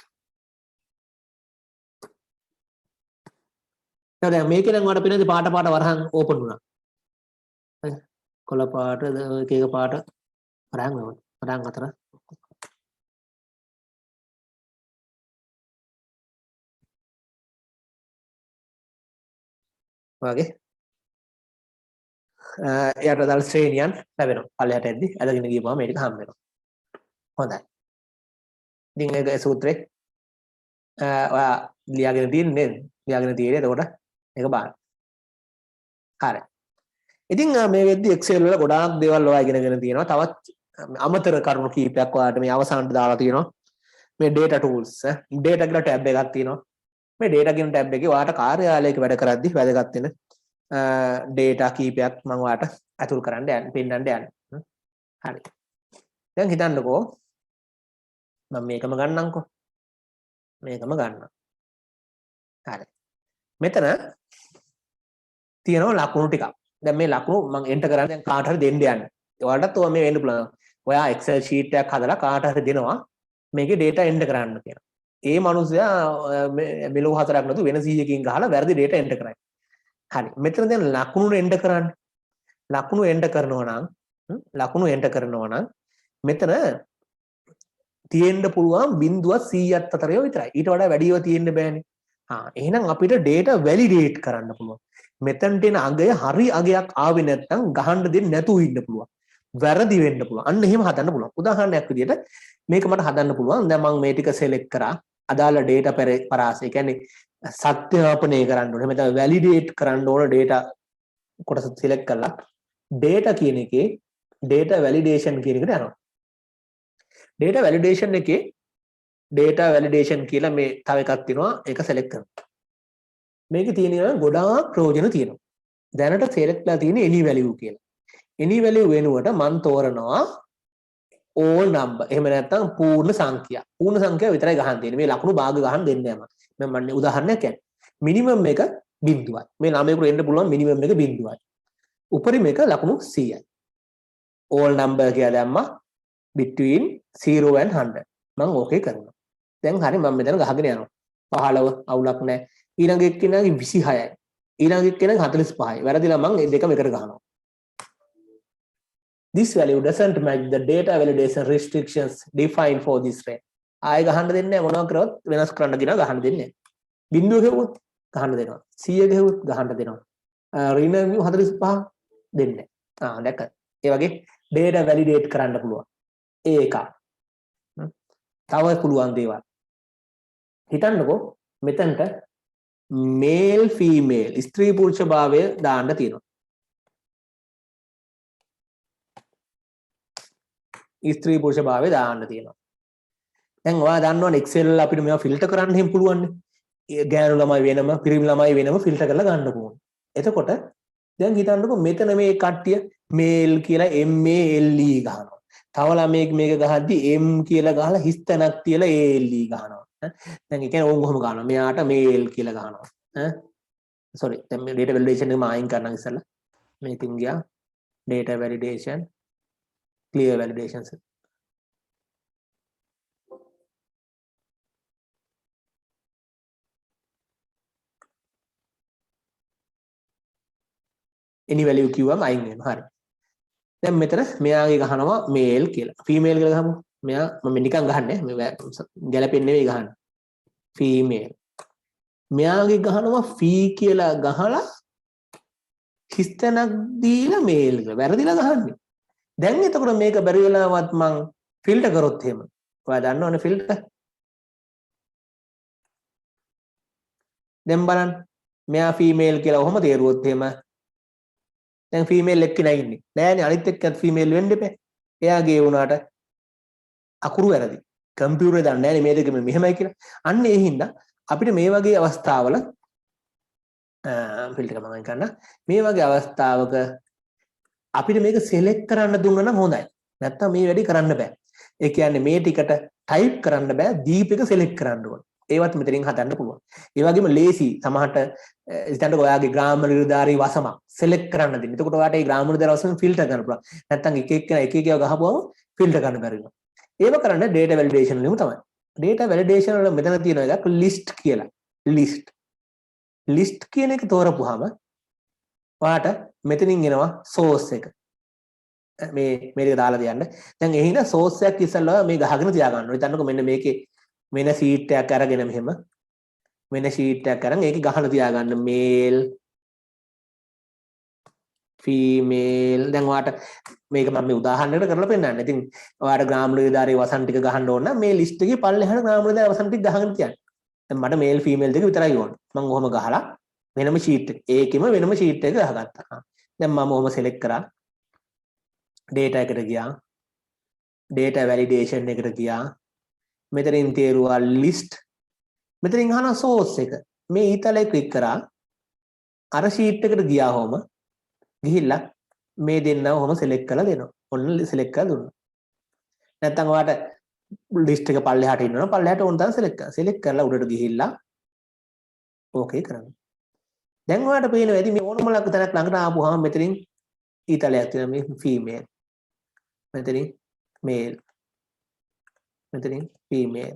දැන් මේකේ නම් වඩ පිනදී පාට වරහන් ඕපන් වුණා කොළ පාට එක එක පාට වරහන් අතර වගේ එයාට දාල ශ්‍රේණියන් ලැබෙනවා පළයට එද්දි අදගෙන ගියපුවම මේක හම්බ වෙනවා හොඳයි ඉතින් ඒක සූත්‍රේ ඔයා ලියාගෙන තියෙන්නේ එතකොට මේක බලන්න හරි ඉතින් මේ වෙද්දි Excel වල ගොඩාක් දේවල් ඔයා ඉගෙනගෙන තියෙනවා තවත් අමතර කරුණු කීපයක් ඔයාලට මේ අවසානට දාලා තියෙනවා මේ data tools data කියලා ටැබ් එකක් තියෙනවා මේ data කියන ටැබ් එකේ ඔයාලට කාර්යාලයක වැඩ කරද්දි වැදගත් වෙන data කීපයක් මම ඔයාලට අතුල් කරන්න පෙන්නන්න යන්නේ හරි දැන් හිතන්නකෝ මම මේකම ගන්නම්කෝ මේකම ගන්නම් හරි මෙතන තියෙනවා ලකුණු ටිකක් දැන් මේ ලකුණු මම එන්ටර් කරන්නේ දැන් කාට හරි දෙන්න යන්නේ ඔයාලටත් ඔය මේ වෙන්න පුළුවන් ඔයා Excel sheet එකක් හදලා කාට හරි දෙනවා මේකේ data එන්ටර් කරන්න කියලා ඒ මනුස්සයා මෙලෝ හතරක් නැතු වෙන 100කින් ගහලා වැරදි data එන්ටර් කරයි හරි මෙතන දැන් ලකුණු එන්ටර් කරන්න ලකුණු එන්ටර් කරනවා නම් මෙතන තියෙන්න පුළුවන් බිඳුවක් 100ක් අතරේ විතරයි ඊට වඩා වැඩිව තියෙන්න බෑනේ එහෙනම් අපිට data validate කරන්න පුළුවන් මෙතනට එන අගය හරි අගයක් ආවේ නැත්නම් ගහන්න දෙන්නේ නැතුව ඉන්න පුළුවන් වැරදි වෙන්න පුළුවන් අන්න එහෙම හදන්න පුළුවන් උදාහරණයක් විදිහට මේක මට හදන්න පුළුවන් දැන් මම මේ ටික select කරා අදාළ data පරාසය කියන්නේ සත්‍යාපනය කරන්න ඕනේ එහෙම නැත්නම් validate කරන්න ඕන data කොටස select කරලා data කියන එකේ data validation කියන එකට යනවා data validation එකේ data validation කියලා මේ තව එකක් තියෙනවා ඒක select කරනවා මේකේ තියෙනවා ගොඩාක් ප්‍රයෝජන තියෙනවා දැනට select ලා තියෙන්නේ any value කියලා any value වෙනුවට මම තෝරනවා all number එහෙම නැත්නම් පූර්ණ සංඛ්‍යා විතරයි ගහන්න තියෙන්නේ මේ ලකුණු භාග ගහන්න දෙන්නේ නැහැ මම උදාහරණයක් කියන්නේ minimum එක බිඳුවයි මේ ළමයෙකුට එන්න පුළුවන් minimum එක බිඳුවයි උපරිම එක ලකුණු 100යි all number කියලා දැම්මා between 0 and 100 මම ඕකේ කරනවා දැන් හරි මම මෙතන ගහගෙන යනවා 15 අවුලක් නැහැ ඊළඟ එක්කෙනාගේ 26යි ඊළඟ එක්කෙනාගේ 45යි වැරදිලා මම මේ දෙකම එකට ගහනවා this value doesn't match the data validation restrictions defined for this range ආයෙ ගහන්න දෙන්නේ නැහැ මොනවා කරවත් වෙනස් කරන්න කියනවා ගහන්න දෙන්නේ නැහැ බිඳුව ගෙවුවොත් ගහන්න දෙනවා 100 ගෙවුවොත් ගහන්න දෙනවා රිනර්වියු 45 දෙන්නේ නැහැ දැක්කද ඒ වගේ data validate කරන්න පුළුවන් ඒක තව පුළුවන් දේවල් හිතන්නකෝ මෙතනට male female ස්ත්‍රී පුරුෂ භාවය දාන්න තියෙනවා ස්ත්‍රී පුරුෂ භාවය දාන්න තියෙනවා දැන් ඔයා දන්නවනේ Excel අපිට මේවා ෆිල්ටර් කරන්න එහෙම පුළුවන් ගෑනු ළමයි වෙනම පිරිමි ළමයි වෙනම ෆිල්ටර් කරලා ගන්න ඕනේ. එතකොට දැන් හිතන්නකෝ මෙතන මේ කට්ටිය මේල් කියලා MALE ගහනවා. තව ළමයෙක් මේක ගහද්දි M කියලා ගහලා හිස් තැනක් තියලා ALE ගහනවා. දැන් ඒ කියන්නේ ඕන් කොහොම ගහනවා. මෙයාට මේල් කියලා ගහනවා. sorry දැන් මේ data validation එක මම අයින් කරනවා ඉස්සෙල්ලා. මේකෙන් ගියා data validation clear validations. any value කිව්වම අයින් වෙනවා. හරි. දැන් මෙතන මෙයාගේ ගහනවා මේල් කියලා. ෆීමේල් කියලා ගහමු. මෙයා මම නිකන් ගහන්නේ. මේ ගැලපෙන්නේ නෙවෙයි ගහන්නේ. ෆීමේල්. මෙයාගේ ගහනවා ෆී කියලා ගහලා හිස්තැනක් දීලා මේල් කියලා. වැරදිලා ගහන්නේ. දැන් එතකොට මේක බැරි වෙලාවත් මං ෆිල්ටර් කරොත් එහෙම. ඔයා දන්නවනේ ෆිල්ටර්. දැන් බලන්න. මෙයා ෆීමේල් කියලා ඔහොම තේරුවොත් එහෙම දැන් ෆීමේල් එක්කෙනා ඉන්නේ. නෑනේ අනිත් එක්කත් ෆීමේල් වෙන්න එපා. එයාගේ වුණාට අකුරු වැරදි. කම්පියුටරේ දන්නේ නෑනේ මේ දෙක මෙහෙමයි කියලා. අන්න ඒ හින්දා අපිට මේ වගේ අවස්ථාවල ෆිල්ටර් එක මම ගන්න. මේ වගේ අවස්ථාවක අපිට මේක සිලෙක්ට් කරන්න දුන්නා නම් හොඳයි. නැත්තම් මේ වැඩි කරන්න බෑ. ඒ කියන්නේ මේ ටිකට ටයිප් කරන්න බෑ. දීප එක සිලෙක්ට් කරන්න ඕන. ඒවත් මෙතනින් හදන්න පුළුවන්. ඒ වගේම ලේසි සමහරට ඉතින්ට ඔයාගේ ග්‍රාමර් නිලධාරී වසම සිලෙක්ට් කරන්න දෙන්න. එතකොට ඔයාට ඒ ග්‍රාමර් නිලධාරී වසම ෆිල්ටර් කරන්න පුළුවන්. නැත්තම් එක එක ගහපුවම ෆිල්ටර් කරන්න බැරි වෙනවා. ඒව කරන්න data validation වලින් තමයි. data validation වල මෙතන තියෙන එකක් list කියලා. list කියන එක තෝරපුවාම ඔයාට මෙතනින් එනවා source එක. මේක දාලා තියන්න. දැන් එහෙනම් source එකක් ඉස්සෙල්ලා මේ ගහගෙන තියාගන්න ඕනේ. හිතන්නකෝ මෙන්න මේකේ වෙන sheet එකක් අරගෙන මෙහෙම වෙන sheet එකක් අරන් ඒකේ ගහලා තියාගන්න male female. දැන් ඔයාට මේක මම මේ උදාහරණයකට කරලා පෙන්නන්න. ඉතින් ඔයාට ග්‍රාමර් නිලධාරී වසන් ටික ගහන්න ඕන නම් මේ list එකේ පල්ලෙහාට ග්‍රාමර් නිලධාරී වසන් ටික ගහගෙන තියන්න. දැන් මට male female දෙක විතරයි ඕන. මම ඔහොම ගහලා වෙනම sheet එක ඒකෙම වෙනම sheet එක ගහගත්තා. දැන් මම ඔහොම select කරා. data එකට ගියා. data validation එකට ගියා. මෙතනින් තේරුවා list. මෙතනින් අහන source එක. මේ ඊතලේ ක්ලික් කරා. අර sheet එකට ගියා හොම ගිහිල්ලා මේ දෙන්නව ඔහොම select කරලා දෙනවා. ඔන්න select කරලා දුන්නා. නැත්තම් ඔයාට list එක පල්ලෙහාට ඉන්නවනම් පල්ලෙහාට ඕන තරම් select කරලා. select කරලා උඩට ගිහිල්ලා okay කරන්න. දැන් ඔයාට පේනවා ඇති මේ ඕනම ලක් තැනක් ළඟට ආපුවාම මෙතනින් ඊතලයක් තියෙනවා මේ female. මෙතනින් male. මෙතනින් female.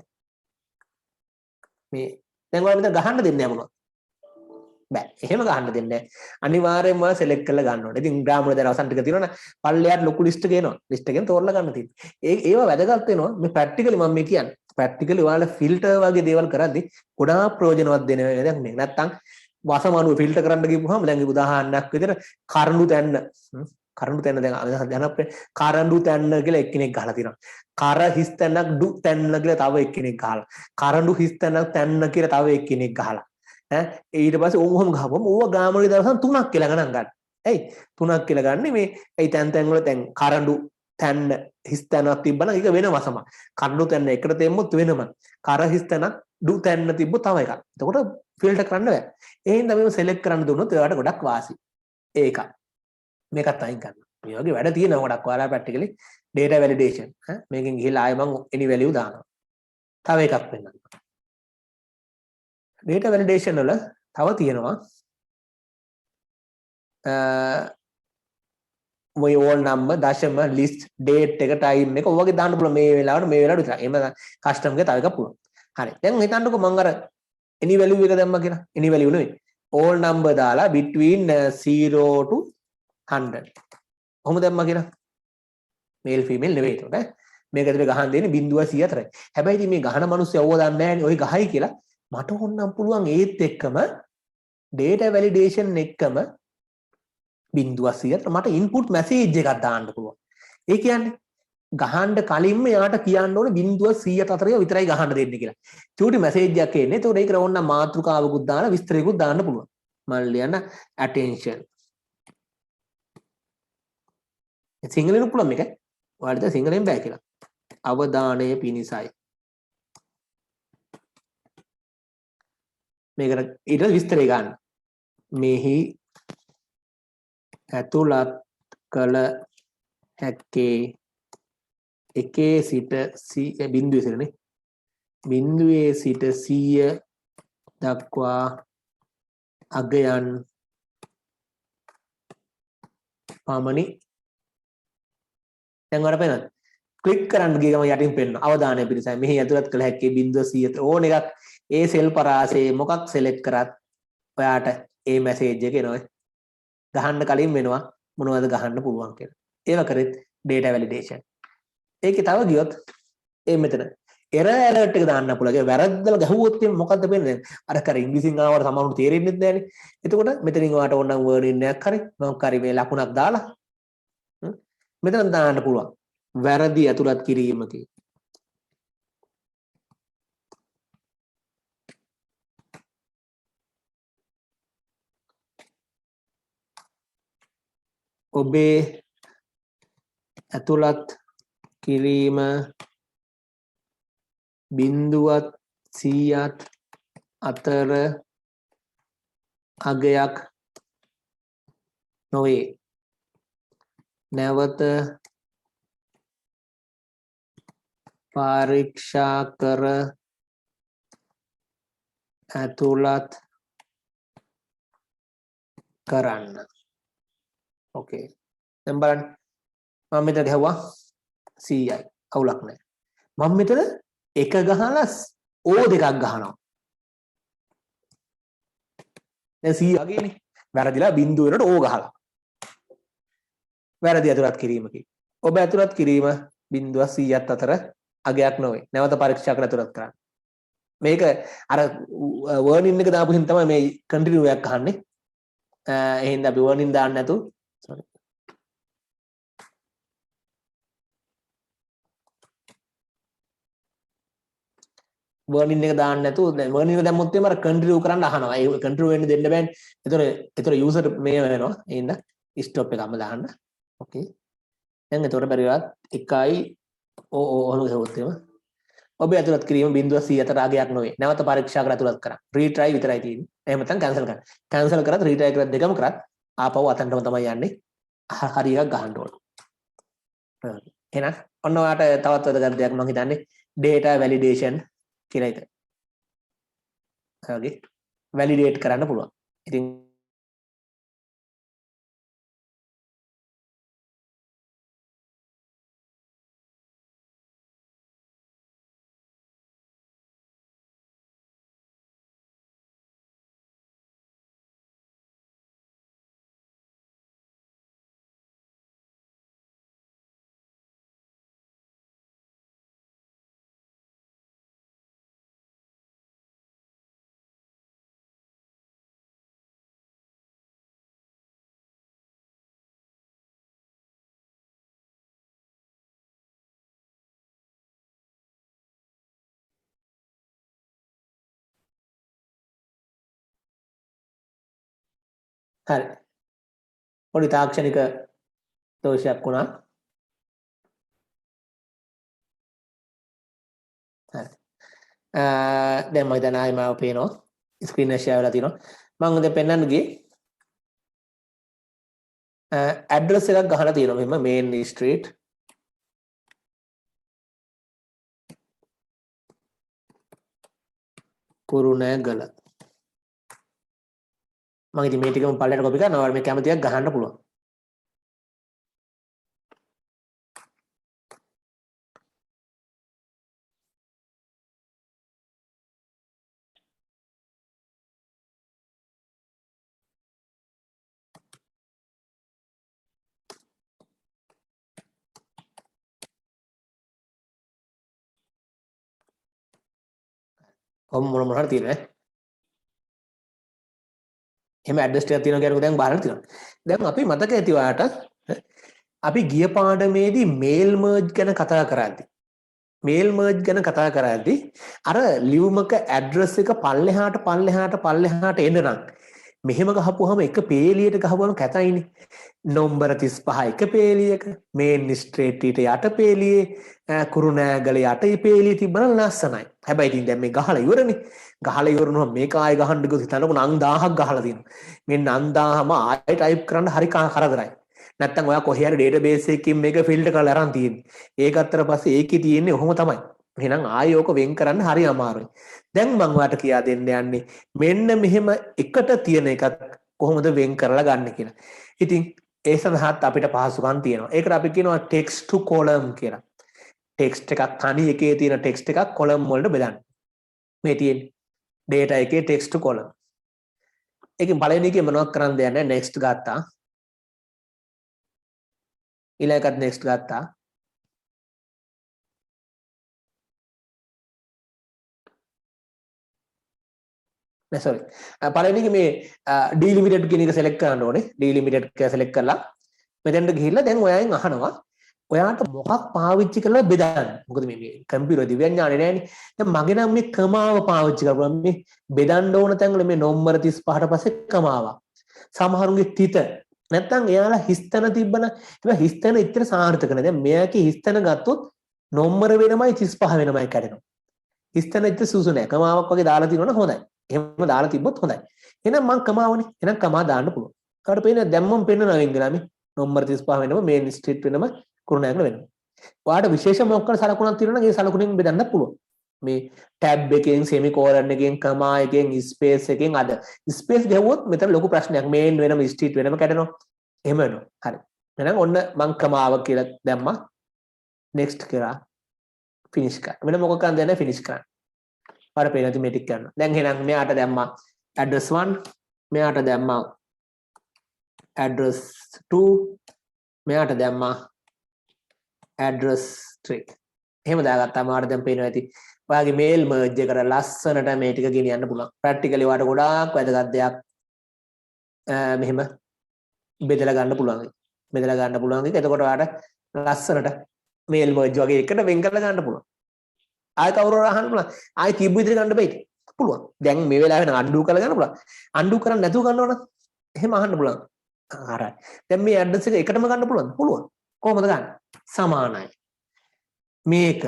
මේ දැන් ඔයාලා මෙතන ගහන්න දෙන්නේ නැහැ මොනවද? බෑ. එහෙම ගහන්න දෙන්නේ නැහැ. අනිවාර්යෙන්ම ඔයා select කරලා ගන්න ඕනේ. ඉතින් ග්‍රාමර් දැන් අවසන් ටික තියෙනවනේ. පල්ලෙහාට ලොකු list එක එනවා. list එකෙන් තෝරලා ගන්න තියෙන්නේ. ඒව වැදගත් වෙනවා. මේ practically මම මේ කියන්නේ. practically ඔයාලා filter වගේ දේවල් කරද්දි ගොඩාක් ප්‍රයෝජනවත් දෙන වැඩක් නේ. නැත්තම් වසමනුව ෆිල්ටර් කරන්න ගිහුවම දැන් උදාහරණයක් විදිහට කරඬු තැන්න දැන් ජනප්‍රිය කරඬු තැන්න කියලා එක්කෙනෙක් ගහලා තියෙනවා. කර හිස් තැන්නක් ඩු තැන්න කියලා තව එක්කෙනෙක් ගහලා. කරඬු හිස් තැන්නක් තැන්න කියලා තව එක්කෙනෙක් ගහලා. ඊට පස්සේ ඕම ගහපුවම ඕව ග්‍රාමර් දවසන් 3ක් කියලා ගණන් ගන්න. ඇයි 3ක් කියලා ගන්නේ මේ ඒ තැන් වල දැන් කරඬු තැන්න හිස් තැනක් තිබ්බනම් ඒක වෙනවසම. කරඬු තැන්න එකට තෙම්මොත් වෙනම. කර හිස් තැනක් ඩු තැන්න තිබ්බොත් තව එකක්. එතකොට ෆිල්ටර් කරන්න බෑ. ඒ හින්දා මේව select කරන්න දුන්නොත් ඔයාලට ගොඩක් වාසි. ඒක. මේකත් අයින් කරන්න. මේ වගේ වැඩ තියෙනවා ගොඩක් ඔයාලා practically data validation. මේකෙන් ගිහිල්ලා ආයෙ මම any value දානවා. තව එකක් වෙන්නම්. data validation වල තව තියෙනවා මේ all number දශම list date එක time එක ඔය වගේ දාන්න පුළුවන් මේ වෙලාවට විතරයි. එහෙම custom එක තව එකක් පුළුවන්. හරි. දැන් හිතන්නකෝ මම අර any value එක දැම්මා කියලා. any value නෙවෙයි. all number දාලා between 0 to 100. කොහොමද දැම්මා කියලා? male female නෙවෙයි ඒක නේ. මේක ඇතුලේ ගහන් දෙන්නේ 0.4යි. හැබැයි ඉතින් මේ ගහන මිනිස්සු යවව දන්නේ නැහැ නේ. ඔය ගහයි කියලා මට ඕනනම් පුළුවන් ඒත් එක්කම data validation එක්කම 0.4 මට input message එකක් දාන්න පුළුවන්. ඒ කියන්නේ ගහන්න කලින්ම යාට කියන්න ඕනේ 0.104 විතරයි ගහන්න දෙන්නේ කියලා. චූටි මැසේජ් එකක් එන්නේ. ඒතකොට ඒක ඕන නම් මාතෘකාවකුත් දාලා විස්තරයකුත් දාන්න පුළුවන්. මම ලියන්න attention. සිංහලෙන් පුළුවන් මේක. ඔයාලට සිංහලෙන් බෑ කියලා. අවධානය පිණිසයි. මේකට ඊට විස්තරය ගන්න. මෙහි ඇතුළත් කළ හැක්කේ එකේ සිට බිඳුවේ සිටනේ බිඳුවේ සිට 100 දක්වා අගයන් පමණි. දැන් වර පේනවද? ක්ලික් කරන්න ගිය ගමන් යටින් පෙන්නන අවධානය පිරිසයි මෙහි ඇතුළත් කළ හැක්කේ 0.100 ඕන එකක් ඒ සෙල් පරාසයේ මොකක් සෙලෙක්ට් කරත් ඔයාට ඒ මැසේජ් එක එනවා. ගහන්න කලින් වෙනවා මොනවද ගහන්න පුළුවන් කියලා. ඒව කරෙත් data validation. ඒකේ තව ගියොත් ඒ මෙතන error alert එක දාන්න පුළුවන්. ඒක වැරද්දලා ගැහුවොත් මොකද්ද වෙන්නේ? අර කර ඉංග්‍රීසියෙන් ආවට සමහරවිට තේරෙන්නේ නැහැනේ. එතකොට මෙතනින් ඔයාට ඕනනම් වර්ඩින් එකක් හරි මොකක් හරි මේ ලකුණක් දාලා මෙතන දාන්න පුළුවන්. වැරදි ඇතුළත් කිරීමකි. ඔබේ ඇතුළත් කිරීම 0ත් 100ත් අතර අගයක් නොවේ. නැවත පරීක්ෂා කර ඇතුළත් කරන්න. ඕකේ. දැන් බලන්න මම මෙතන ගහුවා 100යි. අවුලක් නැහැ. මම මෙතන එක ගහලා O දෙකක් ගහනවා. දැන් 100 වගේනේ. වැරදිලා බිඳුව වෙනකොට O ගහලා. වැරදි ඇතුළත් කිරීමකි. ඔබ ඇතුළත් කිරීම 0.100ත් අතර අගයක් නොවේ. නැවත පරීක්ෂා කර ඇතුළත් කරන්න. මේක අර වර්නින් එක දාපු හින්දා තමයි මේ කන්ටිනියු එකක් අහන්නේ. එහෙනම් අපි වර්නින් දාන්න නැතුව sorry. වර්නින් එක දාන්න නැතුව දැන් වර්නින් එක දැම්මොත් එimhe අර කන්ටිනියු කරන්න අහනවා. ඒ කන්ටිනියු වෙන්න දෙන්න බෑනේ. ඒතර යූසර් මේ වෙනවා. එහෙනම් ස්ටොප් එකම දාන්න. ඕකේ. දැන් එතකොට පරිවාරත් 1යි ඔහොම ගහුවොත් එimhe ඔබ ඇතුළත් කිරීම 0.100 අතර අගයක් නොවේ. නැවත පරීක්ෂා කර ඇතුළත් කරන්න. රීට්‍රයි විතරයි තියෙන්නේ. එහෙම නැත්නම් කැන්සල් කරන්න. කැන්සල් කරත් රීට්‍රයි කරත් දෙකම කරත් ආපහු අතනටම තමයි යන්නේ. හරි එකක් ගහන්න ඕන. එහෙනම් ඔන්න ඔයාලට තවත් වැදගත් දෙයක් මම හිතන්නේ data validation කියලා එක. හරි. validate කරන්න පුළුවන්. ඉතින් හරි. පොඩි තාක්ෂණික දෝෂයක් වුණා. හරි. දැන් මම දැන් ආයෙ මාව පේනවා. ස්ක්‍රීන් එක ෂෙයා වෙලා තියෙනවා. මම දැන් පෙන්නන්න ගියේ ඇඩ්‍රස් එකක් ගහලා තියෙනවා මෙහෙම මේන් ස්ට්‍රීට් කුරුණෑගල. මම ඉතින් මේ ටිකම පල්ලයට කොපි කරනවා. මේ කැමතියක් ගහන්න පුළුවන්. මොන හරි තියෙනවා ඈ. එහෙම ඇඩ්‍රස් ටිකක් තියෙනවා කියනකොට දැන් බලන්න තියෙනවා. දැන් අපි මතක ඇති ඔයාලට අපි ගිය පාඩමේදී මේල් මර්ජ් ගැන කතා කරද්දී අර ලියුමක ඇඩ්‍රස් එක පල්ලෙහාට එන්න නම් මෙහෙම ගහපුවාම එක පේලියට ගහපුවාම කැතයිනේ. නම්බර 35 එක පේලියක මේන් ස්ට්‍රේට් ඊට යට පේලියේ කුරුණෑගල යට පේලිය තිබ්බනම් ලස්සනයි. හැබැයි ඉතින් දැන් මේ ගහලා ඉවරනේ. ගහලා ඉවරනොත් මේක ආයෙ ගහන්න ගියොත් හිතන්නකො නම් 1000ක් ගහලා තියෙනවා. මේ නම් 1000ම ආයෙ ටයිප් කරන්න හරි කරදරයි. නැත්තම් ඔයා කොහේ හරි ඩේටාබේස් එකකින් මේක ෆිල්ටර් කරලා අරන් තියෙන්නේ. ඒක අතර පස්සේ ඒකේ තියෙන්නේ ඔහොම තමයි. එහෙනම් ආයෙ ඕක වෙන් කරන්න හරි අමාරුයි. දැන් මම ඔයාලට කියා දෙන්න යන්නේ මෙන්න මෙහෙම එකට තියෙන එකක් කොහොමද වෙන් කරලා ගන්න කියලා. ඉතින් ඒ සඳහාත් අපිට පහසුකම් තියෙනවා. ඒකට අපි කියනවා text to column කියලා. ටෙක්ස්ට් එකක් තනි එකේ තියෙන ටෙක්ස්ට් එකක් කොලම් වලට බෙදන්න. මේ තියෙන්නේ data එකේ text to column. ඒකෙන් පළවෙනි එකේ මොනවක් කරන්න දෙයක් නැහැ. next ගත්තා. ඊළඟට next ගත්තා. නෑ sorry. පළවෙනි එකේ මේ delimited කියන එක select කරන්න ඕනේ. delimited එක select කරලා මෙතෙන්ට ගිහිල්ලා දැන් ඔයාගෙන් අහනවා ඔයාට මොකක් පාවිච්චි කරලා බෙදන්න. මොකද මේ කම්පියුටර් දිව්‍යඥානේ නෑනේ. දැන් මගේ නම් මේ කමාව පාවිච්චි කරපුවා මේ බෙදන්න ඕන තැන්වල මේ නම්බර 35ට පස්සේ කමාවක්. සමහරුන්ගේ තිත නැත්තම් එයාලා හිස්තන තිබ්බන ඒක හිස්තන එච්චර සාර්ථක නෑ. දැන් මෙයාගේ හිස්තන ගත්තොත් නම්බර වෙනමයි 35 වෙනමයි කැඩෙනවා. හිස්තන එච්චර සුසු නෑ. කමාවක් වගේ දාලා තිනවනම් හොඳයි. එහෙම දාලා තිබ්බොත් හොඳයි. එහෙනම් මං කමාවනේ. එහෙනම් කමා දාන්න පුළුවන්. කාට පේන්නේ දැන් මම පෙන්නනවා වෙන්ගලා මේ නම්බර 35 වෙනම මේන් ස්ට්‍රීට් වෙනම කුරුණෑගල වෙනවා. ඔයාලට විශේෂ මොකක්ද සලකුණක් තියෙනවා නම් ඒ සලකුණෙන් බෙදන්න පුළුවන්. මේ ටැබ් එකෙන් සෙමිකෝලන් එකෙන් කමා එකෙන් ස්පේස් එකෙන් අද ස්පේස් ගැහුවොත් මෙතන ලොකු ප්‍රශ්නයක්. මේන් වෙනම ස්ට්‍රීට් වෙනම කැඩෙනවා. එහෙම වෙනවා. හරි. එහෙනම් ඔන්න මං කමාව කියලා දැම්මා. next කරා finish කරා. වෙන මොකක් කරන්න දෙන්නේ finish කරා. පාර පේන නැති මේ ටික කරනවා. දැන් එහෙනම් මෙයාට දැම්මා address 1 මෙයාට දැම්මා address 2 මෙයාට දැම්මා address 3. එහෙම දාගත්තාම ඔයාලට දැන් පේනවා ඇති. ඔයාගේ mail merge එකට ලස්සනට මේ ටික ගෙනියන්න පුළුවන්. practically ඔයාලට ගොඩාක් වැදගත් දෙයක් මෙහෙම බෙදලා ගන්න පුළුවන්. බෙදලා ගන්න පුළුවන් එක. එතකොට ඔයාලට ලස්සනට mail merge වගේ එකට වෙන් කරලා ගන්න පුළුවන්. ආය කවුරු අහන්න පුළුවන්. ආය තිබ්බ විදිහට ගන්න බෑ. පුළුවන්. දැන් මේ වෙලාවේ නම් undo කරලා ගන්න පුළුවන්. undo කරන්න නැතුව ගන්නවනම් එහෙම අහන්න පුළුවන්. හරි. දැන් මේ address එක එකටම ගන්න පුළුවන්. පුළුවන්. කොහොමද ගන්න? සමානයි. මේක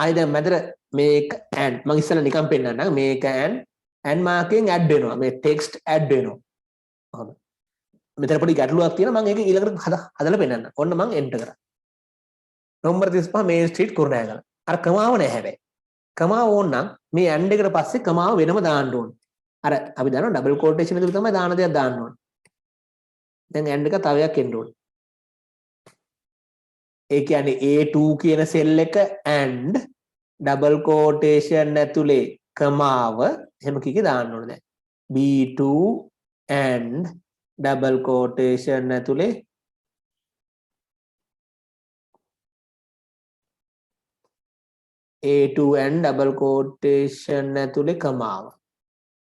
ආය දැන් මැදට මේක and මම ඉස්සෙල්ලා නිකන් පෙන්නන්නම්. මේක and මාර්කෙන් add වෙනවා. මේ text add වෙනවා. හොඳයි. මෙතන පොඩි ගැටලුවක් තියෙනවා. මම ඒක ඊළඟට හදලා පෙන්නන්නම්. ඔන්න මම enter කරා. නම්බර 35 මේන් ස්ට්‍රීට් කුරුණෑගල. අර කමාව නැහැ හැබැයි. කමාව ඕන නම් මේ and එකට පස්සේ කමාව වෙනම දාන්න ඕනේ. අර අපි දන්නවා ඩබල් කෝටේෂන් එකක තමයි දාන දෙයක් දාන්න ඕනේ. දැන් and එක තවයක් එන්න ඕනේ. ඒ කියන්නේ A2 කියන සෙල් එක and ඩබල් කෝටේෂන් ඇතුලේ කමාව එහෙම කිකේ දාන්න ඕනේ දැන්. B2 and ඩබල් කෝටේෂන් ඇතුලේ A2 and double quotation ඇතුලේ කමාව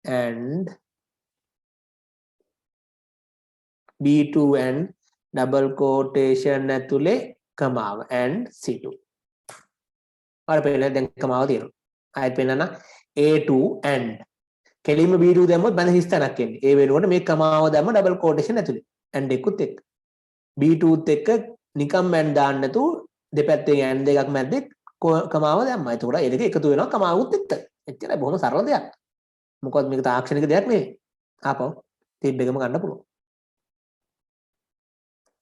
and B2 and double quotation ඇතුලේ කමාව and C2. අර පෙන්නන දැන් කමාව තියෙනවා. ආයෙත් පෙන්නන A2 and කෙලින්ම B2 දැම්මොත් බඳ හිස්තනක් එන්නේ. ඒ වෙනුවට මේ කමාව දැම්ම double quotation ඇතුලේ and එකකුත් එක්ක. B2ත් එක්ක නිකම් and දාන්න නැතුව දෙපැත්තෙන් and දෙකක් මැද්දේ කමාව දැම්මා. එතකොට ඒ දෙක එකතු වෙනවා කමාවුත් එක්ක. එච්චරයි බොහොම සරල දෙයක්. මොකද මේක තාක්ෂණික දෙයක් නෙවෙයි. ආපහු ටිබ් එකම ගන්න පුළුවන්.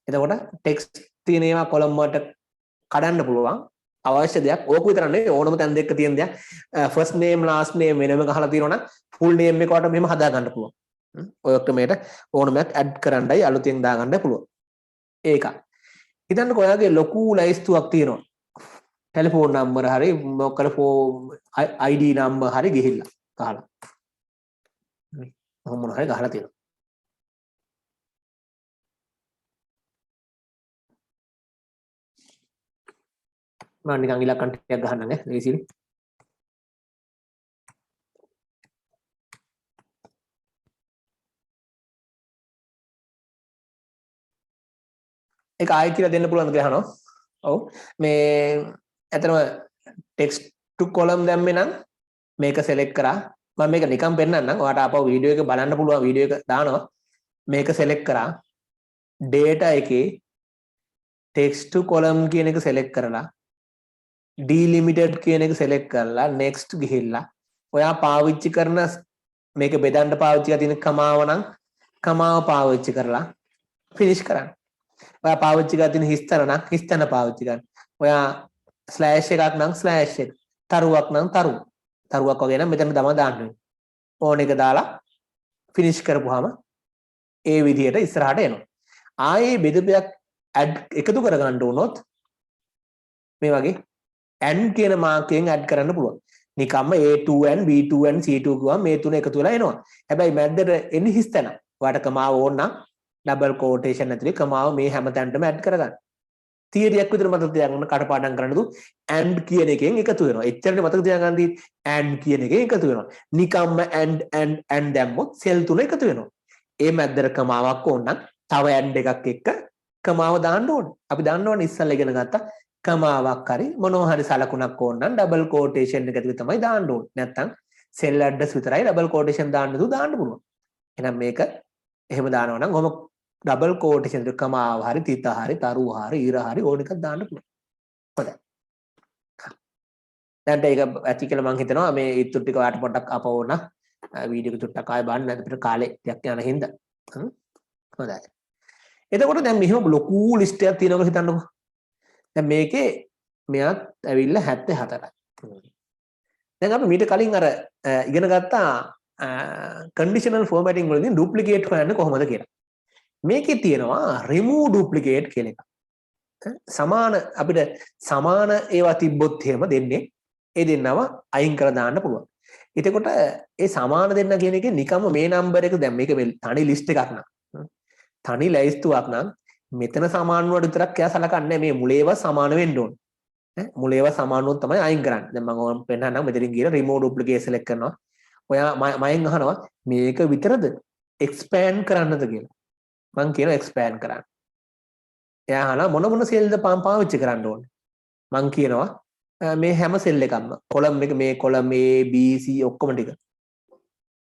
එතකොට ටෙක්ස්ට් තියෙන ඒවා කොලම් වලට කඩන්න පුළුවන්. අවශ්‍ය දෙයක් ඕක විතර නෙවෙයි ඕනම තැන් දෙක තියෙන දෙයක්. ෆස්ට් නේම් ලාස්ට් නේම් වෙනම ගහලා තියෙනවා නම් ෆුල් නේම් එක වට මෙහෙම හදා ගන්න පුළුවන්. ඔය ක්‍රමයට ඕනමයක් ඇඩ් කරන්නයි අලුතෙන් දාගන්න පුළුවන්. ඒක. හිතන්නකෝ ඔයාගේ ලොකු ලයිස්තුවක් තියෙනවා. ටෙලිෆෝන් නම්බර හරි මොකද ID නම්බර් හරි ගිහිල්ලා ගහලා මොන හරි ගහලා තියෙනවා. මම නිකන් ඉලක්කම් ටිකක් ගහන්නම් ඈ ලේසියි. ඒක ආයෙ කියලා දෙන්න පුළුවන්ද කියලා අහනවා. ඔව් මේ ඇත්තටම text to column දැම්මේ නම් මේක select කරා මම මේක නිකන් පෙන්නන්නම්. ඔයාලට ආපහු වීඩියෝ එක බලන්න පුළුවන් වීඩියෝ එක දානවා. මේක select කරා data එකේ text to column කියන එක select කරලා delimited කියන එක select කරලා next ගිහිල්ලා ඔයා පාවිච්චි කරන මේක බෙදන්න පාවිච්චි කරලා තියෙන කමාව නම් කමාව පාවිච්චි කරලා finish කරන්න. ඔයා පාවිච්චි කරලා තියෙන හිස්තන නම් හිස්තන පාවිච්චි කරන්න. ඔයා ස්ලෑෂ් එකක් නම් ස්ලෑෂ් එක. තරුවක් නම් තරුවක් වගේ නම් මෙතන තමයි දාන්න වෙන්නේ. ඕන එක දාලා finish කරපුවාම ඒ විදිහට ඉස්සරහට එනවා. ආයේ බෙදපයක් add එකතු කරගන්න උනොත් මේ වගේ and කියන මාර්කයෙන් add කරන්න පුළුවන්. නිකම්ම A2n B2n C2 ගුවම මේ තුන එකතු වෙලා එනවා. හැබැයි මැද්දට එන්නේ හිස්තන. ඔයාලට කමාව ඕන නම් double quotation ඇතුලේ කමාව මේ හැම තැනටම add කරගන්න. තියරියක් විතර මතක තියාගන්න කටපාඩම් කරන්න දු and කියන එකෙන් එකතු වෙනවා. එච්චරනේ මතක තියාගන්න තියෙන්නේ and කියන එකෙන් එකතු වෙනවා. නිකම්ම and දැම්මොත් සෙල් තුන එකතු වෙනවා. ඒ මැද්දට කමාවක් ඕන නම් තව and එකක් එක්ක කමාව දාන්න ඕනේ. අපි දන්නවනේ ඉස්සල්ලා ඉගෙන ගත්තා කමාවක් හරි මොනවා හරි සලකුණක් ඕන නම් ඩබල් කෝටේෂන් එක ඇතුලේ තමයි දාන්න ඕනේ. නැත්තම් සෙල් ඇඩ්‍රස් විතරයි ඩබල් කෝටේෂන් දාන්න පුළුවන්. එහෙනම් මේක එහෙම දානවා නම් කොහොම ඩබල් කෝටේෂන් එක කමාව හරි තිත හරි තරු හරි ඊර හරි ඕන එකක් දාන්න පුළුවන්. හොඳයි. දැන් ඒක ඇති කියලා මම හිතනවා මේ ඉතුරු ටික ඔයාලට පොඩ්ඩක් අපවන්න වීඩියෝ එක චුට්ටක් ආයෙ බලන්න අපිට කාලේ ටිකක් යන හින්දා. හොඳයි. එතකොට දැන් මෙහෙම ලොකු ලිස්ට් එකක් තියෙනවා කියලා හිතන්නකෝ. දැන් මේකේ මෙයාත් ඇවිල්ලා 74යි. දැන් අපි මීට කලින් අර ඉගෙන ගත්තා conditional formatting වලදී duplicate හොයන්නේ කොහොමද කියලා. මේකේ තියෙනවා remove duplicate කියලා එකක්. සමාන අපිට සමාන ඒවා තිබ්බොත් එහෙම දෙන්නේ ඒ දෙන්නව අයින් කරලා දාන්න පුළුවන්. එතකොට ඒ සමාන දෙන්න කියන එකේ නිකම්ම මේ නම්බර් එක දැන් මේක තනි ලිස්ට් එකක් නා. තනි ලයිස්තුවක් නම් මෙතන සමාන වලට විතරක් එයා සලකන්නේ මේ මුලේව සමාන වෙන්න ඕන. මුලේව සමාන වුණොත් තමයි අයින් කරන්නේ. දැන් මම ඔයාලට පෙන්නන්නම් මෙතනින් ගිහලා remove duplicate select කරනවා. ඔයා මයෙන් අහනවා මේක විතරද expand කරන්නද කියලා. මම කියනවා expand කරන්න. එයා අහනවා මොන සෙල්ද පාවිච්චි කරන්න ඕනේ. මම කියනවා මේ හැම සෙල් එකක්ම column එක මේ column A B C ඔක්කොම ටික.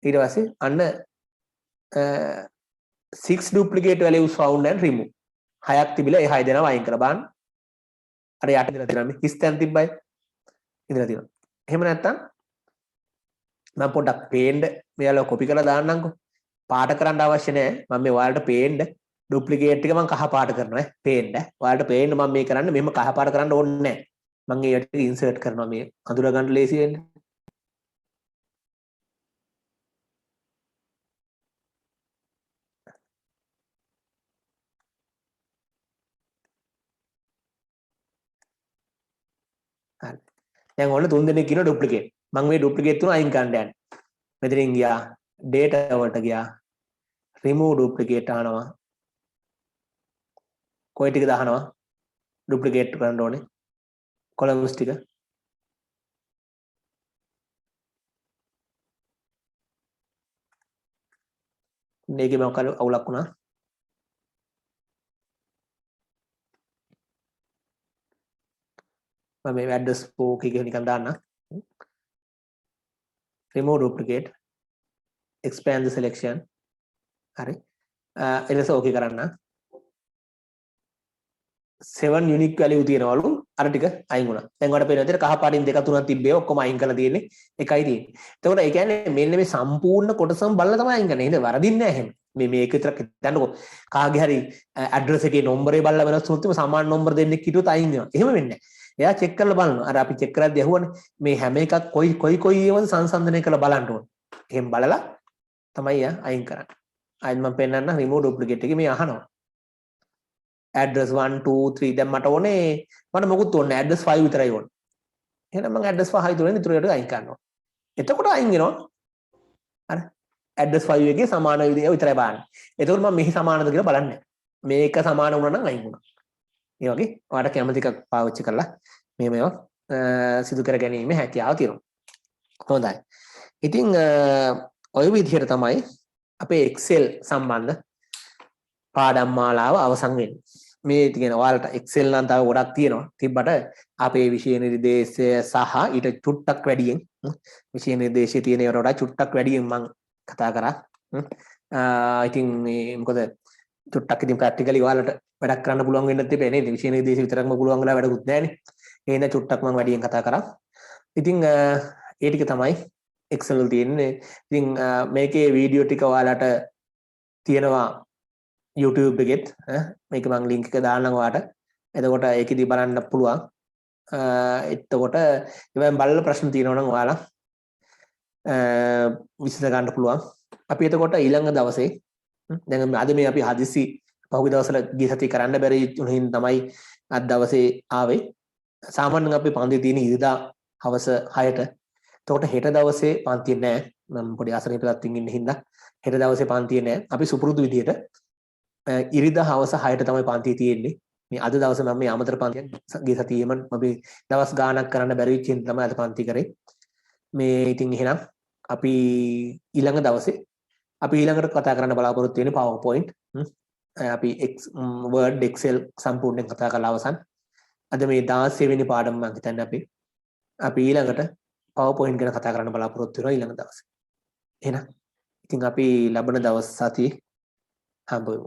ඊට පස්සේ අන්න 6 duplicate values found and remove. 6ක් තිබිලා ඒ 6 දෙනාව අයින් කරලා බලන්න. අර යට දෙලා තියෙනවා මේ හිස්තැන් තිබ්බයි. ඉඳලා තියෙනවා. එහෙම නැත්තම් මම පොඩ්ඩක් පේන්න මෙයාලා කොපි කරලා දාන්නම්කෝ. පාට කරන්න අවශ්‍ය නැහැ. මම මේ ඔයාලට පේන්න ඩුප්ලිකේට් එක මම කහ පාට කරනවා පේන්න. ඔයාලට පේන්න මම මේ කරන්නේ මෙහෙම කහ පාට කරන්න ඕනේ නැහැ. මම ඒකට ඉන්සර්ට් කරනවා මේ අඳුර ගන්න ලේසි වෙන්න. හරි. දැන් ඔන්න 3 දෙනෙක් කියන ඩුප්ලිකේට්. මම මේ ඩුප්ලිකේට් තුන අයින් කරන්න යන්නේ. මෙතනින් ගියා data වලට ගියා remove duplicate අහනවා. කොයි ටිකද අහනවා? duplicate කරන්න ඕනේ. columns ටික. මේකේ මොකක් අවුලක් වුණා? මම මේ address book එක නිකන් දාන්න. remove duplicate expand the selection. හරි. එලෙස ඕකේ කරන්න. 7 unique value තියෙනවලු අර ටික අයින් වුණා. දැන් ඔයාලට පේන විදිහට කහ පාටින් දෙක තුනක් තිබ්බේ ඔක්කොම අයින් කරලා තියෙන්නේ එකයි තියෙන්නේ. එතකොට ඒ කියන්නේ මෙන්න මේ සම්පූර්ණ කොටසම බලලා තමයි අයින් කරන්නේ. නේද? වරදින්නේ නැහැ එහෙම. මේක විතරක් හිතන්නකෝ. කාගේ හරි ඇඩ්‍රස් එකේ නම්බරේ බලලා වෙනස් වුණොත් සමාන නම්බර දෙන්නෙක් හිටියොත් අයින් වෙනවා. එහෙම වෙන්නේ නැහැ. එයා චෙක් කරලා බලනවා. අර අපි චෙක් කරද්දී අහුවනේ මේ හැම එකක් කොයි ඒවාද සංසන්දනය කරලා බලන්න ඕනේ. එහෙම බලලා තමයි එයා අයින් කරන්නේ. ආයෙත් මම පෙන්නන්න remove duplicate එකේ මේ අහනවා. address 1 2 3 දැන් මට ඕනේ මට මොකුත් ඕනේ address 5 විතරයි ඕනේ. එහෙනම් මම address 5 විතරනේ ඉතුරුට අයින් කරනවා. එතකොට අයින් වෙනවා. අර address 5 එකේ සමාන විදිය විතරයි බලන්නේ. එතකොට මම මෙහි සමානද කියලා බලන්නේ. මේක සමාන වුණා නම් අයින් වුණා. ඒ වගේ ඔයාලට කැමති එකක් පාවිච්චි කරලා මේ මේවා සිදු කර ගැනීම හැකියාව තියෙනවා. හොඳයි. ඉතින් ඔය විදිහට තමයි අපේ Excel සම්බන්ධ පාඩම් මාලාව අවසන් වෙන්නේ. මේ කියන ඔයාලට Excel නම් තව ගොඩක් තියෙනවා. තිබ්බට අපේ විෂය නිර්දේශය සහ ඊට චුට්ටක් වැඩියෙන් විෂය නිර්දේශයේ තියෙන ඒවාට වඩා චුට්ටක් වැඩියෙන් මම කතා කරා. ඉතින් මේ මොකද චුට්ටක් ඉතින් ප්‍රැක්ටිකලි ඔයාලට වැඩක් කරන්න පුළුවන් වෙන්නත් තිබේ නේද? විෂය නිර්දේශය විතරක්ම පුළුවන් වෙලා වැඩකුත් නැහැනේ. ඒ හින්දා චුට්ටක් මම වැඩියෙන් කතා කරා. ඉතින් ඒ ටික තමයි Excel වල තියෙන්නේ. ඉතින් මේකේ වීඩියෝ ටික ඔයාලට තියෙනවා YouTube එකෙත්. මේක මම link එක දාන්නම් ඔයාලට. එතකොට ඒකෙදි බලන්න පුළුවන්. එතකොට ඒවෙන් බලලා ප්‍රශ්න තියෙනවා නම් ඔයාලා විසඳ ගන්න පුළුවන්. අපි එතකොට ඊළඟ දවසේ දැන් අද මේ අපි හදිසි පහුගිය දවස්වල ගිය සතිය කරන්න බැරි වුණින් තමයි අද දවසේ ආවේ. සාමාන්‍යයෙන් අපි පන්ති තියෙන ඉරිදා හවස 6ට. එතකොට හෙට දවසේ පන්තිය නැහැ. මම පොඩි අසනීපයක් ඉන්න හින්දා හෙට දවසේ පන්තිය නැහැ. අපි සුපුරුදු විදියට ඉරිදා හවස 6ට තමයි පන්තිය තියෙන්නේ. මේ අද දවසේ මම මේ අමතර පන්තියක් ගිය සතියේම අපි දවස් ගාණක් කරන්න බැරි වෙච්ච හින්දා තමයි අද පන්ති කරේ. මේ ඉතින් එහෙනම් අපි ඊළඟ දවසේ අපි ඊළඟට කතා කරන්න බලාපොරොත්තු වෙන්නේ PowerPoint. අපි Word Excel සම්පූර්ණයෙන් කතා කරලා අවසන්. අද මේ 16 වෙනි පාඩම මම හිතන්නේ අපි ඊළඟට PowerPoint ගැන කතා කරන්න බලාපොරොත්තු වෙනවා ඊළඟ දවසේ. එහෙනම් ඉතින් අපි ලබන දවස් සතියේ හම්බ වෙමු.